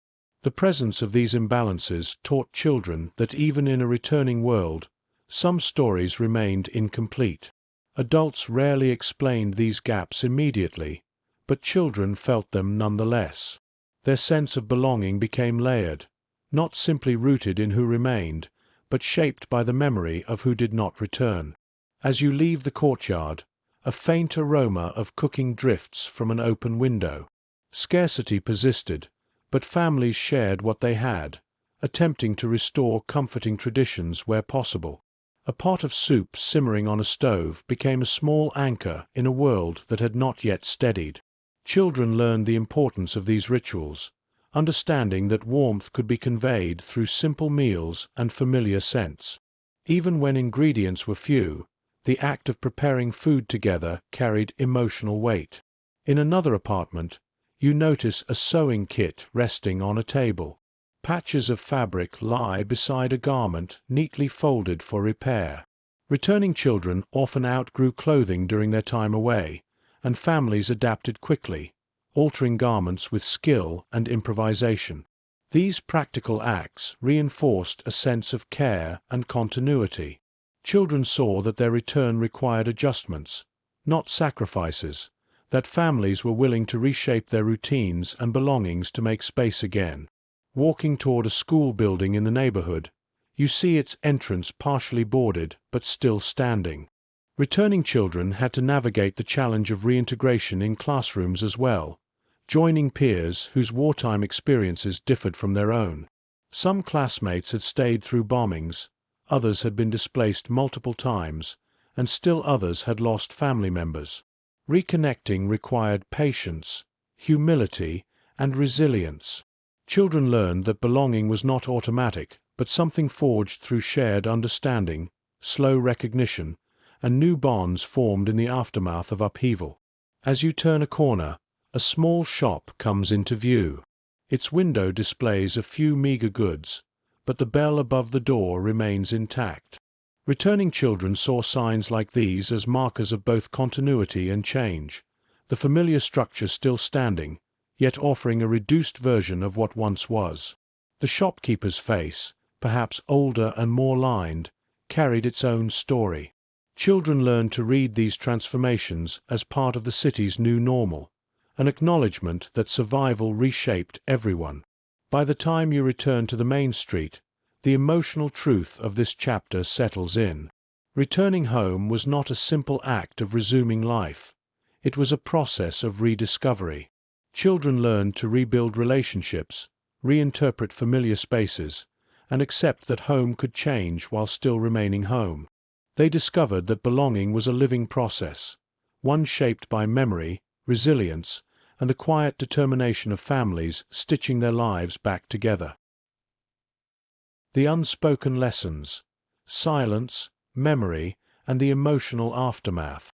The presence of these imbalances taught children that even in a returning world, some stories remained incomplete. Adults rarely explained these gaps immediately, but children felt them nonetheless. Their sense of belonging became layered, not simply rooted in who remained, but shaped by the memory of who did not return. As you leave the courtyard, a faint aroma of cooking drifts from an open window. Scarcity persisted, but families shared what they had, attempting to restore comforting traditions where possible. A pot of soup simmering on a stove became a small anchor in a world that had not yet steadied. Children learned the importance of these rituals, understanding that warmth could be conveyed through simple meals and familiar scents. Even when ingredients were few, the act of preparing food together carried emotional weight. In another apartment, you notice a sewing kit resting on a table. Patches of fabric lie beside a garment neatly folded for repair. Returning children often outgrew clothing during their time away, and families adapted quickly, altering garments with skill and improvisation. These practical acts reinforced a sense of care and continuity. Children saw that their return required adjustments, not sacrifices, that families were willing to reshape their routines and belongings to make space again. Walking toward a school building in the neighborhood, you see its entrance partially boarded but still standing. Returning children had to navigate the challenge of reintegration in classrooms as well, joining peers whose wartime experiences differed from their own. Some classmates had stayed through bombings, others had been displaced multiple times, and still others had lost family members. Reconnecting required patience, humility, and resilience. Children learned that belonging was not automatic, but something forged through shared understanding, slow recognition, and new bonds formed in the aftermath of upheaval. As you turn a corner, a small shop comes into view. Its window displays a few meager goods, but the bell above the door remains intact. Returning children saw signs like these as markers of both continuity and change, the familiar structure still standing, yet offering a reduced version of what once was. The shopkeeper's face, perhaps older and more lined, carried its own story. Children learned to read these transformations as part of the city's new normal, an acknowledgement that survival reshaped everyone. By the time you return to the main street, the emotional truth of this chapter settles in. Returning home was not a simple act of resuming life. It was a process of rediscovery. Children learned to rebuild relationships, reinterpret familiar spaces, and accept that home could change while still remaining home. They discovered that belonging was a living process, one shaped by memory, resilience, and the quiet determination of families stitching their lives back together. The unspoken lessons, silence, memory, and the emotional aftermath.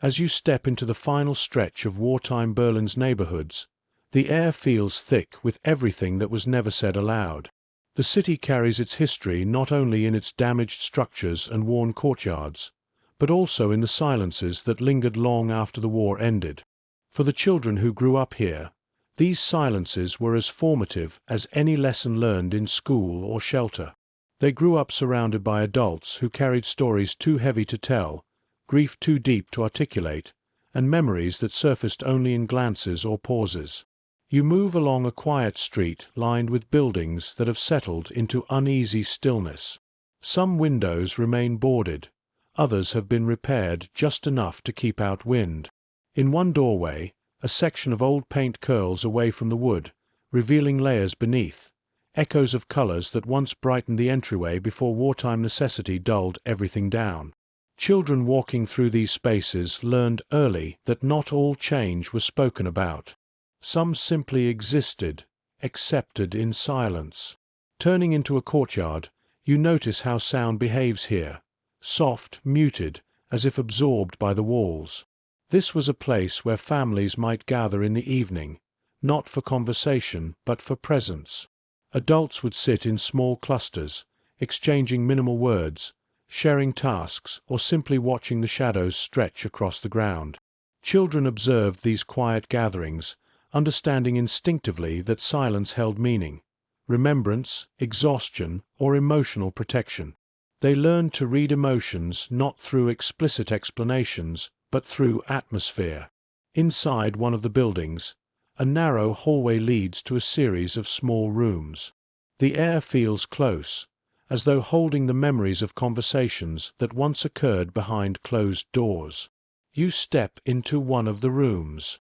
As you step into the final stretch of wartime Berlin's neighborhoods, the air feels thick with everything that was never said aloud. The city carries its history not only in its damaged structures and worn courtyards, but also in the silences that lingered long after the war ended. For the children who grew up here, these silences were as formative as any lesson learned in school or shelter. They grew up surrounded by adults who carried stories too heavy to tell, grief too deep to articulate, and memories that surfaced only in glances or pauses. You move along a quiet street lined with buildings that have settled into uneasy stillness. Some windows remain boarded, others have been repaired just enough to keep out wind. In one doorway, a section of old paint curls away from the wood, revealing layers beneath, echoes of colors that once brightened the entryway before wartime necessity dulled everything down. Children walking through these spaces learned early that not all change was spoken about. Some simply existed, accepted in silence. Turning into a courtyard, you notice how sound behaves here, soft, muted, as if absorbed by the walls. This was a place where families might gather in the evening, not for conversation but for presence. Adults would sit in small clusters, exchanging minimal words, sharing tasks, or simply watching the shadows stretch across the ground. Children observed these quiet gatherings, understanding instinctively that silence held meaning, remembrance, exhaustion, or emotional protection. They learned to read emotions not through explicit explanations, but through atmosphere. Inside one of the buildings, a narrow hallway leads to a series of small rooms. The air feels close, as though holding the memories of conversations that once occurred behind closed doors. You step into one of the rooms.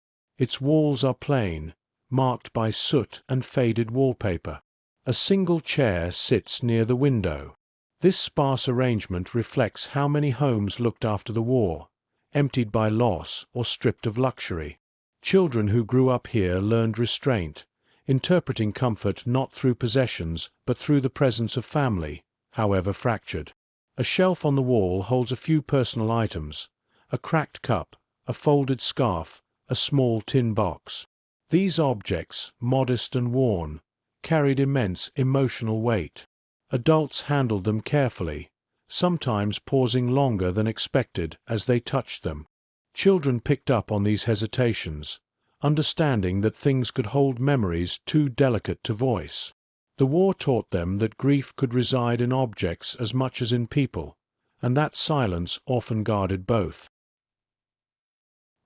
Its walls are plain, marked by soot and faded wallpaper. A single chair sits near the window. This sparse arrangement reflects how many homes looked after the war, emptied by loss or stripped of luxury. Children who grew up here learned restraint, interpreting comfort not through possessions but through the presence of family, however fractured. A shelf on the wall holds a few personal items: a cracked cup, a folded scarf, a small tin box. These objects, modest and worn, carried immense emotional weight. Adults handled them carefully, sometimes pausing longer than expected as they touched them. Children picked up on these hesitations, understanding that things could hold memories too delicate to voice. The war taught them that grief could reside in objects as much as in people, and that silence often guarded both.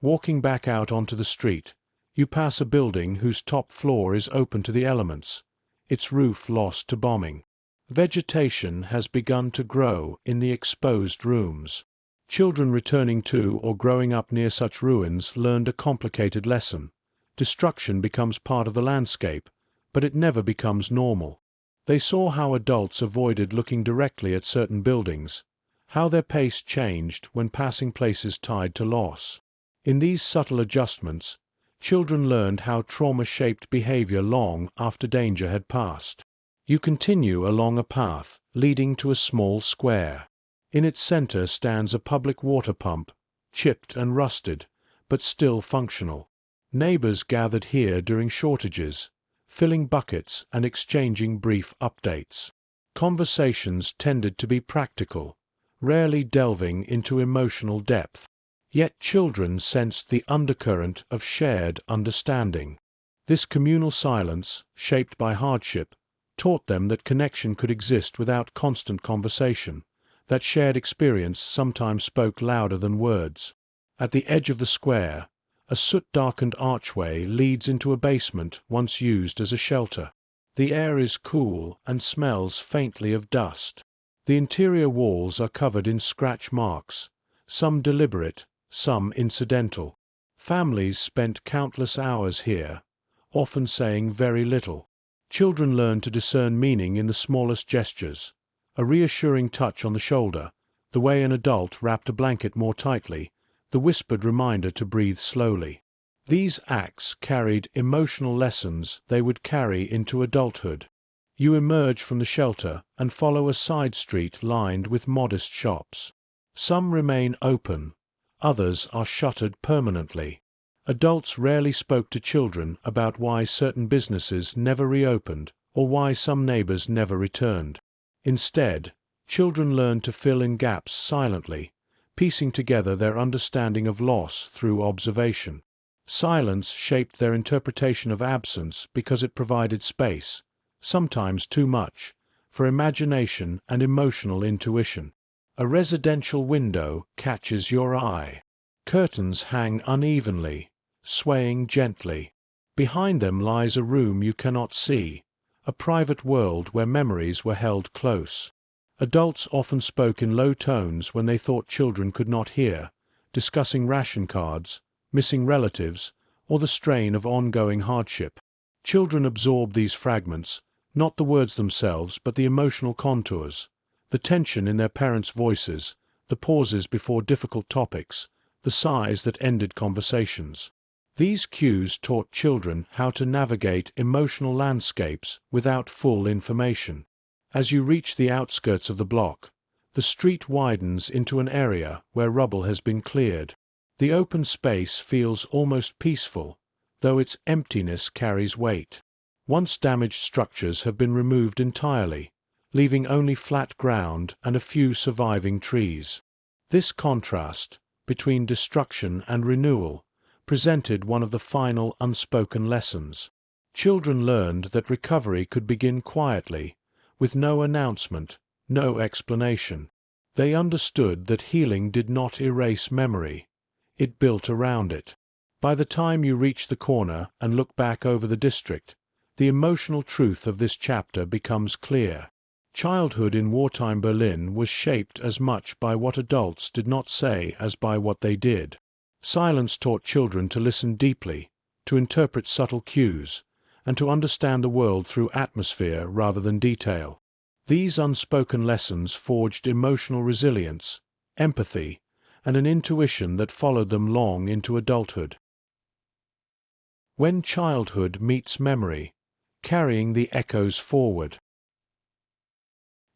Walking back out onto the street, you pass a building whose top floor is open to the elements, its roof lost to bombing. Vegetation has begun to grow in the exposed rooms. Children returning to or growing up near such ruins learned a complicated lesson. Destruction becomes part of the landscape, but it never becomes normal. They saw how adults avoided looking directly at certain buildings, how their pace changed when passing places tied to loss. In these subtle adjustments, children learned how trauma shaped behavior long after danger had passed. You continue along a path leading to a small square. In its center stands a public water pump, chipped and rusted, but still functional. Neighbors gathered here during shortages, filling buckets and exchanging brief updates. Conversations tended to be practical, rarely delving into emotional depth. Yet children sensed the undercurrent of shared understanding. This communal silence, shaped by hardship, taught them that connection could exist without constant conversation, that shared experience sometimes spoke louder than words. At the edge of the square, a soot-darkened archway leads into a basement once used as a shelter. The air is cool and smells faintly of dust. The interior walls are covered in scratch marks, some deliberate, some incidental. Families spent countless hours here, often saying very little. Children learn to discern meaning in the smallest gestures: a reassuring touch on the shoulder, the way an adult wrapped a blanket more tightly, the whispered reminder to breathe slowly. These acts carried emotional lessons they would carry into adulthood. You emerge from the shelter and follow a side street lined with modest shops. Some remain open, others are shuttered permanently. Adults rarely spoke to children about why certain businesses never reopened or why some neighbors never returned. Instead, children learned to fill in gaps silently, piecing together their understanding of loss through observation. Silence shaped their interpretation of absence because it provided space, sometimes too much, for imagination and emotional intuition. A residential window catches your eye. Curtains hang unevenly, swaying gently. Behind them lies a room you cannot see, a private world where memories were held close. Adults often spoke in low tones when they thought children could not hear, discussing ration cards, missing relatives, or the strain of ongoing hardship. Children absorbed these fragments, not the words themselves but the emotional contours, the tension in their parents' voices, the pauses before difficult topics, the sighs that ended conversations. These cues taught children how to navigate emotional landscapes without full information. As you reach the outskirts of the block, the street widens into an area where rubble has been cleared. The open space feels almost peaceful, though its emptiness carries weight. Once damaged structures have been removed entirely, leaving only flat ground and a few surviving trees. This contrast between destruction and renewal presented one of the final unspoken lessons. Children learned that recovery could begin quietly, with no announcement, no explanation. They understood that healing did not erase memory, it built around it. By the time you reach the corner and look back over the district, the emotional truth of this chapter becomes clear. Childhood in wartime Berlin was shaped as much by what adults did not say as by what they did. Silence taught children to listen deeply, to interpret subtle cues, and to understand the world through atmosphere rather than detail. These unspoken lessons forged emotional resilience, empathy, and an intuition that followed them long into adulthood. When childhood meets memory, carrying the echoes forward.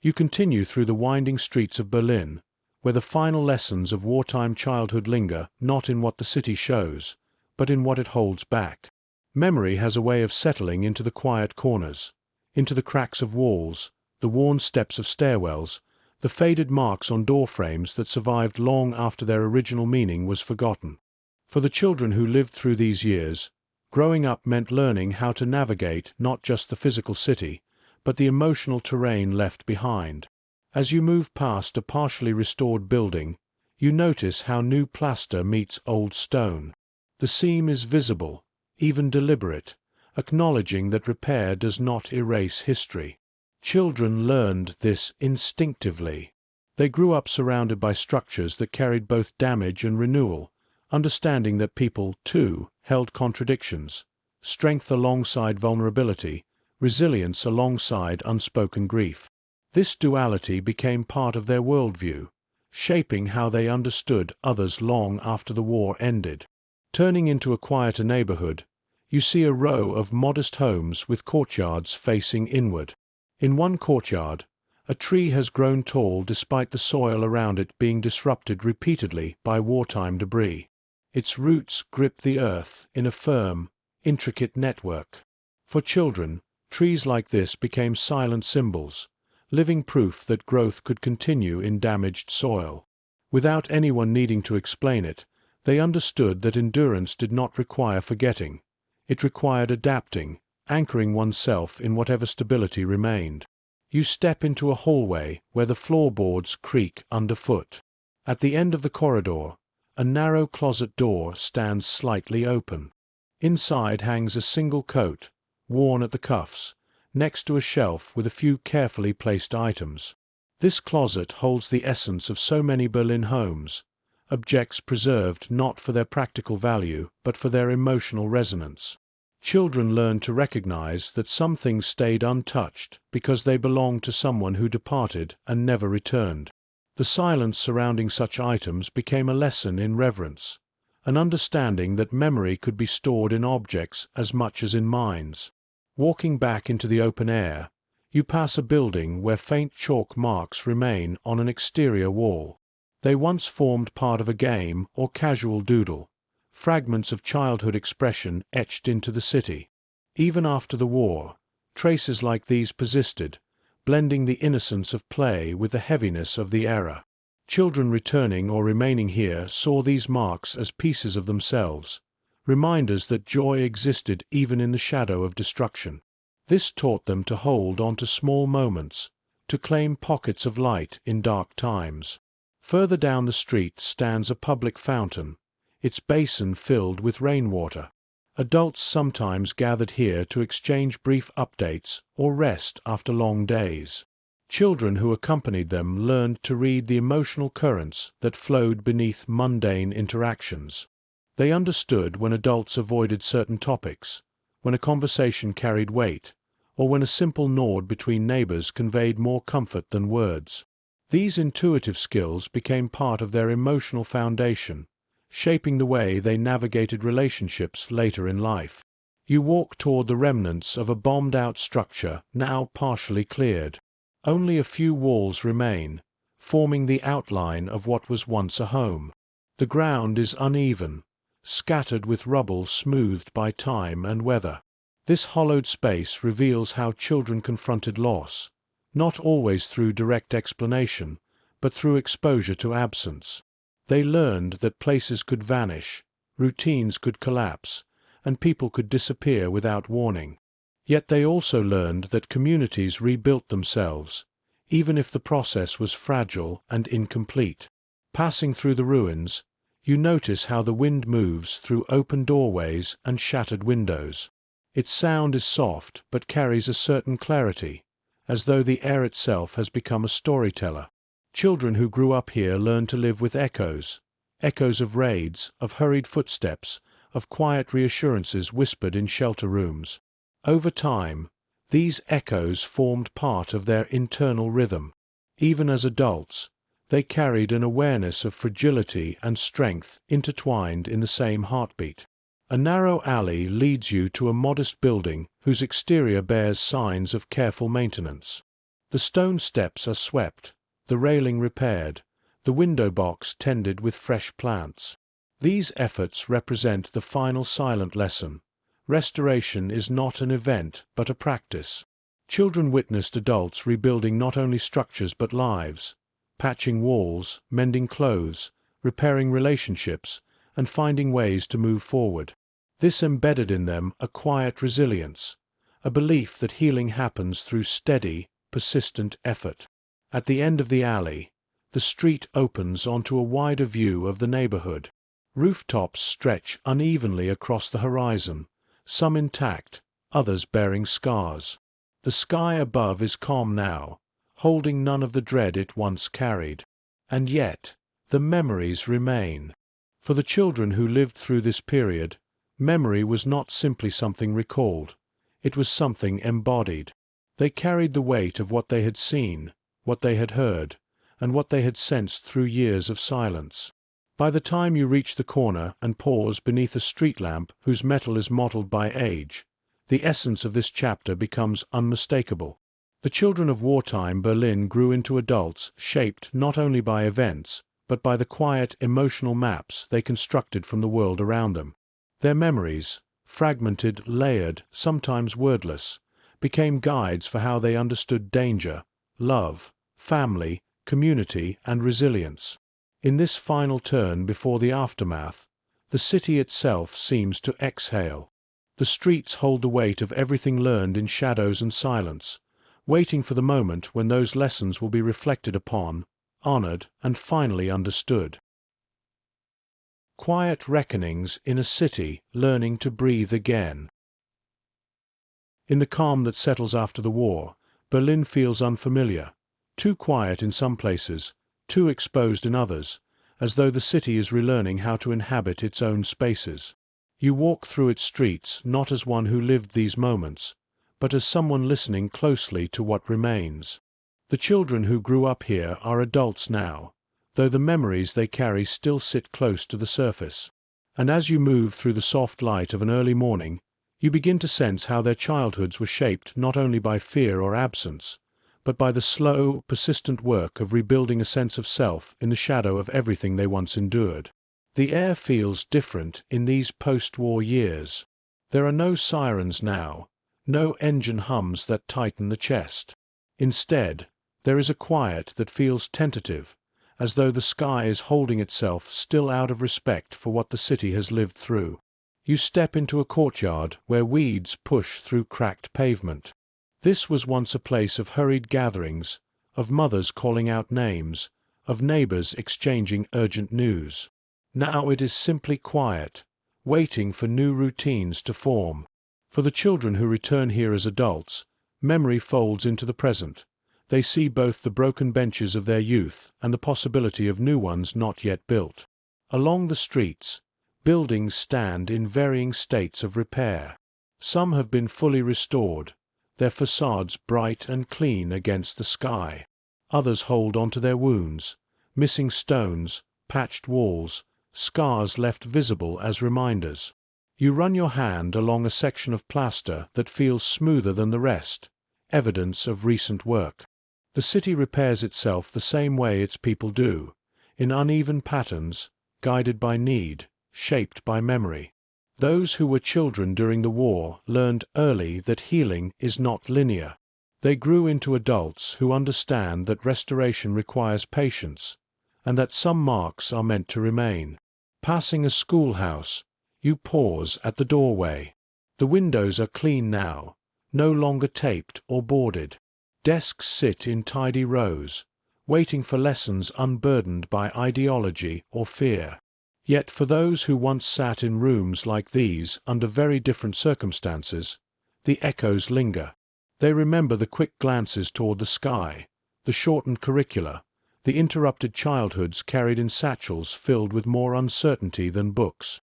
You continue through the winding streets of Berlin, where the final lessons of wartime childhood linger not in what the city shows, but in what it holds back. Memory has a way of settling into the quiet corners, into the cracks of walls, the worn steps of stairwells, the faded marks on door frames that survived long after their original meaning was forgotten. For the children who lived through these years, growing up meant learning how to navigate not just the physical city, but the emotional terrain left behind. As you move past a partially restored building, you notice how new plaster meets old stone. The seam is visible, even deliberate, acknowledging that repair does not erase history. Children learned this instinctively. They grew up surrounded by structures that carried both damage and renewal, understanding that people, too, held contradictions, strength alongside vulnerability, resilience alongside unspoken grief. This duality became part of their worldview, shaping how they understood others long after the war ended. Turning into a quieter neighborhood, you see a row of modest homes with courtyards facing inward. In one courtyard, a tree has grown tall despite the soil around it being disrupted repeatedly by wartime debris. Its roots grip the earth in a firm, intricate network. For children, trees like this became silent symbols, living proof that growth could continue in damaged soil. Without anyone needing to explain it, they understood that endurance did not require forgetting. It required adapting, anchoring oneself in whatever stability remained. You step into a hallway where the floorboards creak underfoot. At the end of the corridor, a narrow closet door stands slightly open. Inside hangs a single coat, worn at the cuffs, next to a shelf with a few carefully placed items. This closet holds the essence of so many Berlin homes, objects preserved not for their practical value but for their emotional resonance. Children learn to recognize that some things stayed untouched because they belonged to someone who departed and never returned. The silence surrounding such items became a lesson in reverence, an understanding that memory could be stored in objects as much as in minds. Walking back into the open air, you pass a building where faint chalk marks remain on an exterior wall. They once formed part of a game or casual doodle, fragments of childhood expression etched into the city. Even after the war, traces like these persisted, blending the innocence of play with the heaviness of the era. Children returning or remaining here saw these marks as pieces of themselves, reminders that joy existed even in the shadow of destruction. This taught them to hold on to small moments, to claim pockets of light in dark times. Further down the street stands a public fountain, its basin filled with rainwater. Adults sometimes gathered here to exchange brief updates or rest after long days. Children who accompanied them learned to read the emotional currents that flowed beneath mundane interactions. They understood when adults avoided certain topics, when a conversation carried weight, or when a simple nod between neighbors conveyed more comfort than words. These intuitive skills became part of their emotional foundation, shaping the way they navigated relationships later in life. You walk toward the remnants of a bombed-out structure now partially cleared. Only a few walls remain, forming the outline of what was once a home. The ground is uneven, scattered with rubble smoothed by time and weather. This hollowed space reveals how children confronted loss, not always through direct explanation, but through exposure to absence. They learned that places could vanish, routines could collapse, and people could disappear without warning. Yet they also learned that communities rebuilt themselves, even if the process was fragile and incomplete. Passing through the ruins, you notice how the wind moves through open doorways and shattered windows. Its sound is soft but carries a certain clarity, as though the air itself has become a storyteller. Children who grew up here learn to live with echoes, echoes of raids, of hurried footsteps, of quiet reassurances whispered in shelter rooms. Over time, these echoes formed part of their internal rhythm. Even as adults, they carried an awareness of fragility and strength intertwined in the same heartbeat. A narrow alley leads you to a modest building whose exterior bears signs of careful maintenance. The stone steps are swept, the railing repaired, the window box tended with fresh plants. These efforts represent the final silent lesson. Restoration is not an event but a practice. Children witnessed adults rebuilding not only structures but lives, patching walls, mending clothes, repairing relationships, and finding ways to move forward. This embedded in them a quiet resilience, a belief that healing happens through steady, persistent effort. At the end of the alley, the street opens onto a wider view of the neighborhood. Rooftops stretch unevenly across the horizon, some intact, others bearing scars. The sky above is calm now, holding none of the dread it once carried. And yet, the memories remain. For the children who lived through this period, memory was not simply something recalled, it was something embodied. They carried the weight of what they had seen, what they had heard, and what they had sensed through years of silence. By the time you reach the corner and pause beneath a street lamp whose metal is mottled by age, the essence of this chapter becomes unmistakable. The children of wartime Berlin grew into adults shaped not only by events, but by the quiet emotional maps they constructed from the world around them. Their memories, fragmented, layered, sometimes wordless, became guides for how they understood danger, love, family, community, and resilience. In this final turn before the aftermath, the city itself seems to exhale. The streets hold the weight of everything learned in shadows and silence, waiting for the moment when those lessons will be reflected upon, honored, and finally understood. Quiet reckonings in a city learning to breathe again. In the calm that settles after the war, Berlin feels unfamiliar, too quiet in some places, too exposed in others, as though the city is relearning how to inhabit its own spaces. You walk through its streets not as one who lived these moments, but as someone listening closely to what remains. The children who grew up here are adults now, though the memories they carry still sit close to the surface. And as you move through the soft light of an early morning, you begin to sense how their childhoods were shaped not only by fear or absence, but by the slow, persistent work of rebuilding a sense of self in the shadow of everything they once endured. The air feels different in these post-war years. There are no sirens now, no engine hums that tighten the chest. Instead, there is a quiet that feels tentative, as though the sky is holding itself still out of respect for what the city has lived through. You step into a courtyard where weeds push through cracked pavement. This was once a place of hurried gatherings, of mothers calling out names, of neighbors exchanging urgent news. Now it is simply quiet, waiting for new routines to form. For the children who return here as adults, memory folds into the present. They see both the broken benches of their youth and the possibility of new ones not yet built. Along the streets, buildings stand in varying states of repair. Some have been fully restored, their facades bright and clean against the sky. Others hold onto their wounds, missing stones, patched walls, scars left visible as reminders. You run your hand along a section of plaster that feels smoother than the rest, evidence of recent work. The city repairs itself the same way its people do, in uneven patterns, guided by need, shaped by memory. Those who were children during the war learned early that healing is not linear. They grew into adults who understand that restoration requires patience, and that some marks are meant to remain. Passing a schoolhouse, you pause at the doorway. The windows are clean now, no longer taped or boarded. Desks sit in tidy rows, waiting for lessons unburdened by ideology or fear. Yet for those who once sat in rooms like these under very different circumstances, the echoes linger. They remember the quick glances toward the sky, the shortened curricula, the interrupted childhoods carried in satchels filled with more uncertainty than books.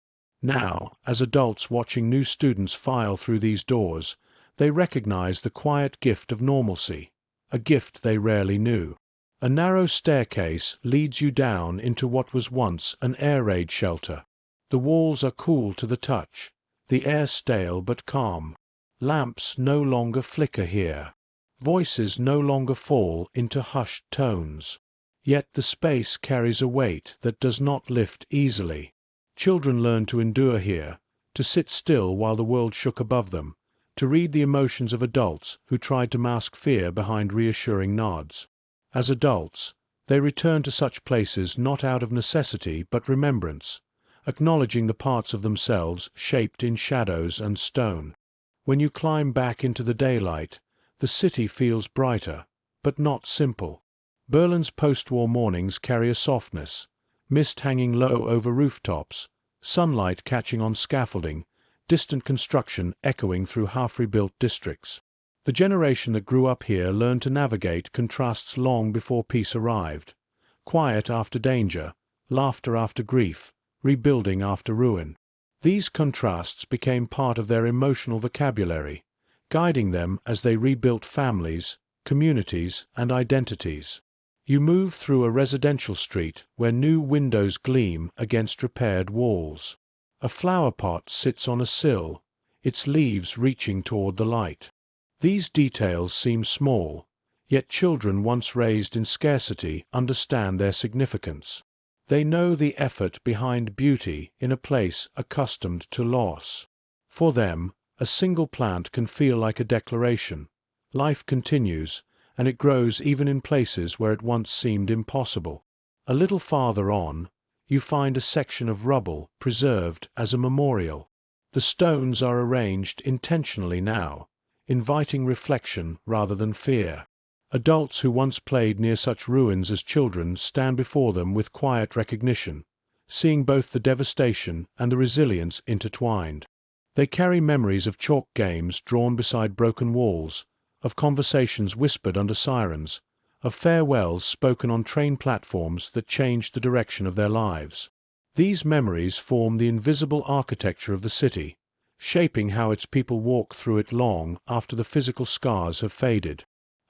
Now, as adults watching new students file through these doors, they recognize the quiet gift of normalcy, a gift they rarely knew. A narrow staircase leads you down into what was once an air raid shelter. The walls are cool to the touch, the air stale but calm. Lamps no longer flicker here. Voices no longer fall into hushed tones. Yet the space carries a weight that does not lift easily. Children learn to endure here, to sit still while the world shook above them, to read the emotions of adults who tried to mask fear behind reassuring nods. As adults, they return to such places not out of necessity but remembrance, acknowledging the parts of themselves shaped in shadows and stone. When you climb back into the daylight, the city feels brighter, but not simple. Berlin's post-war mornings carry a softness, mist hanging low over rooftops, sunlight catching on scaffolding, distant construction echoing through half-rebuilt districts. The generation that grew up here learned to navigate contrasts long before peace arrived. Quiet after danger, laughter after grief, rebuilding after ruin. These contrasts became part of their emotional vocabulary, guiding them as they rebuilt families, communities, and identities. You move through a residential street where new windows gleam against repaired walls. A flower pot sits on a sill, its leaves reaching toward the light. These details seem small, yet children once raised in scarcity understand their significance. They know the effort behind beauty in a place accustomed to loss. For them, a single plant can feel like a declaration. Life continues, and it grows even in places where it once seemed impossible. A little farther on, you find a section of rubble preserved as a memorial. The stones are arranged intentionally now, inviting reflection rather than fear. Adults who once played near such ruins as children stand before them with quiet recognition, seeing both the devastation and the resilience intertwined. They carry memories of chalk games drawn beside broken walls, of conversations whispered under sirens, of farewells spoken on train platforms that changed the direction of their lives. These memories form the invisible architecture of the city, shaping how its people walk through it long after the physical scars have faded.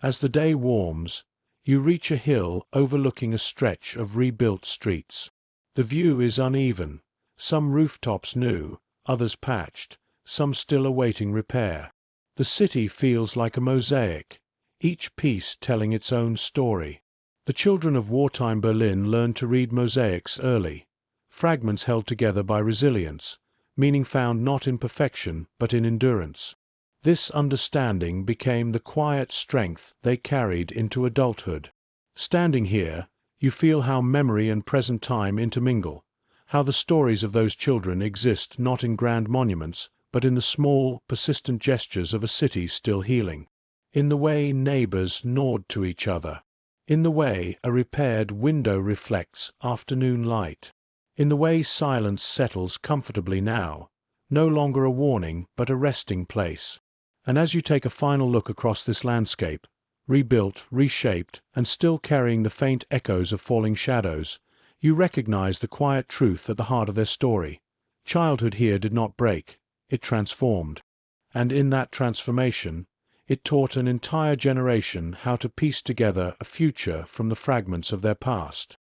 As the day warms, you reach a hill overlooking a stretch of rebuilt streets. The view is uneven, some rooftops new, others patched, some still awaiting repair. The city feels like a mosaic, each piece telling its own story. The children of wartime Berlin learned to read mosaics early, fragments held together by resilience, meaning found not in perfection but in endurance. This understanding became the quiet strength they carried into adulthood. Standing here, you feel how memory and present time intermingle, how the stories of those children exist not in grand monuments, but in the small, persistent gestures of a city still healing. In the way neighbors nod to each other. In the way a repaired window reflects afternoon light. In the way silence settles comfortably now, no longer a warning but a resting place. And as you take a final look across this landscape, rebuilt, reshaped, and still carrying the faint echoes of falling shadows, you recognize the quiet truth at the heart of their story. Childhood here did not break, it transformed. And in that transformation, it taught an entire generation how to piece together a future from the fragments of their past.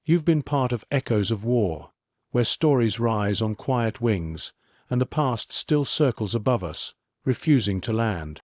You've been part of Echoes of War, where stories rise on quiet wings, and the past still circles above us, refusing to land.